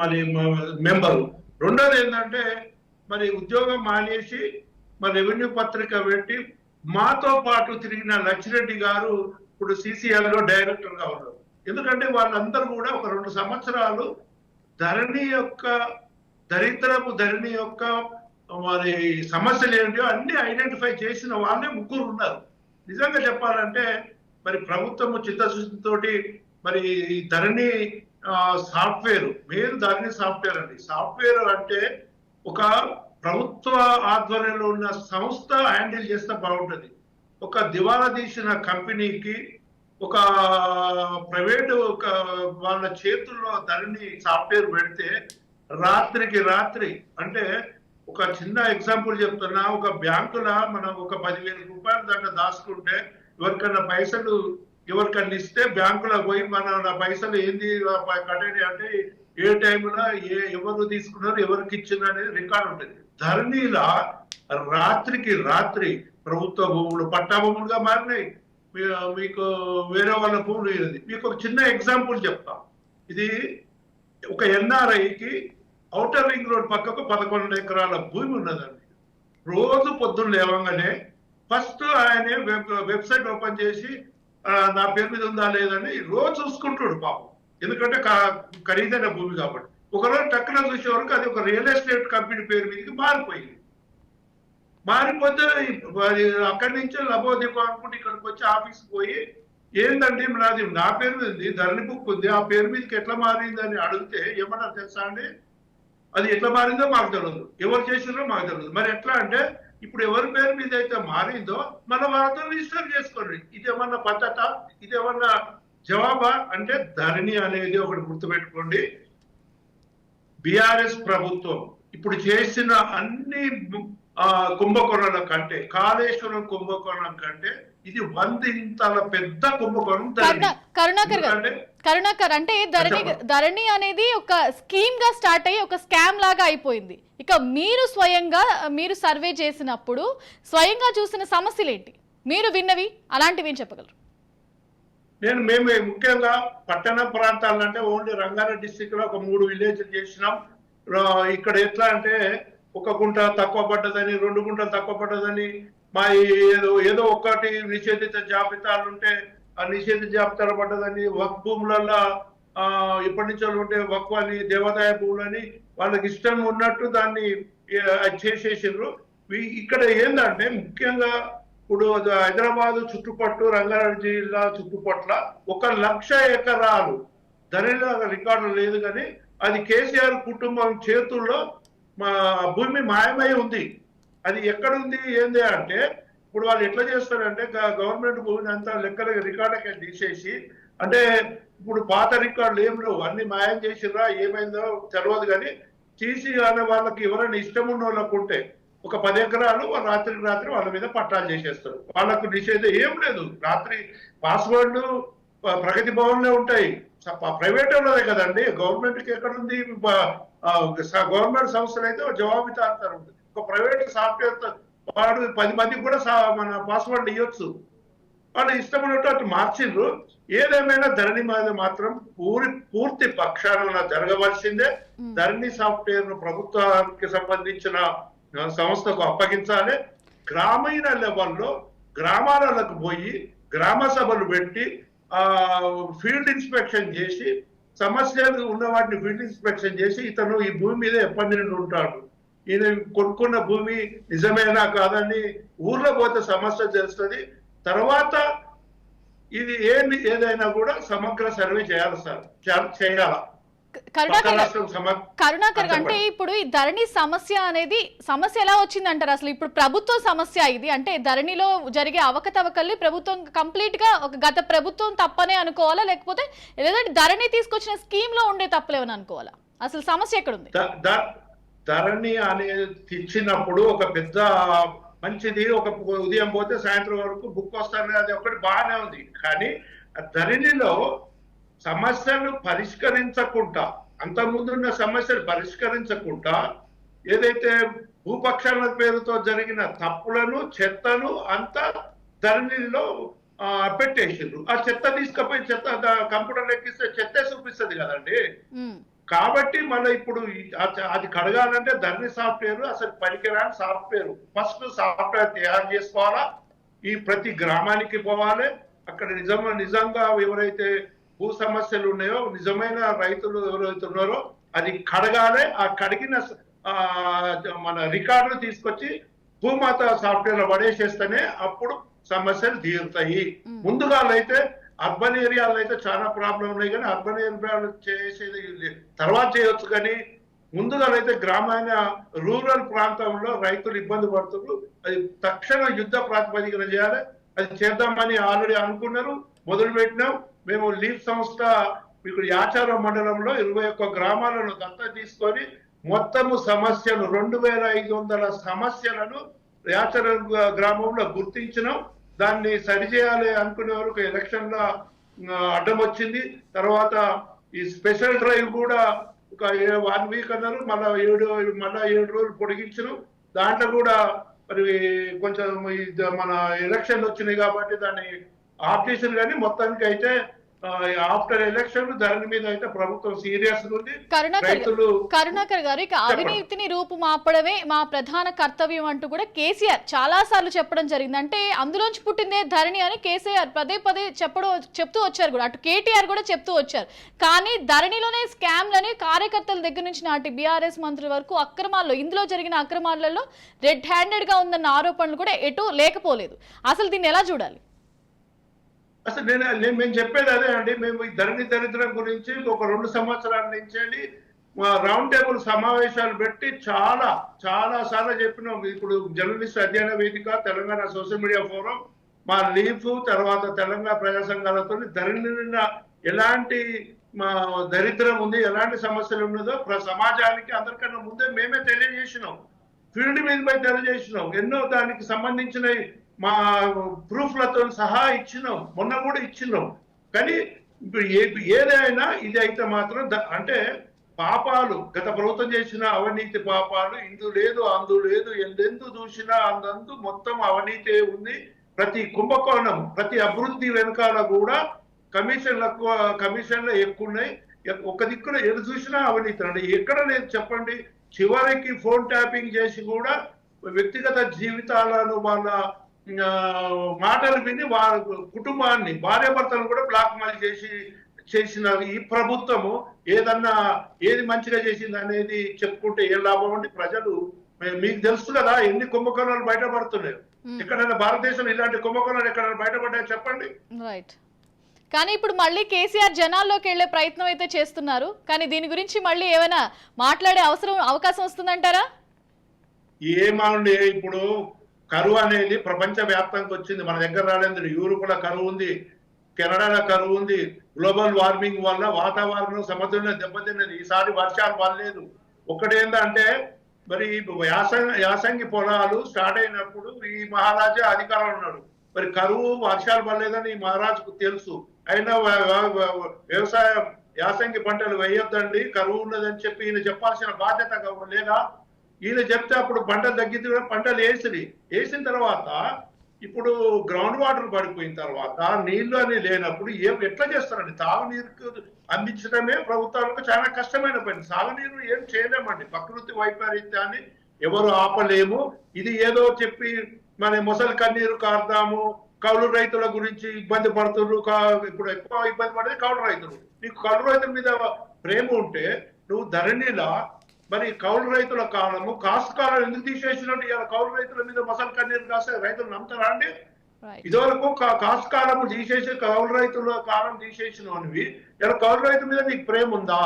మరి మెంబరు. రెండోది ఏంటంటే మరి ఉద్యోగం మానేసి మరి రెవెన్యూ పత్రిక పెట్టి మాతో పాటు తిరిగిన లచ్చిరెడ్డి గారు ఇప్పుడు CCL లో డైరెక్టర్ గా ఉన్నారు. ఎందుకంటే వాళ్ళందరూ కూడా ఒక 2 సంవత్సరాలు ధరణి యొక్క ధరణి యొక్క మరి సమస్యలు ఏంటో అన్ని ఐడెంటిఫై చేసిన వాళ్ళే 3 ఉన్నారు. నిజంగా చెప్పాలంటే మరి ప్రభుత్వము చిత్తశుద్ధితోటి మరి ధరణి సాఫ్ట్వేర్ ధరణి సాఫ్ట్వేర్ అండి. సాఫ్ట్వేర్ అంటే ఒక ప్రభుత్వ ఆధ్వర్యంలో ఉన్న సంస్థ హ్యాండిల్ చేస్తే బాగుంటుంది. ఒక దివాలా తీసిన కంపెనీకి ఒక ప్రైవేటు వాళ్ళ చేతుల్లో ధరణి సాఫ్ట్వేర్ పెడితే రాత్రికి రాత్రి అంటే ఒక చిన్న ఎగ్జాంపుల్ చెప్తున్నా, ఒక బ్యాంకుల మనం ఒక 10,000 రూపాయలు దాంట్లో దాచుకుంటే ఎవరికన్నా ఇస్తే బ్యాంకులో పోయి నా పైసలు ఏంది కట్టేది అంటే ఏ టైంలో ఎవరు తీసుకున్నారు ఎవరికి ఇచ్చింది అనేది రికార్డు ఉంటుంది. ధరణిలా రాత్రికి రాత్రి ప్రభుత్వ భూములు పట్టా భూములుగా మారినాయి. మీకు వేరే వాళ్ళ భూములు ఇది. మీకు ఒక చిన్న ఎగ్జాంపుల్ చెప్తాం. ఇది ఒక NRIకి ఔటర్ రింగ్ రోడ్ పక్కకు 11 ఎకరాల భూమి ఉన్నదండి. రోజు పొద్దున్న లేవగానే ఫస్ట్ ఆయనే వెబ్సైట్ ఓపెన్ చేసి నా పేరు మీద ఉందా లేదని రోజు చూసుకుంటాడు పాపం. ఎందుకంటే ఖరీదైన భూమి కాబట్టి. ఒకరోజు టక్కున చూసే వరకు అది ఒక రియల్ ఎస్టేట్ కంపెనీ పేరు మీదకి మారిపోయింది. మారిపోతే అక్కడి నుంచి లబోదీపం అనుకుంటే ఇక్కడికి వచ్చి ఆఫీస్కి పోయి ఏందండి నాది నా పేరు మీద ఉంది, ధరణి బుక్ ఉంది, ఆ పేరు మీదకి ఎట్లా మారింది అని అడిగితే ఏమన్నా తెలుసా అండి, అది ఎట్లా మారిందో మాకు తెలియదు, ఎవరు చేసినారో మాకు తెలియదు. మరి ఎట్లా అంటే ఇప్పుడు ఎవరి పేరు మీద అయితే మారిందో మన వాళ్ళతో రిజిస్టర్ చేసుకోండి. ఇదేమన్నా పద్ధత, ఇదేమన్నా జవాబా అంటే ధరణి అనేది ఒకటి గుర్తుపెట్టుకోండి. BRS ప్రభుత్వం ఇప్పుడు చేసిన అన్ని కుంభకోణాల కంటే, కాళేశ్వరం కుంభకోణం కంటే ఇది 100 ఇంతల పెద్ద కుంభకోణం. కరుణాకర్ అంటే ధరణి అనేది ఒక స్కీమ్ గా స్టార్ట్ అయ్యి ఒక స్కామ్ లాగా అయిపోయింది. ఇక మీరు స్వయంగా సర్వే చేసినప్పుడు స్వయంగా చూసిన సమస్యలు ఏంటి, మీరు విన్నవి అలాంటివి ఏం చెప్పగలరు? మేము ముఖ్యంగా పట్టణ ప్రాంతాలంటే ఓన్లీ రంగారెడ్డి డిస్టిక్ లో ఒక 3 విలేజ్లు చేసినాం. ఇక్కడ ఎట్లా అంటే ఒక గుంట తక్కువ పడ్డదని, 2 గుంటలు తక్కువ పడ్డదని, మా ఏదో ఒక్కటి నిషేధిత జాబితాలు ఉంటే ఆ నిషేధిత జాబితాలు పడ్డదని, వక్ భూములలో ఇప్పటి నుంచో ఉంటే వక్ అని దేవాదాయ భూములని వాళ్ళకి ఇష్టం ఉన్నట్టు దాన్ని చేసేసారు. ఇక్కడ ఏంటంటే ముఖ్యంగా ఇప్పుడు హైదరాబాద్ చుట్టుపట్టు, రంగారెడ్డి జిల్లా చుట్టుపట్ల 1,00,000 ఎకరాలు ధరణిలో రికార్డు లేదు, కానీ అది కేసీఆర్ కుటుంబం చేతుల్లో మా భూమి మాయమై ఉంది. అది ఎక్కడుంది ఏంది అంటే ఇప్పుడు వాళ్ళు ఎట్లా చేస్తారంటే గవర్నమెంట్ భూమిని అంతా రికార్డులకి తీసేసి, అంటే ఇప్పుడు పాత రికార్డులు ఏం లేవు, అన్ని మాయం చేసిర్రా ఏమైందో తెలియదు, కానీ తీసి అనే వాళ్ళకి ఎవరైనా ఇష్టం ఉన్న వాళ్ళకు ఉంటే ఒక 10 ఎకరాలు రాత్రికి రాత్రి వాళ్ళ మీద పట్టాలు చేసేస్తారు. వాళ్ళకు నిషేధం ఏం లేదు. రాత్రి పాస్వర్డ్లు ప్రగతి భవన్లో ఉంటాయి, ప్రైవేట్ వాళ్ళదే కదండి. గవర్నమెంట్కి ఎక్కడుంది? గవర్నమెంట్ సంస్థలు అయితే జవాబుదారీతనం ఉంటుంది. ఒక ప్రైవేట్ సాఫ్ట్వేర్ వాడు 10 మందికి కూడా మన పాస్వర్డ్ ఇవ్వచ్చు. వాళ్ళు ఇష్టమైనట్టు అటు మార్చిండ్రు. ఏదేమైనా ధరణి మీద మాత్రం పూర్తి పక్షాన జరగవలసిందే. ధరణి సాఫ్ట్వేర్ ను ప్రభుత్వానికి సంబంధించిన సంస్థకు అప్పగించాలి. గ్రామీణ లెవెల్లో గ్రామాలకు పోయి గ్రామ సభలు పెట్టి ఫీల్డ్ ఇన్స్పెక్షన్ చేసి సమస్యలు ఉన్న వాటిని ఫీల్డ్ ఇన్స్పెక్షన్ చేసి ఇతను ఈ భూమి మీద ఎప్పటి నుండి ఉంటాడు, ఈయన కొనుక్కున్న భూమి నిజమేనా కాదని ఊర్లో పోతే సమస్య తెలుస్తుంది. తర్వాత ఇది ఏదైనా కూడా సమగ్ర సర్వే చేయాలి సార్, చేయాల. కరుణాకర్ అంటే ఇప్పుడు ఈ ధరణి సమస్య ఎలా వచ్చిందంటారు? అసలు ఇప్పుడు ప్రభుత్వ సమస్య ఇది అంటే ధరణిలో జరిగే అవకతవకల్ని ప్రభుత్వం కంప్లీట్ గా ఒక గత ప్రభుత్వం తప్పనే అనుకోవాలా, లేకపోతే లేదంటే ధరణి తీసుకొచ్చిన స్కీమ్ లో ఉండే తప్పలేమని అనుకోవాలా? అసలు సమస్య ఎక్కడుంది? ధరణి అనేది ఇచ్చినప్పుడు ఒక పెద్ద మంచిది, ఒక ఉదయం పోతే సాయంత్రం వరకు బుక్ వస్తుంది, అది ఒకటి బాగానే ఉంది. కానీ ధరణిలో సమస్యలు పరిష్కరించకుండా, అంతకుముందున్న సమస్యలు పరిష్కరించకుండా ఏదైతే భూపక్షాల పేరుతో జరిగిన తప్పులను చెత్తను అంతా ధరణిలో పెట్టేసిండ్రు. ఆ చెత్త తీసుకుపోయి చెత్త కంప్యూటర్ ఎక్కిస్తే చెత్తే చూపిస్తుంది కదండి. కాబట్టి మళ్ళీ ఇప్పుడు అది కడగాలంటే ధరణి సాఫ్ట్వేర్ అసలు పనికిరాని సాఫ్ట్వేర్. ఫస్ట్ సాఫ్ట్వేర్ తయారు చేసుకోవాలా, ఈ ప్రతి గ్రామానికి పోవాలి, అక్కడ నిజంగా ఎవరైతే భూ సమస్యలు ఉన్నాయో నిజమైన రైతులు ఎవరైతే ఉన్నారో అది కడగాలి. ఆ కడిగిన మన రికార్డులు తీసుకొచ్చి భూమాత సాఫ్ట్వేర్ లో పడేసేస్తేనే అప్పుడు సమస్యలు తీరుతాయి. ముందుగా అయితే అర్బన్ ఏరియాలో అయితే చాలా ప్రాబ్లం ఉన్నాయి, కానీ అర్బన్ ఏరియాలు చేసేది తర్వాత చేయొచ్చు. కానీ ముందుగా అయితే గ్రామీణ రూరల్ ప్రాంతంలో రైతులు ఇబ్బంది పడుతున్నారు. అది తక్షణ యుద్ధ ప్రాతిపదికన చేయాలి. అది చేద్దామని ఆల్రెడీ అనుకున్నారు, మొదలు పెట్టినాం. మేము లీఫ్ సంస్థ ఇక్కడ యాచారం మండలంలో 21 గ్రామాలను దత్తత తీసుకొని మొత్తము సమస్యలు 2500 సమస్యలను యాచారం గ్రామంలో గుర్తించినాం. దాన్ని సరిచేయాలి అనుకునే వరకు ఎలక్షన్ లో అడ్డం వచ్చింది. తర్వాత ఈ స్పెషల్ డ్రైవ్ కూడా ఒక 1 వీక్ అన్నారు, మళ్ళా 7 రోజులు పొడిగించను. దాంట్లో కూడా మరి కొంచెం మన ఎలక్షన్ వచ్చినాయి కాబట్టి దాన్ని ఆఫ్ చేసిన, కానీ మొత్తానికి అయితే ఆఫ్టర్ ఎలక్షన్ ధరణి మీద అయితే ప్రభుత్వం సీరియస్ ఉంది. కరుణాకర్ గారు, ఇక అవినీతిని రూపుమాపడమే మా ప్రధాన కర్తవ్యం అంటూ కూడా కేసీఆర్ చాలా సార్లు చెప్పడం జరిగింది. అంటే అందులోంచి పుట్టిందే ధరణి అని కేసీఆర్ పదే చెప్తూ వచ్చారు కూడా, అటు కేటీఆర్ కూడా చెప్తూ వచ్చారు. కానీ ధరణిలోనే స్కామ్లని కార్యకర్తల దగ్గర నుంచి నాటి బీఆర్ఎస్ మంత్రుల వరకు అక్రమాల్లో, ఇందులో జరిగిన అక్రమాలలో రెడ్ హ్యాండెడ్ గా ఉందన్న ఆరోపణలు కూడా ఎటు లేకపోలేదు. అసలు దీన్ని ఎలా చూడాలి? అసలు మేము చెప్పేది అదే అండి. మేము ఈ ధరణి దరిద్రం గురించి ఒక 2 సంవత్సరాల నుంచి రౌండ్ టేబుల్ సమావేశాలు పెట్టి చాలా సార్లు చెప్పినాం. ఇప్పుడు జర్నలిస్ట్ అధ్యయన వేదిక, తెలంగాణ సోషల్ మీడియా ఫోరం, మా లీఫ్, తర్వాత తెలంగాణ ప్రజా సంఘాలతో ధరణి ఎలాంటి దరిద్రం ఉంది, ఎలాంటి సమస్యలు ఉన్నదో సమాజానికి అందరికన్నా ముందే మేమే తెలియజేసినాం. ఫీల్డ్ మీద పోయి తెలియజేసినాం. ఎన్నో దానికి సంబంధించిన మా ప్రూఫ్లతో సహా ఇచ్చినాం, మొన్న కూడా ఇచ్చినాం. కానీ ఇప్పుడు ఏదైనా ఇది అయితే మాత్రం అంటే పాపాలు, గత ప్రభుత్వం చేసిన అవినీతి పాపాలు, ఇందు లేదు అందు లేదు, ఎందెందు చూసినా అందందు మొత్తం అవినీతి ఉంది. ప్రతి కుంభకోణం, ప్రతి అభివృద్ధి వెనకాల కూడా కమిషన్లు ఎక్కువ ఉన్నాయి. ఒక దిక్కున ఎటు చూసినా అవినీతి అంటే ఎక్కడ లేదు చెప్పండి. చివరికి ఫోన్ ట్యాపింగ్ చేసి కూడా వ్యక్తిగత జీవితాలను, వాళ్ళ మాటలు విని వాళ్ళ కుటుంబాన్ని, భార్యాభర్తలను కూడా బ్లాక్ మెయిల్ చేసిన ఈ ప్రభుత్వము ఏది మంచిగా చేసింది అనేది చెప్పుకుంటే ఏం లాభం అండి? ప్రజలు మీకు తెలుసు కదా ఎన్ని కుంభకోణాలు బయటపడుతున్నాయి. ఎక్కడైనా భారతదేశంలో ఇలాంటి కుంభకోణాలు ఎక్కడైనా బయటపడ్డాయో చెప్పండి. రైట్. కానీ ఇప్పుడు మళ్ళీ కేసీఆర్ జనాల్లోకి వెళ్లే ప్రయత్నం అయితే చేస్తున్నారు. కానీ దీని గురించి మళ్ళీ ఏమైనా మాట్లాడే అవకాశం వస్తుందంటారా? ఏమండి, ఇప్పుడు కరువు అనేది ప్రపంచ వ్యాప్తంగా వచ్చింది, మన దగ్గర రాలేదు. యూరోప్లో కరువు ఉంది, కెనడాలో కరువు ఉంది. గ్లోబల్ వార్మింగ్ వల్ల వాతావరణం సమతుల్యం దెబ్బతిన్నది. ఈసారి వర్షాలు పడలేదు. ఒకటేందంటే మరి యాసంగి పొలాలు స్టార్ట్ అయినప్పుడు ఈ మహారాజా అధికారంలో ఉన్నాడు. మరి కరువు వర్షాలు పడలేదని ఈ మహారాజుకు తెలుసు. అయినా వ్యవసాయం యాసంగి పంటలు వేయొద్దండి, కరువు ఉన్నదని చెప్పి ఈయన చెప్పాల్సిన బాధ్యత లేదా? ఈయన చెప్తే అప్పుడు పంటలు తగ్గింది, పంటలు వేసిన తర్వాత ఇప్పుడు గ్రౌండ్ వాటర్ పడిపోయిన తర్వాత నీళ్లు అని లేనప్పుడు ఎట్లా చేస్తారండి? తాగునీరుకు అందించడమే ప్రభుత్వాలకు చాలా కష్టమైన పని. సాగునీరు ఏం చేయలేమండి. ప్రకృతి వైపరీత్యాన్ని ఎవరు ఆపలేము. ఇది ఏదో చెప్పి మన మొసలి కన్నీరు కార్దాము, కౌలు రైతుల గురించి ఇబ్బంది పడుతున్నారు. ఇప్పుడు ఎక్కువ ఇబ్బంది పడేది కౌలు రైతులు. నీకు కౌలు రైతుల మీద ప్రేమ ఉంటే నువ్వు ధరణిలా మరి కౌలు రైతుల కాలము, కాసు కాలం ఎందుకు తీసేసినట్టు ఇలా కౌలు రైతుల మీద మొసలి కన్నీరు కాస్తే రైతులు నమ్ముతారా అండి? ఇదివరకు కాసు కాలము తీసేసి కౌలు రైతుల కాలం తీసేసినవి ఇలా కౌలు రైతు మీద నీకు ప్రేమ ఉందా?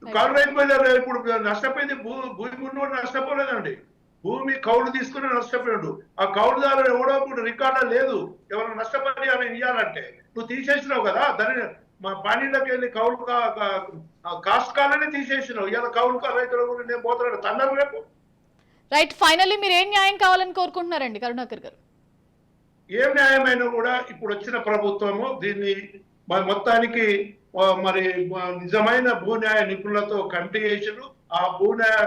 కౌలు రైతు బజార్ ఇప్పుడు నష్టపోయింది భూమి ఉన్నోడు నష్టపోలేదండి. భూమి కౌలు తీసుకుని నష్టపోయాడు. ఆ కౌలుదారు ఎవడో ఇప్పుడు రికార్డు లేదు. ఎవరు నష్టపడి అని ఇవ్వాలంటే నువ్వు తీసేసినావు కదా, దాన్ని మా పానీలోకి వెళ్ళి కౌలు కాస్ట్ కాలని తీసేసినావు. ఇలా కౌలు రైతుల గురించి నేను పోతున్నాడు తన్నారు రేపు. రైట్, ఫైనల్లీ మీరు ఏం న్యాయం కావాలని కోరుకుంటున్నారండి కరుణాకర్ గారు? ఏం న్యాయమైనా కూడా ఇప్పుడు వచ్చిన ప్రభుత్వము దీన్ని మొత్తానికి మరి నిజమైన భూన్యాయ నిపుణులతో కమిటీ చేసారు. ఆ భూన్యాయ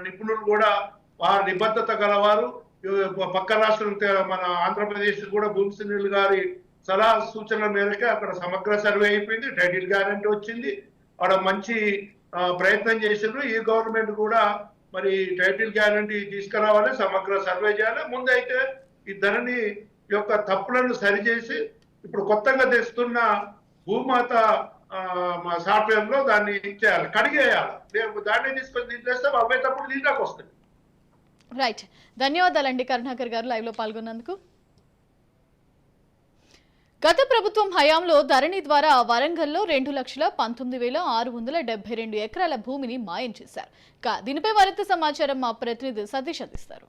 నిపుణులు కూడా వారి నిబద్ధత గలవారు. పక్క రాష్ట్రం మన ఆంధ్రప్రదేశ్ కూడా భూమి సునీల్ గారి సలహా సూచనల మేరకే అక్కడ సమగ్ర సర్వే అయిపోయింది, టైటిల్ గ్యారంటీ వచ్చింది. అక్కడ మంచి ప్రయత్నం చేసారు. ఈ గవర్నమెంట్ కూడా మరి టైటిల్ గ్యారంటీ తీసుకురావాలి, సమగ్ర సర్వే చేయాలి. ముందైతే ఈ ధరణి యొక్క తప్పులను సరిచేసి ఇప్పుడు కొత్తగా తెస్తున్న భూమాత సాఫ్ట్వేర్ లో దాన్ని చేయాలి, కడిగేయాలి. దాన్ని తీసుకొని దీంట్లో అవే తప్పుడు దీంట్లోకి వస్తాయి. రైట్, ధన్యవాదాలండి కరుణాకర్ గారు లైవ్ లో పాల్గొన్నందుకు. గత ప్రభుత్వం హయాంలో ధరణి ద్వారా వరంగల్లో 2,19,672 ఎకరాల భూమిని మాయం చేశారు. దీనిపై మరింత సమాచారం మా ప్రతినిధి సతీష్ అందిస్తారు.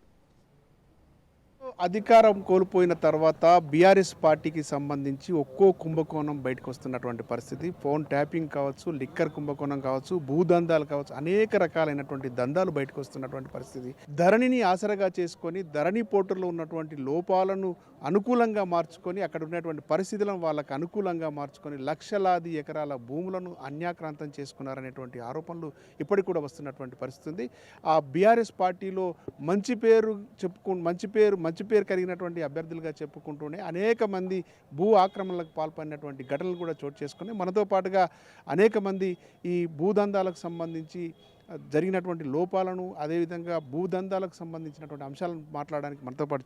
అధికారం కోల్పోయిన తర్వాత బీఆర్ఎస్ పార్టీకి సంబంధించి ఒక్కో కుంభకోణం బయటకు వస్తున్నటువంటి పరిస్థితి. ఫోన్ ట్యాపింగ్ కావచ్చు, లిక్కర్ కుంభకోణం కావచ్చు, భూదందాలు కావచ్చు, అనేక రకాలైనటువంటి దందాలు బయటకు వస్తున్నటువంటి పరిస్థితి. ధరణిని ఆసరగా చేసుకొని ధరణి పోర్టల్లో ఉన్నటువంటి లోపాలను అనుకూలంగా మార్చుకొని అక్కడ ఉన్నటువంటి పరిస్థితులను వాళ్ళకు అనుకూలంగా మార్చుకొని లక్షలాది ఎకరాల భూములను అన్యాక్రాంతం చేసుకున్నారనేటువంటి ఆరోపణలు ఇప్పటికి కూడా వస్తున్నటువంటి పరిస్థితి ఉంది. ఆ బీఆర్ఎస్ పార్టీలో మంచి పేరు కలిగినటువంటి అభ్యర్థులుగా చెప్పుకుంటూనే అనేక మంది భూ ఆక్రమణలకు పాల్పడినటువంటి ఘటనలు కూడా చోటు చేసుకుని మనతో పాటుగా అనేక మంది ఈ భూదందాలకు సంబంధించి జరిగినటువంటి లోపాలను, అదేవిధంగా భూదందాలకు సంబంధించినటువంటి అంశాలను మాట్లాడడానికి మనతో పాటు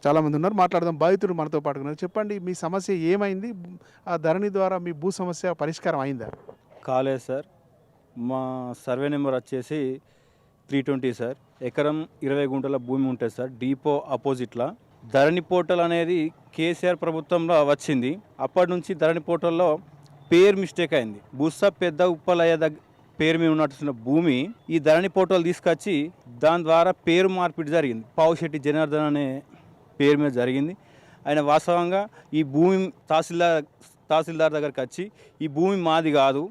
చాలామంది ఉన్నారు. మాట్లాడదాం. బాధితుడు మనతో పాటు ఉన్నారు. చెప్పండి, మీ సమస్య ఏమైంది? ఆ ధరణి ద్వారా మీ భూ సమస్య పరిష్కారం అయిందా? కాలేదు సార్. మా సర్వే నెంబర్ వచ్చేసి 320 సార్. ఎకరం 20 గుంటల భూమి ఉంటుంది సార్. డిపో అపోజిట్లో ధరణి పోర్టల్ అనేది కేసీఆర్ ప్రభుత్వంలో వచ్చింది. అప్పటి నుంచి ధరణి పోర్టల్లో పేరు మిస్టేక్ అయింది. బుస్స పెద్ద ఉప్పలయ్య పేరు మీద ఉన్నట్టున్న భూమి ఈ ధరణి పోర్టల్ తీసుకొచ్చి దాని ద్వారా పేరు మార్పిడి జరిగింది. పావుశెట్టి జనార్దన్ అనే పేరు మీద జరిగింది. ఆయన వాస్తవంగా ఈ భూమి తహసీల్దార్ దగ్గరికి వచ్చి ఈ భూమి మాది కాదు,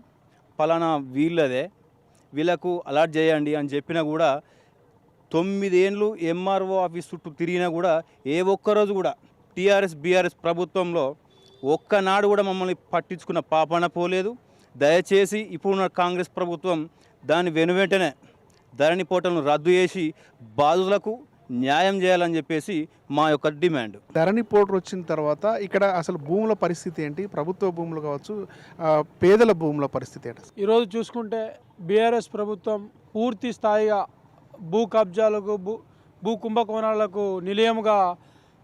పలానా వీళ్ళదే, వీళ్ళకు అలాట్ చేయండి అని చెప్పినా కూడా 9 ఏళ్ళు ఎంఆర్ఓ ఆఫీస్ చుట్టూ తిరిగినా కూడా ఏ ఒక్కరోజు కూడా టీఆర్ఎస్ బీఆర్ఎస్ ప్రభుత్వంలో ఒక్కనాడు కూడా మమ్మల్ని పట్టించుకున్న పాపన పోలేదు. దయచేసి ఇప్పుడున్న కాంగ్రెస్ ప్రభుత్వం దాని వెనువెంటనే ధరణి పోర్టల్ను రద్దు చేసి బాధితులకు న్యాయం చేయాలని చెప్పేసి మా యొక్క డిమాండ్. ధరణి పోర్టల్ వచ్చిన తర్వాత ఇక్కడ అసలు భూముల పరిస్థితి ఏంటి? ప్రభుత్వ భూములు కావచ్చు, పేదల భూముల పరిస్థితి ఏంటి? ఈరోజు చూసుకుంటే బీఆర్ఎస్ ప్రభుత్వం పూర్తి స్థాయిగా భూ కబ్జాలకు భూ కుంభకోణాలకు నిలయముగా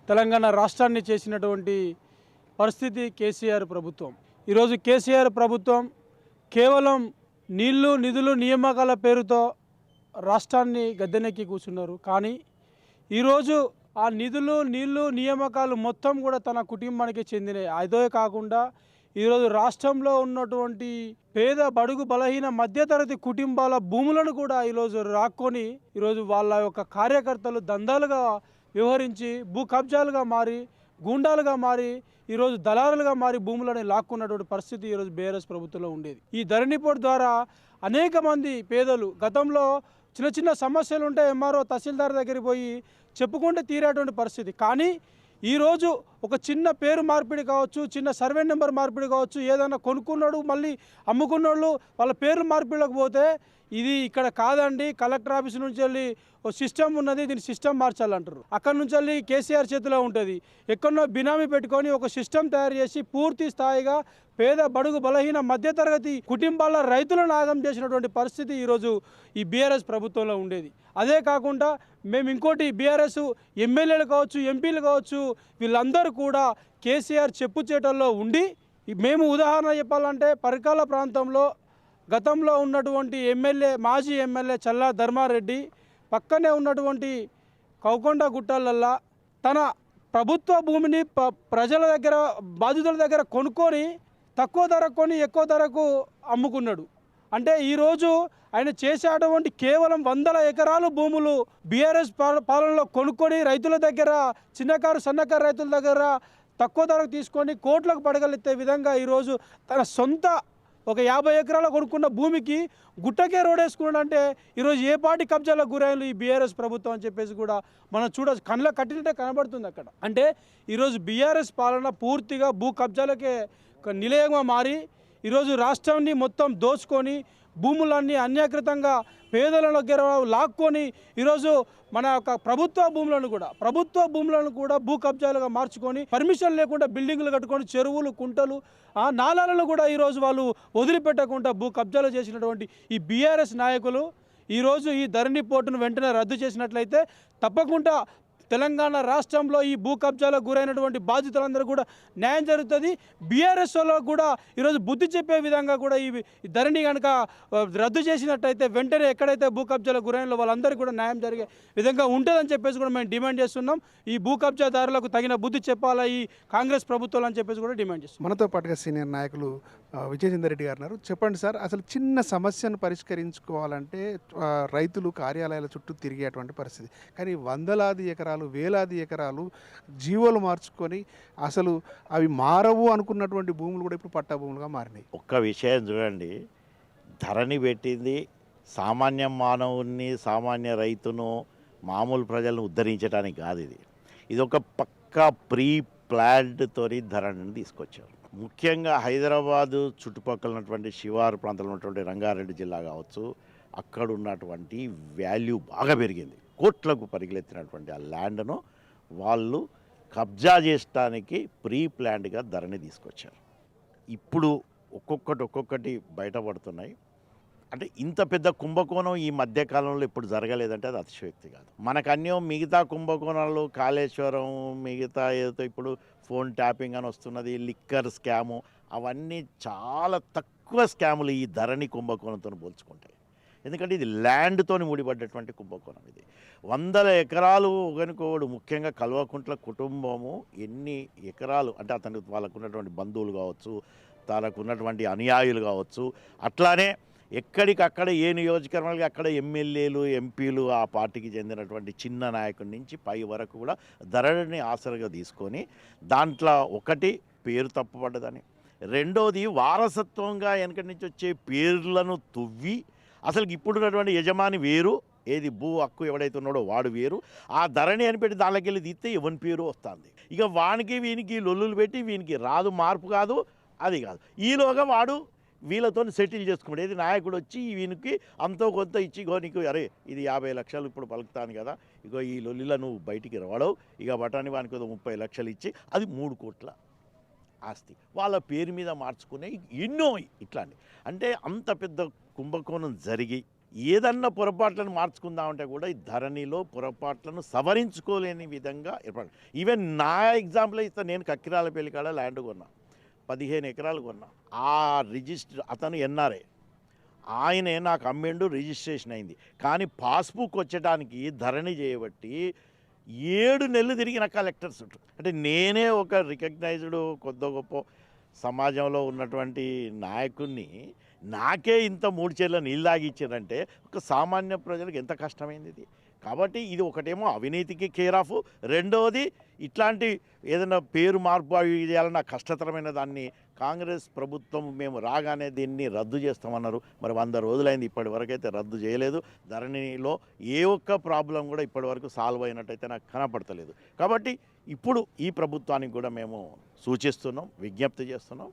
తెలంగాణ రాష్ట్రాన్ని చేసినటువంటి పరిస్థితి కేసీఆర్ ప్రభుత్వం. ఈరోజు కేసీఆర్ ప్రభుత్వం కేవలం నీళ్లు నిధులు నియామకాల పేరుతో రాష్ట్రాన్ని గద్దెనెక్కి కూర్చున్నారు. కానీ ఈరోజు ఆ నిధులు నీళ్లు నియామకాలు మొత్తం కూడా తన కుటుంబానికి చెందినవి. అదే కాకుండా ఈరోజు రాష్ట్రంలో ఉన్నటువంటి పేద బడుగు బలహీన మధ్యతరగతి కుటుంబాల భూములను కూడా ఈరోజు రాక్కొని ఈరోజు వాళ్ళ యొక్క కార్యకర్తలు దందాలుగా వ్యవహరించి భూ కబ్జాలుగా మారి గూండాలుగా మారి ఈరోజు దళారులుగా మారి భూములను లాక్కున్నటువంటి పరిస్థితి ఈరోజు బీఆర్ఎస్ ప్రభుత్వంలో ఉండేది. ఈ ధరణి పోర్టు ద్వారా అనేక మంది పేదలు గతంలో చిన్న చిన్న సమస్యలు ఉంటే ఎంఆర్ఓ తహసీల్దార్ దగ్గరికి పోయి చెప్పుకుంటే తీరేటువంటి పరిస్థితి. కానీ ఈరోజు ఒక చిన్న పేరు మార్పిడి కావచ్చు, చిన్న సర్వే నెంబర్ మార్పిడి కావచ్చు, ఏదైనా కొనుక్కున్నాడు మళ్ళీ అమ్ముకున్నోళ్ళు వాళ్ళ పేర్లు మార్పిడిలోకి పోతే ఇది ఇక్కడ కాదండి, కలెక్టర్ ఆఫీస్ నుంచి వెళ్ళి ఓ సిస్టమ్ ఉన్నది, దీన్ని సిస్టమ్ మార్చాలంటారు. అక్కడ నుంచి వెళ్ళి కేసీఆర్ చేతిలో ఉంటుంది. ఎక్కడో బినామీ పెట్టుకొని ఒక సిస్టమ్ తయారు చేసి పూర్తి స్థాయిగా పేద బడుగు బలహీన మధ్యతరగతి కుటుంబాల రైతులను ఆగం చేసినటువంటి పరిస్థితి ఈరోజు ఈ బీఆర్ఎస్ ప్రభుత్వంలో ఉండేది. అదే కాకుండా మేము ఇంకోటి బీఆర్ఎస్ ఎమ్మెల్యేలు కావచ్చు, ఎంపీలు కావచ్చు, వీళ్ళందరూ కూడా కేసీఆర్ చెప్పు చేటల్లో ఉండి, మేము ఉదాహరణ చెప్పాలంటే పరికాల ప్రాంతంలో గతంలో ఉన్నటువంటి మాజీ ఎమ్మెల్యే చల్లా ధర్మారెడ్డి పక్కనే ఉన్నటువంటి కౌకొండ గుట్టలల్లా తన ప్రభుత్వ భూమిని ప్రజల దగ్గర బాధితుల దగ్గర కొనుక్కొని తక్కువ ధరకు కొని ఎక్కువ ధరకు అమ్ముకున్నాడు. అంటే ఈరోజు ఆయన చేసేటువంటి కేవలం 100 ఎకరాలు భూములు బీఆర్ఎస్ పాలనలో కొనుక్కొని రైతుల దగ్గర, చిన్నకారు సన్నకారు రైతుల దగ్గర తక్కువ ధరకు తీసుకొని కోట్లకు పడగలెత్తే విధంగా ఈరోజు తన సొంత ఒక 50 ఎకరాల కొనుక్కున్న భూమికి గుట్టకే రోడేసుకున్నాడు. అంటే ఈరోజు ఏ పార్టీ కబ్జాలకు గురైన ఈ బీఆర్ఎస్ ప్రభుత్వం అని చెప్పేసి కూడా మనం చూడవచ్చు, కళ్ళ కట్టినట్టే కనబడుతుంది అక్కడ. అంటే ఈరోజు బీఆర్ఎస్ పాలన పూర్తిగా భూ కబ్జాలకే ఒక నిలయంగా మారి ఈరోజు రాష్ట్రాన్ని మొత్తం దోచుకొని భూములన్నీ అన్యాకృతంగా పేదల దగ్గర లాక్కొని ఈరోజు మన యొక్క ప్రభుత్వ భూములను కూడా భూ కబ్జాలుగా మార్చుకొని పర్మిషన్ లేకుండా బిల్డింగులు కట్టుకొని చెరువులు, కుంటలు, నాలాలను కూడా ఈరోజు వాళ్ళు వదిలిపెట్టకుండా భూ కబ్జాలు చేసినటువంటి ఈ బీఆర్ఎస్ నాయకులు ఈరోజు ఈ ధరణి పోర్టును వెంటనే రద్దు చేసినట్లయితే తప్పకుండా తెలంగాణ రాష్ట్రంలో ఈ భూ కబ్జాలకు గురైనటువంటి బాధితులందరూ కూడా న్యాయం జరుగుతుంది. బీఆర్ఎస్ వాళ్ళకు కూడా ఈరోజు బుద్ధి చెప్పే విధంగా కూడా ఈ ధరణి కనుక రద్దు చేసినట్టయితే వెంటనే ఎక్కడైతే భూ కబ్జాలకు గురైన వాళ్ళందరికీ కూడా న్యాయం జరిగే విధంగా ఉంటుందని చెప్పేసి కూడా మేము డిమాండ్ చేస్తున్నాం. ఈ భూ కబ్జాదారులకు తగిన బుద్ధి చెప్పాలా ఈ కాంగ్రెస్ ప్రభుత్వాలు అని చెప్పేసి కూడా డిమాండ్ చేస్తున్నాం. మనతో పాటుగా సీనియర్ నాయకులు విజయచంద్ర రెడ్డి గారు ఉన్నారు. చెప్పండి సార్, అసలు చిన్న సమస్యను పరిష్కరించుకోవాలంటే రైతులు కార్యాలయాల చుట్టూ తిరిగేటువంటి పరిస్థితి, కానీ వందలాది ఎకరాలు, వేలాది ఎకరాలు జీవోలు మార్చుకొని అసలు అవి మారవు అనుకున్నటువంటి భూములు కూడా ఇప్పుడు పట్టా భూములుగా మారినాయి. ఒక్క విషయం చూడండి, ధరణి పెట్టింది సామాన్య మానవుని, సామాన్య రైతును, మామూలు ప్రజలను ఉద్ధరించడానికి కాదు. ఇది ఒక పక్కా ప్రీ ప్లాన్డ్ తోని ధరణిని తీసుకొచ్చారు. ముఖ్యంగా హైదరాబాదు చుట్టుపక్కల ఉన్నటువంటి శివారు ప్రాంతంలో ఉన్నటువంటి రంగారెడ్డి జిల్లా కావచ్చు, అక్కడ ఉన్నటువంటి వాల్యూ బాగా పెరిగింది. కోట్లకు పరిగెత్తినటువంటి ఆ ల్యాండ్ను వాళ్ళు కబ్జా చేయడానికి ప్రీ ప్లాన్డ్గా ధరణి తీసుకొచ్చారు. ఇప్పుడు ఒక్కొక్కటి బయటపడుతున్నాయి. అంటే ఇంత పెద్ద కుంభకోణం ఈ మధ్యకాలంలో ఇప్పుడు జరగలేదంటే అది అతిశయోక్తి కాదు. మనకు అన్యం మిగతా కుంభకోణాలు, కాళేశ్వరం, మిగతా ఏదో ఇప్పుడు ఫోన్ ట్యాపింగ్ అని వస్తున్నది, లిక్కర్ స్కాము, అవన్నీ చాలా తక్కువ స్కాములు ఈ ధరణి కుంభకోణంతో పోల్చుకుంటాయి. ఎందుకంటే ఇది ల్యాండ్తో ముడిపడ్డటువంటి కుంభకోణం. ఇది 100 ఎకరాలు ఒకనుకోడు. ముఖ్యంగా కల్వకుంట్ల కుటుంబము ఎన్ని ఎకరాలు అంటే వాళ్ళకు ఉన్నటువంటి బంధువులు కావచ్చు, తనకు ఉన్నటువంటి అనుయాయులు కావచ్చు, అట్లానే ఎక్కడికక్కడ ఏ నియోజకవర్గాలకి అక్కడ ఎమ్మెల్యేలు, ఎంపీలు, ఆ పార్టీకి చెందినటువంటి చిన్న నాయకుడి నుంచి పై వరకు కూడా ధరణిని ఆసరగా తీసుకొని దాంట్లో ఒకటి పేరు తప్పుపడ్డదని, రెండోది వారసత్వంగా వెనకటి నుంచి వచ్చే పేర్లను తువ్వి అసలు ఇప్పుడున్నటువంటి యజమాని వేరు, ఏది భూ హక్కు ఎవడైతే ఉన్నాడో వాడు వేరు, ఆ ధరణి అని పెట్టి దానికి వెళ్ళి తీస్తే ఎవరి పేరు వస్తుంది. ఇక వానికి వీనికి లొల్లులు పెట్టి వీనికి రాదు, మార్పు కాదు, అది కాదు. ఈలోగా వాడు వీళ్ళతో సెటిల్ చేసుకున్నాడు. ఏది నాయకుడు వచ్చి వీనికి అంతో కొంత ఇచ్చి, ఇగో నీకు అరే ఇది 50 లక్షలు ఇప్పుడు పలుకుతాను కదా, ఇగో ఈ లొల్లిలో నువ్వు బయటికి రావడవు, ఇక బటాని వానికి 30 లక్షలు ఇచ్చి అది 3 కోట్ల ఆస్తి వాళ్ళ పేరు మీద మార్చుకునే ఎన్నో ఇట్లాంటి. అంటే అంత పెద్ద కుంభకోణం జరిగి ఏదన్నా పొరపాట్లను మార్చుకుందామంటే కూడా ఈ ధరణిలో పొరపాట్లను సవరించుకోలేని విధంగా ఏర్పడి. ఈవెన్ నా ఎగ్జాంపుల్ ఇస్తే, నేను కక్కిరాలపల్లి కాడ ల్యాండ్ కొన్నా, 15 ఎకరాలు కొన్నా. ఆ రిజిస్టర్ అతను ఎన్ఆర్ఐ, ఆయనే నాకు అమ్మిండు, రిజిస్ట్రేషన్ అయింది. కానీ పాస్బుక్ వచ్చడానికి ధరణి చేయబట్టి 7 నెలలు తిరిగిన కలెక్టర్స్ ఉంటారు. అంటే నేనే ఒక రికగ్నైజ్డ్ కొద్ది గొప్ప సమాజంలో ఉన్నటువంటి నాయకుడిని నాకే ఇంత 3 చేర్ల నీళ్ళు తాగిచ్చారంటే ఒక సామాన్య ప్రజలకు ఎంత కష్టమైంది ఇది. కాబట్టి ఇది ఒకటేమో అవినీతికి కేర్ ఆఫ్, రెండవది ఇట్లాంటి ఏదైనా పేరు మార్పు అవి చేయాలన్న కష్టతరమైన దాన్ని కాంగ్రెస్ ప్రభుత్వం మేము రాగానే దీన్ని రద్దు చేస్తామన్నారు. మరి 100 రోజులైంది, ఇప్పటి వరకు అయితే రద్దు చేయలేదు. ధరణిలో ఏ ఒక్క ప్రాబ్లం కూడా ఇప్పటి వరకు సాల్వ్ అయినట్టయితే నాకు కనపడతలేదు. కాబట్టి ఇప్పుడు ఈ ప్రభుత్వానికి కూడా మేము సూచిస్తున్నాం, విజ్ఞప్తి చేస్తున్నాం,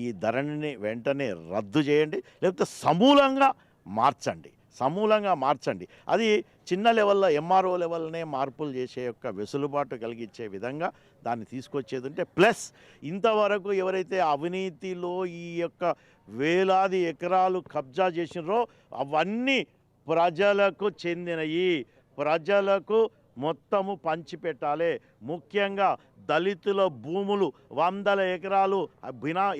ఈ ధరణిని వెంటనే రద్దు చేయండి, లేకపోతే సమూలంగా మార్చండి. అది చిన్న లెవెల్లో ఎంఆర్ఓ లెవెల్నే మార్పులు చేసే యొక్క వెసులుబాటు కలిగించే విధంగా దాన్ని తీసుకొచ్చేది ఉంటే, ప్లస్ ఇంతవరకు ఎవరైతే అవినీతిలో ఈ యొక్క వేలాది ఎకరాలు కబ్జా చేసినారో అవన్నీ ప్రజలకు చెందినవి, ప్రజలకు మొత్తము పంచిపెట్టాలి. ముఖ్యంగా దళితుల భూములు 100 ఎకరాలు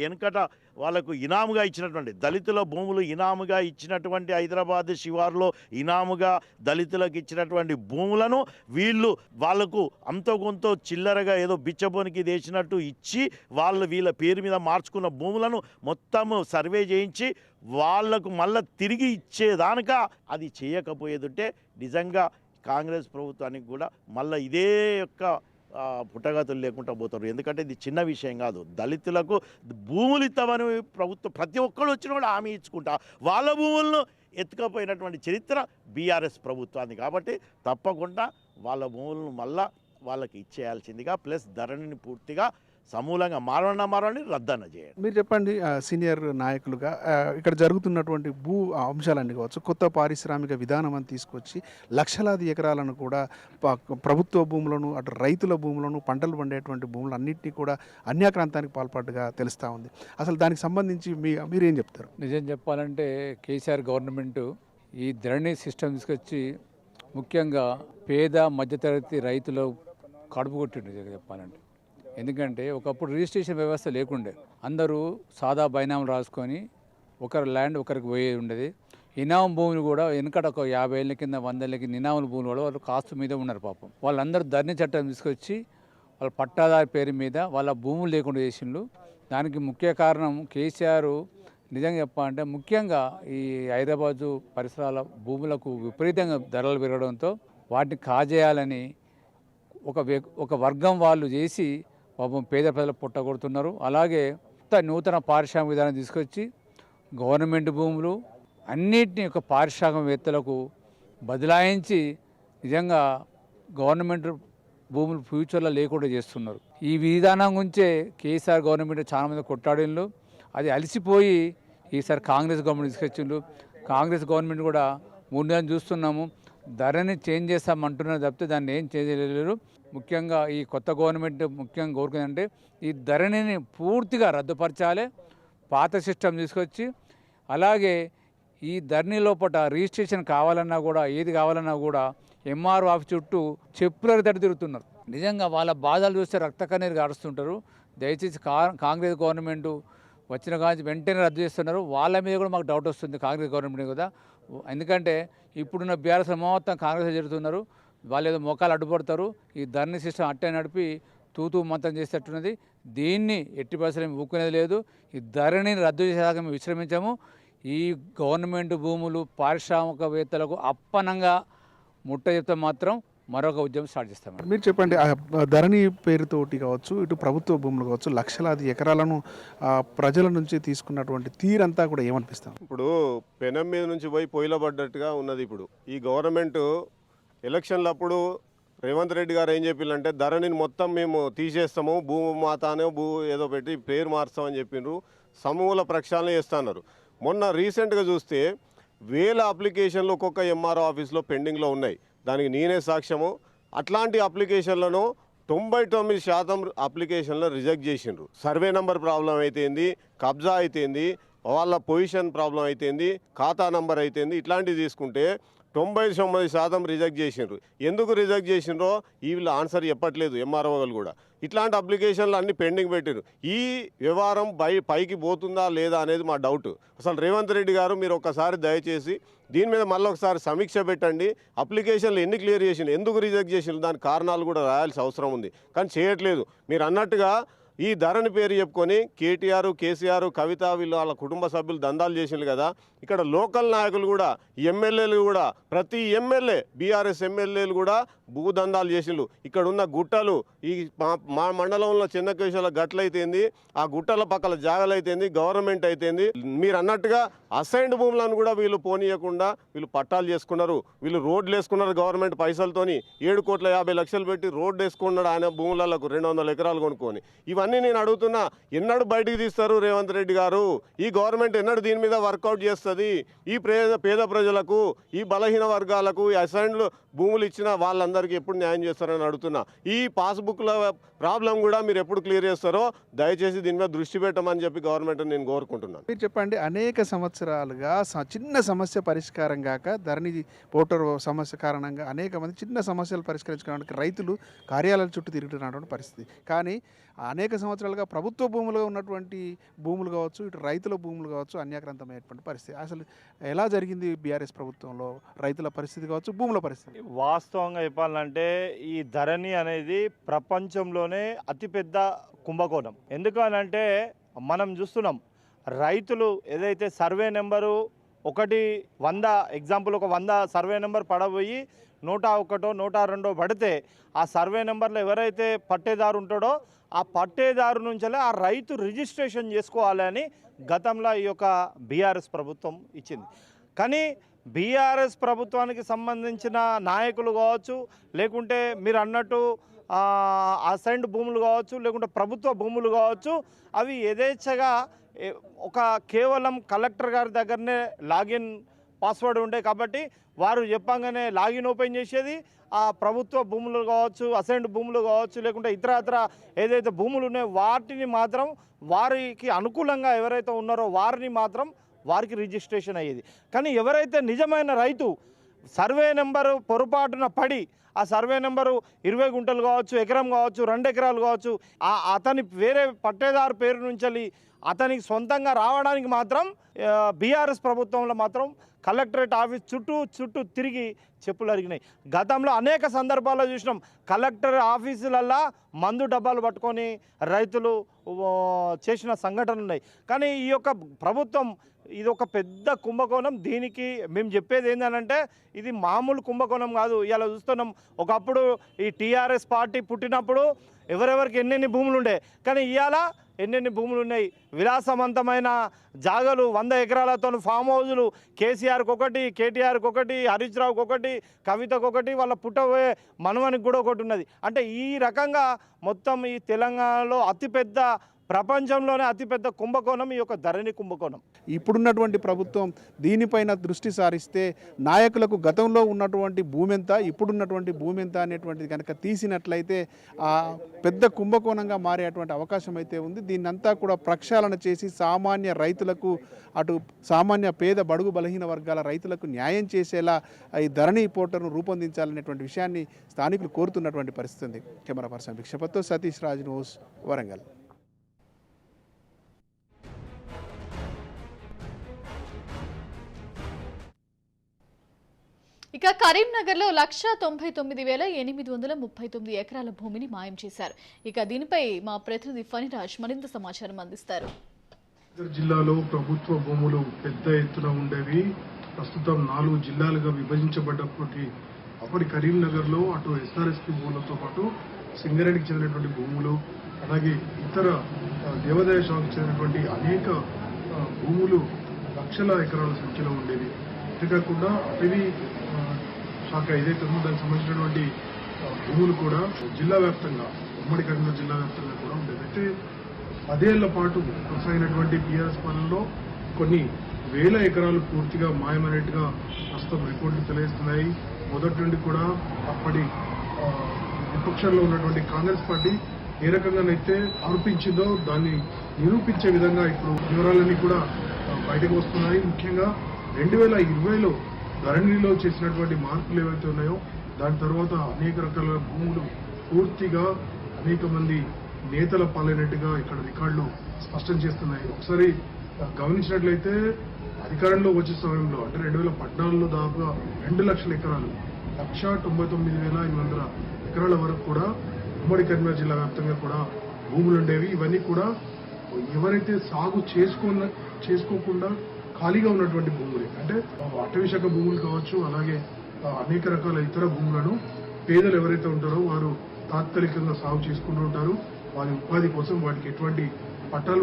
వెనకట వాళ్ళకు ఇనాముగా ఇచ్చినటువంటి దళితుల భూములు ఇనాముగా ఇచ్చినటువంటి హైదరాబాద్ శివార్లో ఇనాముగా దళితులకు ఇచ్చినటువంటి భూములను వాళ్ళకు అంతో కొంత చిల్లరగా ఏదో బిచ్చబోనికి వేసినట్టు ఇచ్చి వీళ్ళ పేరు మీద మార్చుకున్న భూములను మొత్తము సర్వే చేయించి వాళ్లకు మళ్ళీ తిరిగి ఇచ్చేదానిక అది చేయకపోయేదంటే నిజంగా కాంగ్రెస్ ప్రభుత్వానికి కూడా మళ్ళీ ఇదే యొక్క పుట్టగతులు లేకుండా పోతారు. ఎందుకంటే ఇది చిన్న విషయం కాదు. దళితులకు భూములు ఇస్తామని ప్రభుత్వం ప్రతి ఒక్కరు వచ్చిన కూడా హామీ ఇచ్చుకుంటా వాళ్ళ భూములను ఎత్తుకపోయినటువంటి చరిత్ర బీఆర్ఎస్ ప్రభుత్వాన్ని. కాబట్టి తప్పకుండా వాళ్ళ భూములను మళ్ళా వాళ్ళకి ఇచ్చేయాల్సిందిగా ప్లస్ ధరణిని పూర్తిగా సమూలంగా మారని రద్దన చేయండి. మీరు చెప్పండి సీనియర్ నాయకులుగా ఇక్కడ జరుగుతున్నటువంటి భూ అంశాలన్నీ కావచ్చు, కొత్త పారిశ్రామిక విధానం అని తీసుకొచ్చి లక్షలాది ఎకరాలను కూడా ప్రభుత్వ భూములను అటు రైతుల భూములను పంటలు పండేటువంటి భూములు అన్నింటినీ కూడా అన్యాక్రాంతానికి పాల్పడ్డగా తెలుస్తూ ఉంది. అసలు దానికి సంబంధించి మీరేం చెప్తారు? నిజం చెప్పాలంటే కేసీఆర్ గవర్నమెంట్ ఈ ధరణి సిస్టమ్ తీసుకొచ్చి ముఖ్యంగా పేద మధ్యతరగతి రైతులు కడుపు కొట్టిండు చెప్పాలంటే. ఎందుకంటే ఒకప్పుడు రిజిస్ట్రేషన్ వ్యవస్థ లేకుండే, అందరూ సాదా బైనాములు రాసుకొని ఒకరి ల్యాండ్ ఒకరికి పోయేది ఉండేది. ఇనాం భూములు కూడా వెనకట ఒక 50 ఏళ్ళ కింద 100 ఏళ్ళ కింద ఇనాముల భూములు కూడా వాళ్ళు కాస్తు మీద ఉన్నారు పాపం. వాళ్ళందరూ ధరణి చట్టం తీసుకొచ్చి వాళ్ళ పట్టాదారి పేరు మీద వాళ్ళ భూములు లేకుండా చేసిండ్రు. దానికి ముఖ్య కారణం కేసీఆర్. నిజంగా చెప్పాలంటే ముఖ్యంగా ఈ హైదరాబాదు పరిసరాల భూములకు విపరీతంగా ధరలు పెరగడంతో వాటిని కాజేయాలని ఒక వర్గం వాళ్ళు చేసి పాపం పేద ప్రజలు పుట్టగొడుతున్నారు. అలాగే నూతన పారిశ్రామిక విధానం తీసుకొచ్చి గవర్నమెంట్ భూములు అన్నిటినీ ఒక పారిశ్రామికవేత్తలకు బదలాయించి నిజంగా గవర్నమెంట్ భూములు ఫ్యూచర్లో లేకుండా చేస్తున్నారు. ఈ విధానం గురించే కేసీఆర్ గవర్నమెంట్ చాలామంది కొట్టాడిళ్ళు. అది అలసిపోయి ఈసారి కాంగ్రెస్ గవర్నమెంట్ తీసుకొచ్చిండ్రు. కాంగ్రెస్ గవర్నమెంట్ కూడా 3 నెలలు చూస్తున్నాము, ధరని చేంజ్ చేస్తామంటున్నారు తప్పితే దాన్ని ఏం చేంజ్ చేయలేరు. ముఖ్యంగా ఈ కొత్త గవర్నమెంట్ ముఖ్యంగా కోరుకుందంటే ఈ ధరణిని పూర్తిగా రద్దుపరచాలి, పాత సిస్టమ్ తీసుకొచ్చి. అలాగే ఈ ధరణి లోపల రిజిస్ట్రేషన్ కావాలన్నా కూడా ఏది కావాలన్నా కూడా ఎంఆర్ఓ ఆఫీస్ చుట్టూ చెప్పులకు తడి తిరుగుతున్నారు. నిజంగా వాళ్ళ బాధలు చూస్తే రక్త కన్నీరు గారుస్తుంటారు. దయచేసి కాంగ్రెస్ గవర్నమెంట్ వచ్చిన కానీ వెంటనే రద్దు చేస్తున్నారు. వాళ్ళ మీద కూడా మాకు డౌట్ వస్తుంది కాంగ్రెస్ గవర్నమెంట్ కదా. ఎందుకంటే ఇప్పుడున్న బీఆర్ఎస్ మొత్తం కాంగ్రెస్ జరుగుతున్నారు. వాళ్ళు ఏదో మొక్కలు అడ్డుపడతారు. ఈ ధరణి సిస్టమ్ అట్టే నడిపి తూతూ మంతం చేసేటట్టున్నది. దీన్ని ఎట్టి పరిస్థితులు ఊక్కునేది లేదు. ఈ ధరణిని రద్దు చేసేదాకా మేము విశ్రమించాము. ఈ గవర్నమెంట్ భూములు పారిశ్రామికవేత్తలకు అప్పనంగా ముట్ట చెప్తే మాత్రం మరొక ఉద్యమం స్టార్ట్ చేస్తాం. మీరు చెప్పండి, ధరణి పేరుతోటి కావచ్చు, ఇటు ప్రభుత్వ భూములు కావచ్చు, లక్షలాది ఎకరాలను ప్రజల నుంచి తీసుకున్నటువంటి తీరంతా కూడా ఏమనిపిస్తాం? ఇప్పుడు పెనం మీద నుంచి పోయి పొయ్యిలో పడ్డట్టుగా ఉన్నది. ఇప్పుడు ఈ గవర్నమెంట్ ఎలక్షన్లప్పుడు రేవంత్ రెడ్డి గారు ఏం చెప్పిల్లంటే ధరణిని మొత్తం మేము తీసేస్తాము, భూమాత అనే ఏదో పెట్టి పేరు మార్స్తామని చెప్పిండ్రు. సమూల ప్రక్షాళన చేస్తున్నారు. మొన్న రీసెంట్గా చూస్తే 1000 అప్లికేషన్లు ఒక్కొక్క ఎంఆర్ఓ ఆఫీస్లో పెండింగ్లో ఉన్నాయి. దానికి నేనే సాక్ష్యము. అట్లాంటి అప్లికేషన్లను 99% అప్లికేషన్లు రిజెక్ట్ చేసిండ్రు. సర్వే నెంబర్ ప్రాబ్లం అయితేంది, కబ్జా అయితేంది, వాళ్ళ పొజిషన్ ప్రాబ్లం అయితేంది, ఖాతా నంబర్ అయితేంది, ఇట్లాంటివి తీసుకుంటే 99% రిజెక్ట్ చేసిండ్రు. ఎందుకు రిజెక్ట్ చేసిండ్రో వీళ్ళు ఆన్సర్ చెప్పట్లేదు ఎంఆర్ఓ వాళ్ళు కూడా. ఇట్లాంటి అప్లికేషన్లు అన్నీ పెండింగ్ పెట్టారు. ఈ వ్యవహారం పైకి పోతుందా లేదా అనేది మా డౌట్. అసలు రేవంత్ రెడ్డి గారు మీరు ఒకసారి దయచేసి దీని మీద మళ్ళీ ఒకసారి సమీక్ష పెట్టండి. అప్లికేషన్లు ఎన్ని క్లియర్ చేసిండ్రు, ఎందుకు రిజెక్ట్ చేసిండ్రు, దాని కారణాలు కూడా రాయాల్సిన అవసరం ఉంది. కానీ చేయట్లేదు. మీరు అన్నట్టుగా ఈ ధరణి పేరు చెప్పుకొని కేటీఆర్, కేసీఆర్, కవిత వీళ్ళు వాళ్ళ కుటుంబ సభ్యులు దందాలు చేసిండ్రు కదా. ఇక్కడ లోకల్ నాయకులు కూడా, ఎమ్మెల్యేలు కూడా, ప్రతి ఎమ్మెల్యే బీఆర్ఎస్ ఎమ్మెల్యేలు కూడా భూదందాలు చేసిండ్రు. ఇక్కడ ఉన్న గుట్టలు, ఈ మా మండలంలో చిన్నకేశ్వర గట్లు అయితేంది, ఆ గుట్టల పక్కల జాగలు అయితేంది, గవర్నమెంట్ అయితేంది, మీరు అన్నట్టుగా అసైన్డ్ భూములను కూడా వీళ్ళు పోనీయకుండా వీళ్ళు పట్టాలు చేసుకున్నారు. వీళ్ళు రోడ్లు వేసుకున్నారు గవర్నమెంట్ పైసలతోని. 7,50,00,000 పెట్టి రోడ్డు వేసుకున్నాడు ఆయన భూములకు 200 ఎకరాలు కొనుక్కొని. ఇవన్నీ నేను అడుగుతున్నా, ఎన్నడూ బయటికి తీస్తారు రేవంత్ రెడ్డి గారు? ఈ గవర్నమెంట్ ఎన్నడూ దీని మీద వర్కౌట్ చేస్తుంది? ఈ పేద ప్రజలకు, ఈ బలహీన వర్గాలకు, ఈ అసైన్డ్ భూములు ఇచ్చిన వాళ్ళందరికీ ఎప్పుడు న్యాయం చేస్తారని అడుగుతున్నా. ఈ పాస్బుక్ల ప్రాబ్లం కూడా మీరు ఎప్పుడు క్లియర్ చేస్తారో దయచేసి దీని మీద దృష్టి పెట్టమని చెప్పి గవర్నమెంట్ నేను కోరుకుంటున్నాను. మీరు చెప్పండి, అనేక సంవత్సరాలుగా చిన్న సమస్య పరిష్కారం కాక ధరణి పోర్టల్ సమస్య కారణంగా అనేక మంది చిన్న సమస్యలు పరిష్కరించుకోవడానికి రైతులు కార్యాలయాల చుట్టూ తిరుగుతున్నటువంటి పరిస్థితి. కానీ అనేక సంవత్సరాలుగా ప్రభుత్వ భూములుగా ఉన్నటువంటి భూములు కావచ్చు, ఇటు రైతుల భూములు కావచ్చు అన్యాక్రాంతమైనటువంటి పరిస్థితి. అసలు ఎలా జరిగింది బీఆర్ఎస్ ప్రభుత్వంలో రైతుల పరిస్థితి కావచ్చు, భూముల పరిస్థితి? వాస్తవంగా చెప్పాలంటే ఈ ధరణి అనేది ప్రపంచంలోనే అతిపెద్ద కుంభకోణం. ఎందుకనంటే మనం చూస్తున్నాం, రైతులు ఏదైతే సర్వే నెంబరు 100 ఎగ్జాంపుల్ ఒక 100 సర్వే నెంబర్ పడబోయి 101, 102 పడితే ఆ సర్వే నెంబర్లో ఎవరైతే పట్టేదారు ఉంటాడో ఆ పట్టేదారు నుంచే ఆ రైతు రిజిస్ట్రేషన్ చేసుకోవాలని గతంలో ఈ యొక్క బీఆర్ఎస్ ప్రభుత్వం ఇచ్చింది. కానీ బీఆర్ఎస్ ప్రభుత్వానికి సంబంధించిన నాయకులు కావచ్చు, లేకుంటే మీరు అన్నట్టు అసైన్డ్ భూములు కావచ్చు, లేకుంటే ప్రభుత్వ భూములు కావచ్చు, అవి యథేచ్ఛగా కేవలం కలెక్టర్ గారి దగ్గరనే లాగిన్ పాస్వర్డ్ ఉండే కాబట్టి వారు చెప్పంగానే లాగిన్ ఓపెన్ చేసేది. ఆ ప్రభుత్వ భూములు కావచ్చు, అసైన్డ్ భూములు కావచ్చు, లేకుంటే ఇతర ఏదైతే భూములు ఉన్నాయో వాటిని మాత్రం వారికి అనుకూలంగా ఎవరైతే ఉన్నారో వారికి రిజిస్ట్రేషన్ అయ్యేది. కానీ ఎవరైతే నిజమైన రైతు సర్వే నెంబరు పొరపాటున పడి ఆ సర్వే నెంబరు 20 గుంటలు కావచ్చు, ఎకరం కావచ్చు, 2 ఎకరాలు కావచ్చు, అతని వేరే పట్టేదారు పేరు నుంచి అతనికి సొంతంగా రావడానికి మాత్రం బీఆర్ఎస్ ప్రభుత్వంలో మాత్రం కలెక్టరేట్ ఆఫీస్ చుట్టూ తిరిగి చెప్పులు అరిగినాయి. గతంలో అనేక సందర్భాల్లో చూసినాం, కలెక్టర్ ఆఫీసులల్లా మందు డబ్బాలు పట్టుకొని రైతులు చేసిన సంఘటనలు ఉన్నాయి. కానీ ఈ యొక్క ప్రభుత్వం ఇది ఒక పెద్ద కుంభకోణం. దీనికి మేము చెప్పేది ఏంటంటే ఇది మామూలు కుంభకోణం కాదు. ఇలా చూస్తున్నాం, ఒకప్పుడు ఈ టీఆర్ఎస్ పార్టీ పుట్టినప్పుడు ఎవరెవరికి ఎన్నెన్ని భూములు ఉండే, కానీ ఇవాళ ఎన్నెన్ని భూములు ఉన్నాయి. విలాసవంతమైన జాగలు 100 ఎకరాలతో ఫామ్ హౌజులు కేసీఆర్కి ఒకటి, కేటీఆర్కి ఒకటి, హరీష్ రావుకి ఒకటి, కవితకు ఒకటి, వాళ్ళ పుట్టబోయే మనవనికి కూడా ఒకటి ఉన్నది. అంటే ఈ రకంగా మొత్తం ఈ తెలంగాణలో ప్రపంచంలోనే అతిపెద్ద కుంభకోణం ఈ యొక్క ధరణి కుంభకోణం. ఇప్పుడున్నటువంటి ప్రభుత్వం దీనిపైన దృష్టి సారిస్తే నాయకులకు గతంలో ఉన్నటువంటి భూమి ఎంత, ఇప్పుడున్నటువంటి భూమి ఎంత అనేటువంటిది కనుక తీసినట్లయితే ఆ పెద్ద కుంభకోణంగా మారేటువంటి అవకాశం అయితే ఉంది. దీన్నంతా కూడా ప్రక్షాళన చేసి సామాన్య రైతులకు, అటు సామాన్య పేద బడుగు బలహీన వర్గాల రైతులకు న్యాయం చేసేలా ఈ ధరణి పోర్టల్ను రూపొందించాలనేటువంటి విషయాన్ని స్థానికులు కోరుతున్నటువంటి పరిస్థితి ఉంది. కెమెరా పర్సన్ భిక్షపత్తో సతీష్ రాజ్, న్యూస్, వరంగల్. ఇక కరీంనగర్లో 1,99,839 ఎకరాల భూమిని మాయం చేశారు. ఇక దీనిపై మా ప్రతినిధి ఫణిరాజ్ మరింత సమాచారం అందిస్తారు. జిల్లాలో ప్రభుత్వ భూములు పెద్ద ఎత్తున ఉండేవి. ప్రస్తుతం 4 జిల్లాలుగా విభజించబడ్డప్పటి అప్పటి కరీంనగర్లో అటు ఎస్ఆర్ఎస్పీ భూములతో పాటు సింగరేణికి చెందినటువంటి భూములు, అలాగే ఇతర దేవాదాయ శాఖకు చెందినటువంటి అనేక భూములు లక్షల ఎకరాల సంఖ్యలో ఉండేవి. అంతేకాకుండా అటవీ శాఖ ఏదైతే ఉందో దానికి సంబంధించినటువంటి భూములు కూడా జిల్లా వ్యాప్తంగా, ఉమ్మడి కరీంనగర్ జిల్లా వ్యాప్తంగా కూడా ఉండేది. అయితే 10 ఏళ్ల పాటు కొనసాగినటువంటి బీఆర్ఎస్ పాలనలో కొన్ని వేల ఎకరాలు పూర్తిగా మాయమైనట్టుగా ప్రస్తుతం రిపోర్టులు తెలియజేస్తున్నాయి. మొదటి నుండి కూడా అప్పటి విపక్షంలో ఉన్నటువంటి కాంగ్రెస్ పార్టీ ఏ రకంగానైతే ఆరోపించిందో దాన్ని నిరూపించే విధంగా ఇప్పుడు వివరాలన్నీ కూడా బయటకు వస్తున్నాయి. ముఖ్యంగా 2020లో ధరణిలో చేసినటువంటి మార్పులు ఏవైతే ఉన్నాయో దాని తర్వాత అనేక రకాల భూములు పూర్తిగా అనేక మంది నేతల పాలైనట్టుగా ఇక్కడ రికార్డులు స్పష్టం చేస్తున్నాయి. ఒకసారి గమనించినట్లయితే అధికారంలో వచ్చే సమయంలో అంటే 2014లో దాదాపుగా 2 లక్షల ఎకరాలు, 1,99,800 ఎకరాల వరకు కూడా ఉమ్మడి కరీంనగర్ జిల్లా వ్యాప్తంగా కూడా భూములు ఉండేవి. ఇవన్నీ కూడా ఎవరైతే సాగు చేసుకోకుండా ఖాళీగా ఉన్నటువంటి భూములు, అంటే అటవీ శాఖ భూములు కావచ్చు, అలాగే అనేక రకాల ఇతర భూములను పేదలు ఎవరైతే ఉంటారో వారు తాత్కాలికంగా సాగు చేసుకుంటూ ఉంటారు. వారి ఉపాధి కోసం వాటికి ఎటువంటి పట్టాలు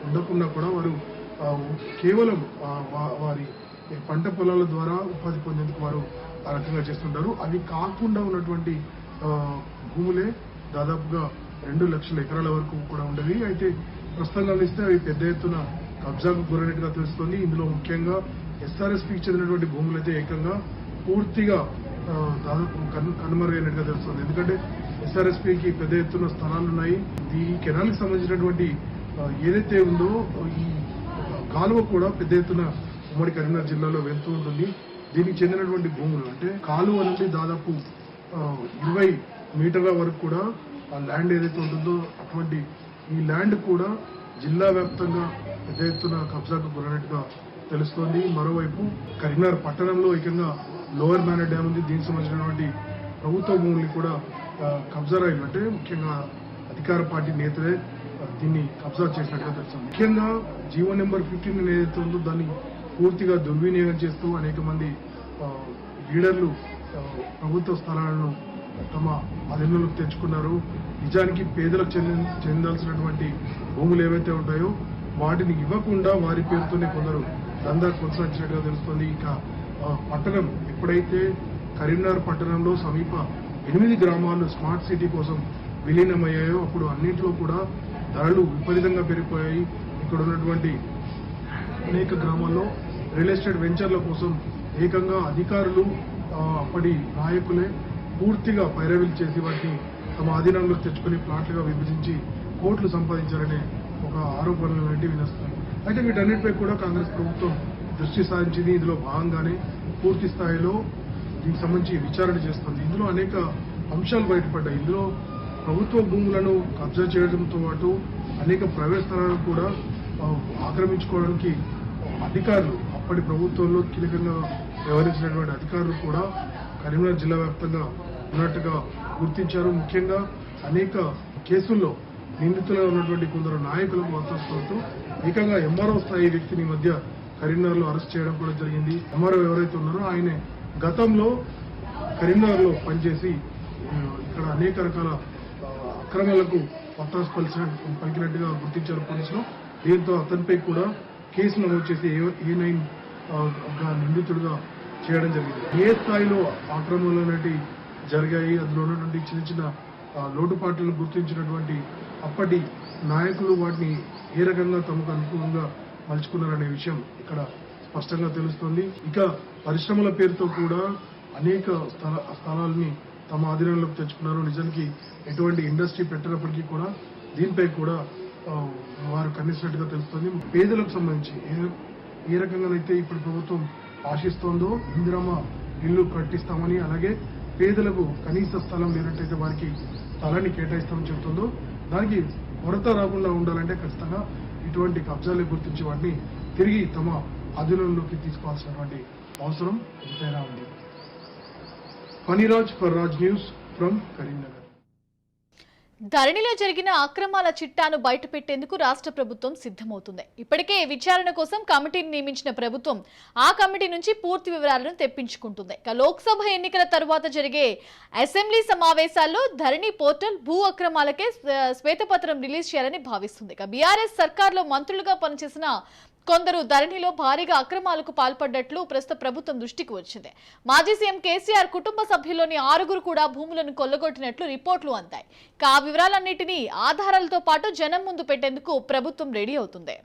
ఉండకుండా కూడా వారు కేవలం వారి పంట పొలాల ద్వారా ఉపాధి పొందేందుకు వారు ఆ రకంగా చేస్తుంటారు. అవి కాకుండా ఉన్నటువంటి భూములే దాదాపుగా 2 లక్షల ఎకరాల వరకు కూడా ఉండేవి. అయితే ప్రస్తుతం గమనిస్తే అవి పెద్ద ఎత్తున కబ్జాకు గురైనట్టుగా తెలుస్తోంది. ఇందులో ముఖ్యంగా ఎస్ఆర్ఎస్పీకి చెందినటువంటి భూములు అయితే ఏకంగా పూర్తిగా దాదాపు కనుమరుగైనట్టుగా తెలుస్తుంది. ఎందుకంటే ఎస్ఆర్ఎస్పీకి పెద్ద ఎత్తున స్థలాలు ఉన్నాయి. ఈ కెనాల్కి సంబంధించినటువంటి ఏదైతే ఉందో ఈ కాలువ కూడా పెద్ద ఎత్తున ఉమ్మడి కరీంనగర్ జిల్లాలో వెళ్తూ ఉంటుంది. దీనికి చెందినటువంటి భూములు అంటే కాలువ నుండి దాదాపు 20 మీటర్ల వరకు కూడా ఆ ల్యాండ్ ఏదైతే ఉంటుందో అటువంటి ఈ ల్యాండ్ కూడా జిల్లా వ్యాప్తంగా పెద్ద ఎత్తున కబ్జాకు గురైనట్టుగా తెలుస్తోంది. మరోవైపు కరీంనగర్ పట్టణంలో ఏకంగా లోవర్ మేనర్ డ్యామ్ ఉంది. దీనికి సంబంధించినటువంటి ప్రభుత్వ భూముల్ని కూడా కబ్జా రైలు అంటే ముఖ్యంగా అధికార పార్టీ నేతలే దీన్ని కబ్జా చేసినట్టుగా తెలుస్తుంది. ముఖ్యంగా జీవో నెంబర్ 15 ఏదైతే ఉందో దాన్ని పూర్తిగా దుర్వినియోగం చేస్తూ అనేక మంది లీడర్లు ప్రభుత్వ స్థలాలను తమ అధీనంలోకి తెచ్చుకున్నారు. నిజానికి పేదలకు చెందాల్సినటువంటి భూములు ఏవైతే ఉంటాయో వాటిని ఇవ్వకుండా వారి పేరుతోనే కొందరు దందా కొనసాగించినట్టుగా తెలుస్తుంది. ఇక పట్టణం ఎప్పుడైతే కరీంనగర్ పట్టణంలో సమీప 8 గ్రామాలు స్మార్ట్ సిటీ కోసం విలీనమయ్యాయో అప్పుడు అన్నింటిలో కూడా ధరలు విపరీతంగా పెరిగిపోయాయి. ఇక్కడ ఉన్నటువంటి అనేక గ్రామాల్లో రియల్ ఎస్టేట్ వెంచర్ల కోసం ఏకంగా అధికారులు అప్పటి నాయకులే పూర్తిగా పైరవీలు చేసి వాటిని తమ ఆధీనంలోకి తెచ్చుకుని ప్లాట్లుగా విభజించి కోట్లు సంపాదించారనే ఒక ఆరోపణలు లాంటివి వినస్తున్నాయి. అయితే వీటన్నిటిపై కూడా కాంగ్రెస్ ప్రభుత్వం దృష్టి సారించింది. ఇందులో భాగంగానే పూర్తి స్థాయిలో దీనికి సంబంధించి విచారణ చేస్తుంది. ఇందులో అనేక అంశాలు బయటపడ్డాయి. ఇందులో ప్రభుత్వ భూములను కబ్జా చేయడంతో పాటు అనేక ప్రైవేట్ స్థలాలను కూడా ఆక్రమించుకోవడానికి అధికారులు అప్పటి ప్రభుత్వంలో కీలకంగా వ్యవహరించినటువంటి అధికారులు కూడా కరీంనగర్ జిల్లా వ్యాప్తంగా ఉన్నట్టుగా గుర్తించారు. ముఖ్యంగా అనేక కేసుల్లో నిందితులుగా ఉన్నటువంటి కొందరు నాయకులకు వస్తూ ఏకంగా ఎంఆర్ఓ స్థాయి వ్యక్తిని మధ్య కరీంనగర్లో అరెస్ట్ చేయడం కూడా జరిగింది. ఎంఆర్ఓ ఎవరైతే ఉన్నారో ఆయన గతంలో కరీంనగర్లో పనిచేసి ఇక్కడ అనేక రకాల అక్రమాలకు పత్తాసు పలికినట్టుగా గుర్తించారు పోలీసులు. దీంతో అతనిపై కూడా కేసు నమోదు చేసి A9 నిందితుడిగా చేయడం జరిగింది. ఏ స్థాయిలో ఆక్రమణలు అనేవి జరిగాయి, అందులో ఉన్నటువంటి చిన్న చిన్న లోటుపాట్లను గుర్తించినటువంటి అప్పటి నాయకులు వాటిని ఏ రకంగా తమకు అనుకూలంగా మలుచుకున్నారనే విషయం ఇక్కడ స్పష్టంగా తెలుస్తోంది. ఇక పరిశ్రమల పేరుతో కూడా అనేక స్థలాలని తమ ఆధీనంలోకి తెచ్చుకున్నారు. నిజానికి ఎటువంటి ఇండస్ట్రీ పెట్టినప్పటికీ కూడా దీనిపై కూడా వారు ఖండించినట్టుగా తెలుస్తోంది. పేదలకు సంబంధించి ఏ రకంగానైతే ఇప్పుడు ప్రభుత్వం ఆశిస్తోందో ఇందిరమ్మ ఇల్లు కట్టిస్తామని, అలాగే పేదలకు కనీస స్థలం లేనట్టయితే వారికి స్థలాన్ని కేటాయిస్తామని చెబుతుందో దానికి కొరత రాకుండా ఉండాలంటే ఖచ్చితంగా ఇటువంటి కబ్జాలు గుర్తించి వాటిని తిరిగి తమ అధీనంలోకి తీసుకోవాల్సినటువంటి అవసరం ఎంతైనా ఉంది. Phaniraj for Raj news from Karimnagar. ధరణిలో జరిగిన అక్రమాల చిట్టాను బయటపెట్టేందుకు రాష్ట్ర ప్రభుత్వం సిద్ధమవుతుంది. ఇప్పటికే విచారణ కోసం కమిటీని నియమించిన ప్రభుత్వం ఆ కమిటీ నుంచి పూర్తి వివరాలను తెప్పించుకుంటుంది. లోక్సభ ఎన్నికల తరువాత జరిగే అసెంబ్లీ సమావేశాల్లో ధరణి పోర్టల్ భూ అక్రమాలకే శ్వేతపత్రం రిలీజ్ చేయాలని భావిస్తుంది. బీఆర్ఎస్ సర్కార్లో మంత్రులుగా పనిచేసిన కొందరు ధరణిలో భారీగా అక్రమాలకు పాల్పడ్డట్లు ప్రస్తుత ప్రభుత్వం దృష్టికి వచ్చింది. మాజీ సీఎం కేసీఆర్ కుటుంబ సభ్యుల్లోని 6 కూడా భూములను కొల్లగొట్టినట్లు రిపోర్టులు అందాయి. ఆ వివరాలన్నింటినీ ఆధారాలతో పాటు జనం ముందు పెట్టేందుకు ప్రభుత్వం రెడీ అవుతుంది.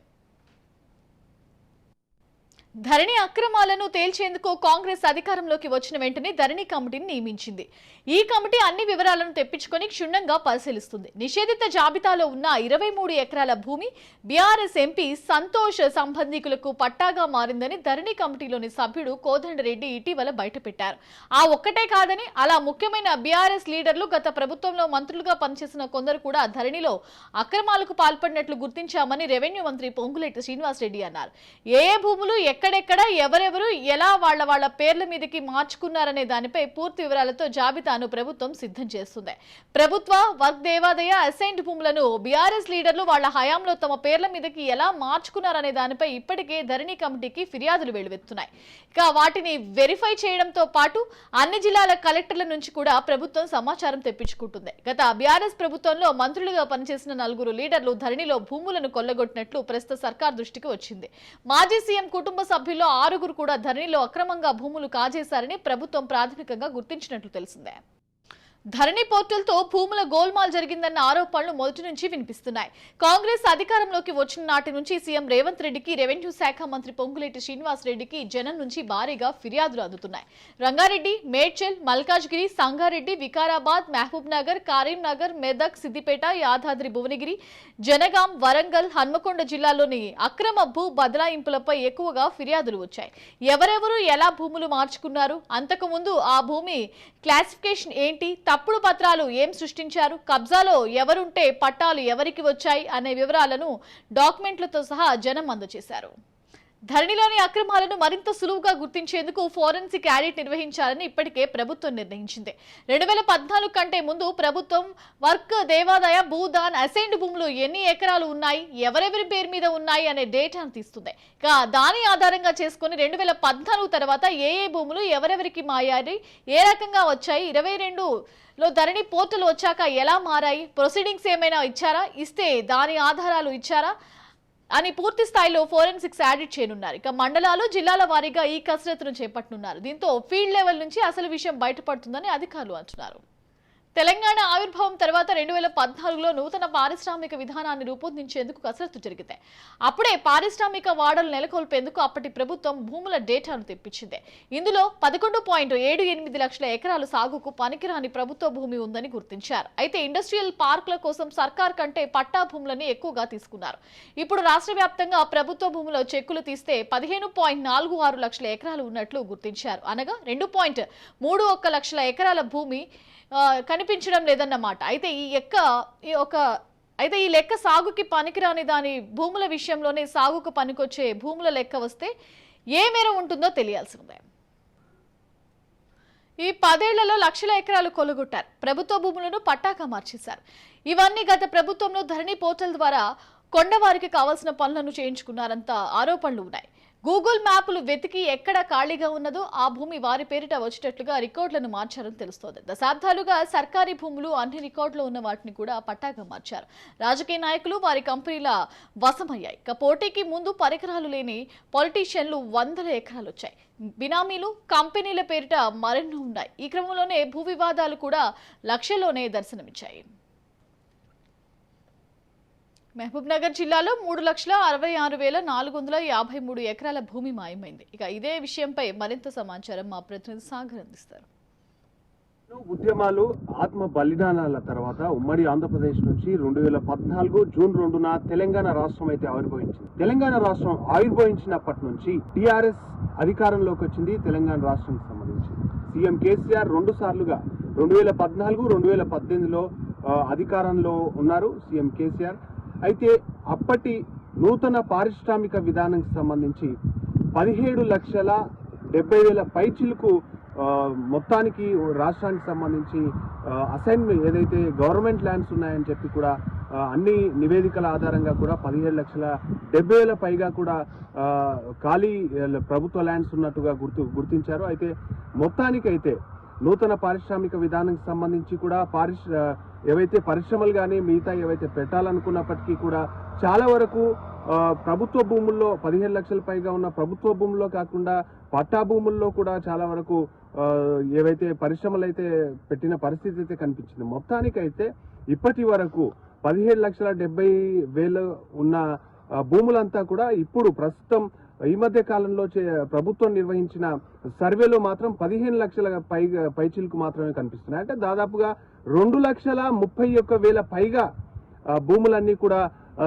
ధరణి అక్రమాలను తేల్చేందుకు కాంగ్రెస్ అధికారంలోకి వచ్చిన వెంటనే ధరణి కమిటీని నియమించింది. ఈ కమిటీ అన్ని వివరాలను తెప్పించుకొని క్షుణ్ణంగా పరిశీలిస్తుంది. నిషేధిత జాబితాలో ఉన్న 23 ఎకరాల భూమి బీఆర్ఎస్ ఎంపీ సంతోష్ సంబంధికులకు పట్టాగా మారిందని ధరణి కమిటీలోని సభ్యుడు కోదండరెడ్డి ఇటీవల బయటపెట్టారు. ఆ ఒక్కటే కాదని అలా ముఖ్యమైన బీఆర్ఎస్ లీడర్లు గత ప్రభుత్వంలో మంత్రులుగా పనిచేసిన కొందరు కూడా ధరణిలో అక్రమాలకు పాల్పడినట్లు గుర్తించామని రెవెన్యూ మంత్రి పొంగులేటి శ్రీనివాసరెడ్డి అన్నారు. ఏ భూములు ఎక్కడెక్కడ ఎవరెవరు ఎలా వాళ్ళ పేర్ల మీదకి మార్చుకున్నారనే దానిపై పూర్తి వివరాలతో జాబితాను ప్రభుత్వం సిద్ధం చేస్తుంది. ప్రభుత్వ వర్క్ దేవాదాయ అసైన్డ్ భూములను బీఆర్ఎస్ లీడర్లు వాళ్ళ హయాంలో తమ పేర్ల మీదకి ఎలా మార్చుకున్నారనే దానిపై ఇప్పటికే ధరణి కమిటీకి ఫిర్యాదులు వెలువెత్తున్నాయి. ఇక వాటిని వెరిఫై చేయడంతో పాటు అన్ని జిల్లాల కలెక్టర్ల నుంచి కూడా ప్రభుత్వం సమాచారం తెప్పించుకుంటుంది. గత బీఆర్ఎస్ ప్రభుత్వంలో మంత్రులుగా పనిచేసిన 4 లీడర్లు ధరణిలో భూములను కొల్లగొట్టినట్లు ప్రస్తుత సర్కార్ దృష్టికి వచ్చింది. మాజీ సీఎం కుటుంబ సభ్యుల్లో 6 కూడా ధరణిలో అక్రమంగా భూములు కాజేశారని ప్రభుత్వం ప్రాథమికంగా గుర్తించినట్లు తెలిసిందే. ధరణి పోర్టల్తో భూముల గోల్మాల్ జరిగిందన్న ఆరోపణలు మొదటి నుంచి వినిపిస్తున్నాయి. కాంగ్రెస్ అధికారంలోకి వచ్చిన నాటి నుంచి సీఎం రేవంత్ రెడ్డికి, రెవెన్యూ శాఖ మంత్రి పొంగులేటి శ్రీనివాస్ రెడ్డికి జనం నుంచి భారీగా ఫిర్యాదులు అందుతున్నాయి. రంగారెడ్డి, మేడ్చల్, మల్కాజ్గిరి, సంగారెడ్డి, వికారాబాద్, మహబూబ్ నగర్, కరీంనగర్, మెదక్, సిద్దిపేట, యాదాద్రి భువనగిరి, జనగాం, వరంగల్, హన్మకొండ జిల్లాల్లోని అక్రమ భూ బదలాయింపులపై ఎక్కువగా ఫిర్యాదులు వచ్చాయి. ఎవరెవరు ఎలా భూములు మార్చుకున్నారు, అంతకుముందు ఆ భూమి క్లాసిఫికేషన్ ఏంటి, తప్పుడు పత్రాలు ఏం సృష్టించారు, కబ్జాలో ఎవరుంటే పట్టాలు ఎవరికి వచ్చాయి అనే వివరాలను డాక్యుమెంట్లతో సహా జనం అందజేశారు. ధరణిలోని అక్రమాలను మరింత సులువుగా గుర్తించేందుకు ఫోరెన్సిక్ ఆడిట్ నిర్వహించాలని ఇప్పటికే ప్రభుత్వం నిర్ణయించింది. 2014 కంటే ముందు ప్రభుత్వం వర్క్, దేవాదాయ, భూదాన్, అసైన్డ్ భూములు ఎన్ని ఎకరాలు ఉన్నాయి, ఎవరెవరి పేరు మీద ఉన్నాయి అనే డేటాను తీస్తుంది. దాని ఆధారంగా చేసుకుని 2014 తర్వాత ఏ భూములు ఎవరెవరికి మాయాయి, ఏ రకంగా వచ్చాయి, 22లో ధరణి పోర్టల్ వచ్చాక ఎలా మారాయి, ప్రొసీడింగ్స్ ఏమైనా ఇచ్చారా, ఇస్తే దాని ఆధారాలు ఇచ్చారా అని పూర్తి స్థాయిలో ఫోరెన్సిక్స్ ఆడిట్ చేయనున్నారు. ఇక మండలాలు, జిల్లాల వారీగా ఈ కసరత్తును చేపట్టనున్నారు. దీంతో ఫీల్డ్ లెవెల్ నుంచి అసలు విషయం బయటపడుతుందని అధికారులు అంటున్నారు. తెలంగాణ ఆవిర్భావం తర్వాత 2014లో నూతన పారిశ్రామిక విధానాన్ని రూపొందించేందుకు కసరత్తు జరిగితే అప్పుడే పారిశ్రామిక వాడలు నెలకొల్పేందుకు అప్పటి ప్రభుత్వం భూముల డేటాను తెప్పించింది. ఇందులో 11.78 లక్షల ఎకరాలు సాగుకు పనికిరాని ప్రభుత్వ భూమి ఉందని గుర్తించారు. అయితే ఇండస్ట్రియల్ పార్కుల కోసం సర్కార్ కంటే పట్టా భూములని ఎక్కువగా తీసుకున్నారు. ఇప్పుడు రాష్ట్ర వ్యాప్తంగా ప్రభుత్వ భూముల చెక్కులు తీస్తే 15.46 లక్షల ఎకరాలు ఉన్నట్లు గుర్తించారు. అనగా 2.31 లక్షల ఎకరాల భూమి కనిపించడం లేదన్నమాట. అయితే ఈ లెక్క సాగుకి పనికిరాని దాని భూముల విషయంలోనే సాగుకు పనికొచ్చే భూముల లెక్క వస్తే ఏ మేర ఉంటుందో తెలియాల్సిందే. ఈ 10 ఏళ్లలో లక్షల ఎకరాలు కొలుగొట్టారు. ప్రభుత్వ భూములను పట్టాగా మార్చేశారు. ఇవన్నీ గత ప్రభుత్వంలో ధరణి పోర్టల్ ద్వారా కొండవారికి కావాల్సిన పనులను చేయించుకున్నారంత ఆరోపణలు ఉన్నాయి. గూగుల్ మ్యాప్లు వెతికి ఎక్కడ ఖాళీగా ఉన్నదో ఆ భూమి వారి పేరిట వచ్చేటట్లుగా రికార్డులను మార్చారని తెలుస్తోంది. దశాబ్దాలుగా సర్కారీ భూములు అన్ని రికార్డులో ఉన్న వాటిని కూడా పట్టాగా మార్చారు. రాజకీయ నాయకులు, వారి కంపెనీల వశమయ్యాయి. పోటీకి ముందు పరికరాలు లేని పొలిటీషియన్లు 100 ఎకరాలు వచ్చాయి. బినామీలు, కంపెనీల పేరిట మరెన్నో ఉన్నాయి. ఈ క్రమంలోనే భూ వివాదాలు కూడా లక్షల్లోనే దర్శనమిచ్చాయి. మహబూబ్ నగర్ జిల్లాలో 3,66,453 ఎకరాల భూమి మాయమైంది. ఇక ఇదే విషయంపై మరింత సమాచారం మా ప్రతినిధి సాగర్ అందిస్తారు. ఉద్యమాలు, ఆత్మ బలిదానాల తర్వాత ఉమ్మడి ఆంధ్రప్రదేశ్ నుంచి 2014 జూన్ 2న తెలంగాణ రాష్ట్రం అయితే ఆవిర్భవించింది. తెలంగాణ రాష్ట్రం ఆవిర్భవించినప్పటి నుంచి టీఆర్ఎస్ అధికారంలోకి వచ్చింది. తెలంగాణ రాష్ట్రానికి సంబంధించి సీఎం కేసీఆర్ 2 సార్లుగా 2014, 2018లో అధికారంలో ఉన్నారు సీఎం కేసీఆర్. అయితే అప్పటి నూతన పారిశ్రామిక విధానానికి సంబంధించి 17,70,000 పైచిలకు మొత్తానికి రాష్ట్రానికి సంబంధించి అసైన్మెంట్ ఏదైతే గవర్నమెంట్ ల్యాండ్స్ ఉన్నాయని చెప్పి కూడా అన్ని నివేదికల ఆధారంగా కూడా 17,70,000 పైగా కూడా ఖాళీ ప్రభుత్వ ల్యాండ్స్ ఉన్నట్టుగా గుర్తించారు. అయితే మొత్తానికైతే నూతన పారిశ్రామిక విధానానికి సంబంధించి కూడా ఏవైతే పరిశ్రమలు కానీ మిగతా ఏవైతే పెట్టాలనుకున్నప్పటికీ కూడా చాలా వరకు ప్రభుత్వ భూముల్లో 15 లక్షల పైగా ఉన్న ప్రభుత్వ భూముల్లో కాకుండా పట్టా భూముల్లో కూడా చాలా వరకు ఏవైతే పరిశ్రమలు అయితే పెట్టిన పరిస్థితి అయితే కనిపించింది. మొత్తానికైతే ఇప్పటి వరకు 17,70,000 ఉన్న భూములంతా కూడా ఇప్పుడు ప్రస్తుతం ఈ మధ్య కాలంలో ప్రభుత్వం నిర్వహించిన సర్వేలో మాత్రం 15 లక్షల పైచిలకు మాత్రమే కనిపిస్తున్నాయి. అంటే దాదాపుగా 2,31,000 పైగా భూములన్నీ కూడా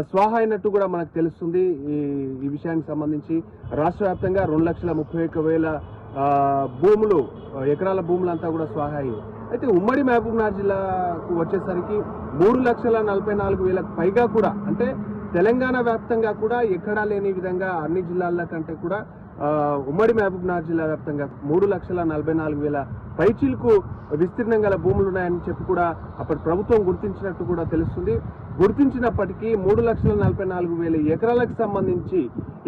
స్వాహా అయినట్టు కూడా మనకు తెలుస్తుంది. ఈ విషయానికి సంబంధించి రాష్ట్ర వ్యాప్తంగా 2,31,000 భూములు, ఎకరాల భూములంతా కూడా స్వాహా అయ్యాయి. అయితే ఉమ్మడి మహబూబ్నగర్ జిల్లాకు వచ్చేసరికి 3,44,000 పైగా కూడా, అంటే తెలంగాణ వ్యాప్తంగా కూడా ఎక్కడా లేని విధంగా అన్ని జిల్లాల కంటే కూడా ఉమ్మడి మహబూబ్నగర్ జిల్లా వ్యాప్తంగా 3,44,000 పైచిలకు విస్తీర్ణం గల భూములు ఉన్నాయని చెప్పి కూడా అప్పటి ప్రభుత్వం గుర్తించినట్టు కూడా తెలుస్తుంది. గుర్తించినప్పటికీ 3,44,000 ఎకరాలకు సంబంధించి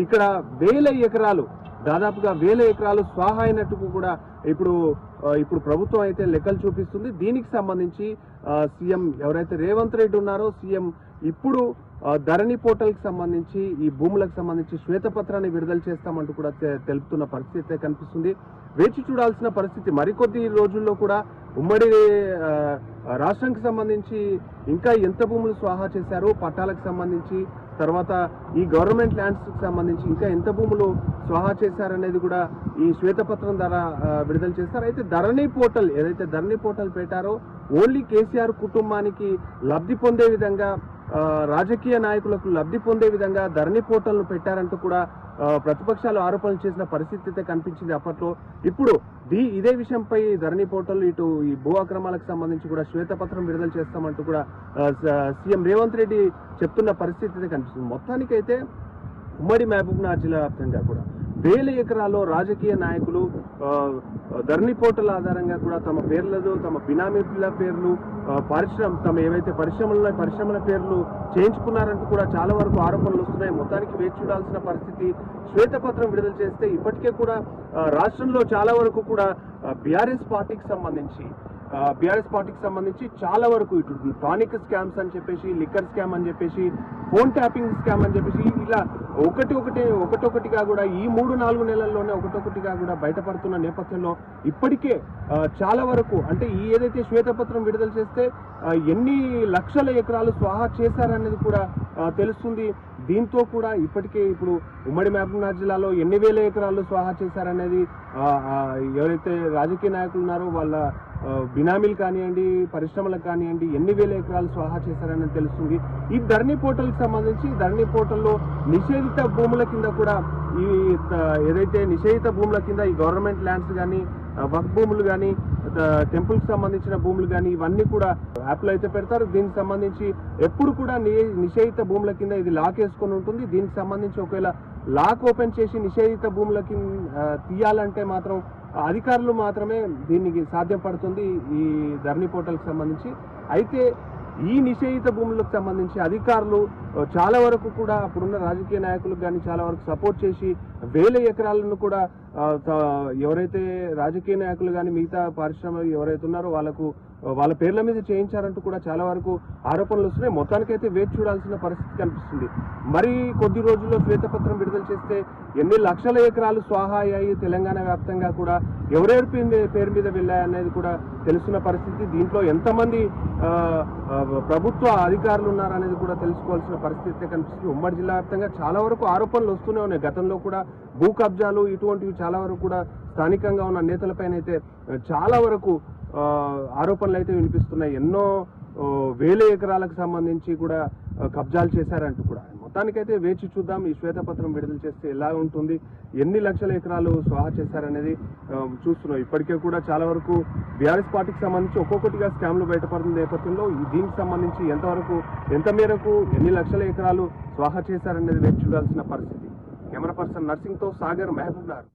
ఇక్కడ 1,000 ఎకరాలు, దాదాపుగా 1,000 ఎకరాలు స్వాహా అయినట్టు కూడా ఇప్పుడు ప్రభుత్వం అయితే లెక్కలు చూపిస్తుంది. దీనికి సంబంధించి సీఎం ఎవరైతే రేవంత్ రెడ్డి ఉన్నారో, సీఎం ఇప్పుడు ధరణి పోర్టల్కి సంబంధించి ఈ భూములకు సంబంధించి శ్వేతపత్రాన్ని విడుదల చేస్తామంటూ కూడా తెలుపుతున్న పరిస్థితి కనిపిస్తుంది. వేచి చూడాల్సిన పరిస్థితి. మరికొద్ది రోజుల్లో కూడా ఉమ్మడి రాష్ట్రానికి సంబంధించి ఇంకా ఎంత భూములు స్వాహా చేశారో, పట్టాలకు సంబంధించి, తర్వాత ఈ గవర్నమెంట్ ల్యాండ్స్కి సంబంధించి ఇంకా ఎంత భూములు స్వాహా చేశారనేది కూడా ఈ శ్వేతపత్రం ద్వారా విడుదల చేస్తారు. అయితే ధరణి పోర్టల్ ఏదైతే ధరణి పోర్టల్ పెట్టారో ఓన్లీ కేసీఆర్ కుటుంబానికి లబ్ధి పొందే విధంగా, రాజకీయ నాయకులకు లబ్ధి పొందే విధంగా ధరణి పోర్టల్ను పెట్టారంటూ కూడా ప్రతిపక్షాలు ఆరోపణలు చేసిన పరిస్థితి అయితే కనిపించింది అప్పట్లో. ఇప్పుడు ఇదే విషయంపై ధరణి పోర్టల్ ఇటు ఈ భూ అక్రమాలకు సంబంధించి కూడా శ్వేతపత్రం విడుదల చేస్తామంటూ కూడా సీఎం రేవంత్ రెడ్డి చెప్తున్న పరిస్థితి అయితే కనిపిస్తుంది. మొత్తానికైతే ఉమ్మడి మహబూబ్నగర్ జిల్లా వ్యాప్తంగా కూడా వేల ఎకరాల్లో రాజకీయ నాయకులు ధరణి పోర్టల్ ఆధారంగా కూడా తమ పేర్లతో, తమ బినామీల పేర్లు, తమ ఏవైతే పరిశ్రమల పేర్లు చేయించుకున్నారంటూ కూడా చాలా వరకు ఆరోపణలు వస్తున్నాయి. మొత్తానికి వేచి చూడాల్సిన పరిస్థితి. శ్వేతపత్రం విడుదల చేస్తే ఇప్పటికే కూడా రాష్ట్రంలో చాలా వరకు కూడా బీఆర్ఎస్ పార్టీకి సంబంధించి చాలా వరకు ఇటు టానిక్ స్కామ్స్ అని చెప్పేసి, లిక్కర్ స్కామ్ అని చెప్పేసి, ఫోన్ ట్యాపింగ్ స్కామ్ అని చెప్పేసి ఇలా ఒకటొకటిగా కూడా ఈ 3-4 నెలల్లోనే ఒకటొకటిగా కూడా బయటపడుతున్న నేపథ్యంలో ఇప్పటికే చాలా వరకు అంటే ఈ ఏదైతే శ్వేతపత్రం విడుదల చేస్తే ఎన్ని లక్షల ఎకరాలు స్వాహా చేశారనేది కూడా తెలుస్తుంది. దీంతో కూడా ఇప్పటికే ఇప్పుడు ఉమ్మడి మహబూబ్నగర్ జిల్లాలో ఎన్ని వేల ఎకరాలు స్వాహా చేశారనేది ఎవరైతే రాజకీయ నాయకులు ఉన్నారో వాళ్ళ బినామీలు కానివ్వండి, పరిశ్రమలకు కానివ్వండి ఎన్ని వేల ఎకరాలు స్వాహా చేశారనేది తెలుస్తుంది. ఈ ధరణి పోర్టల్కి సంబంధించి ధరణి పోర్టల్లో నిషేధిత భూముల కింద కూడా ఈ ఏదైతే నిషేధిత భూముల కింద ఈ గవర్నమెంట్ ల్యాండ్స్ కానీ, వక్ఫ్ భూములు కానీ, టెంపుల్కి సంబంధించిన భూములు కానీ ఇవన్నీ కూడా యాప్లో అయితే పెడతారు. దీనికి సంబంధించి ఎప్పుడు కూడా నిషేధిత భూముల కింద ఇది లాక్ వేసుకొని ఉంటుంది. దీనికి సంబంధించి ఒకవేళ లాక్ ఓపెన్ చేసి నిషేధిత భూముల కింద తీయాలంటే మాత్రం అధికారులు మాత్రమే దీనికి సాధ్యపడుతుంది ఈ ధరణి పోర్టల్కి సంబంధించి. అయితే ఈ నిషేధిత భూములకు సంబంధించి అధికారులు చాలా వరకు కూడా అప్పుడున్న రాజకీయ నాయకులకు కానీ చాలా వరకు సపోర్ట్ చేసి వేల ఎకరాలను కూడా ఎవరైతే రాజకీయ నాయకులు కానీ మిగతా పారిశ్రామికలు ఎవరైతే ఉన్నారో వాళ్ళ పేర్ల మీద చేయించారంటూ కూడా చాలా వరకు ఆరోపణలు వస్తున్నాయి. మొత్తానికైతే వేచి చూడాల్సిన పరిస్థితి కనిపిస్తుంది. మరి కొద్ది రోజుల్లో శ్వేతపత్రం విడుదల చేస్తే ఎన్ని లక్షల ఎకరాలు స్వాహా అయ్యాయి తెలంగాణ వ్యాప్తంగా కూడా, ఎవరెవరి పేరు మీద వెళ్ళాయనేది కూడా తెలుస్తున్న పరిస్థితి. దీంట్లో ఎంతమంది ప్రభుత్వ అధికారులు ఉన్నారనేది కూడా తెలుసుకోవాల్సిన పరిస్థితి కనిపిస్తుంది. ఉమ్మడి జిల్లా వ్యాప్తంగా చాలా వరకు ఆరోపణలు వస్తూనే ఉన్నాయి. గతంలో కూడా భూ కబ్జాలు ఇటువంటివి చాలా వరకు కూడా స్థానికంగా ఉన్న నేతలపైన అయితే చాలా వరకు ఆరోపణలు అయితే వినిపిస్తున్నాయి. ఎన్నో వేల ఎకరాలకు సంబంధించి కూడా కబ్జాలు చేశారంటూ కూడా. మొత్తానికైతే వేచి చూద్దాం ఈ శ్వేతపత్రం విడుదల చేస్తే ఎలా ఉంటుంది, ఎన్ని లక్షల ఎకరాలు స్వాహా చేశారనేది చూస్తున్నాం. ఇప్పటికే కూడా చాలా వరకు బీఆర్ఎస్ పార్టీకి సంబంధించి ఒక్కొక్కటిగా స్కామ్లు బయటపడుతున్న నేపథ్యంలో దీనికి సంబంధించి ఎంత మేరకు ఎన్ని లక్షల ఎకరాలు స్వాహా చేశారనేది వేచి చూడాల్సిన పరిస్థితి. కెమెరా పర్సన్ నర్సింగ్తో సాగర్, మహబూబ్నగర్.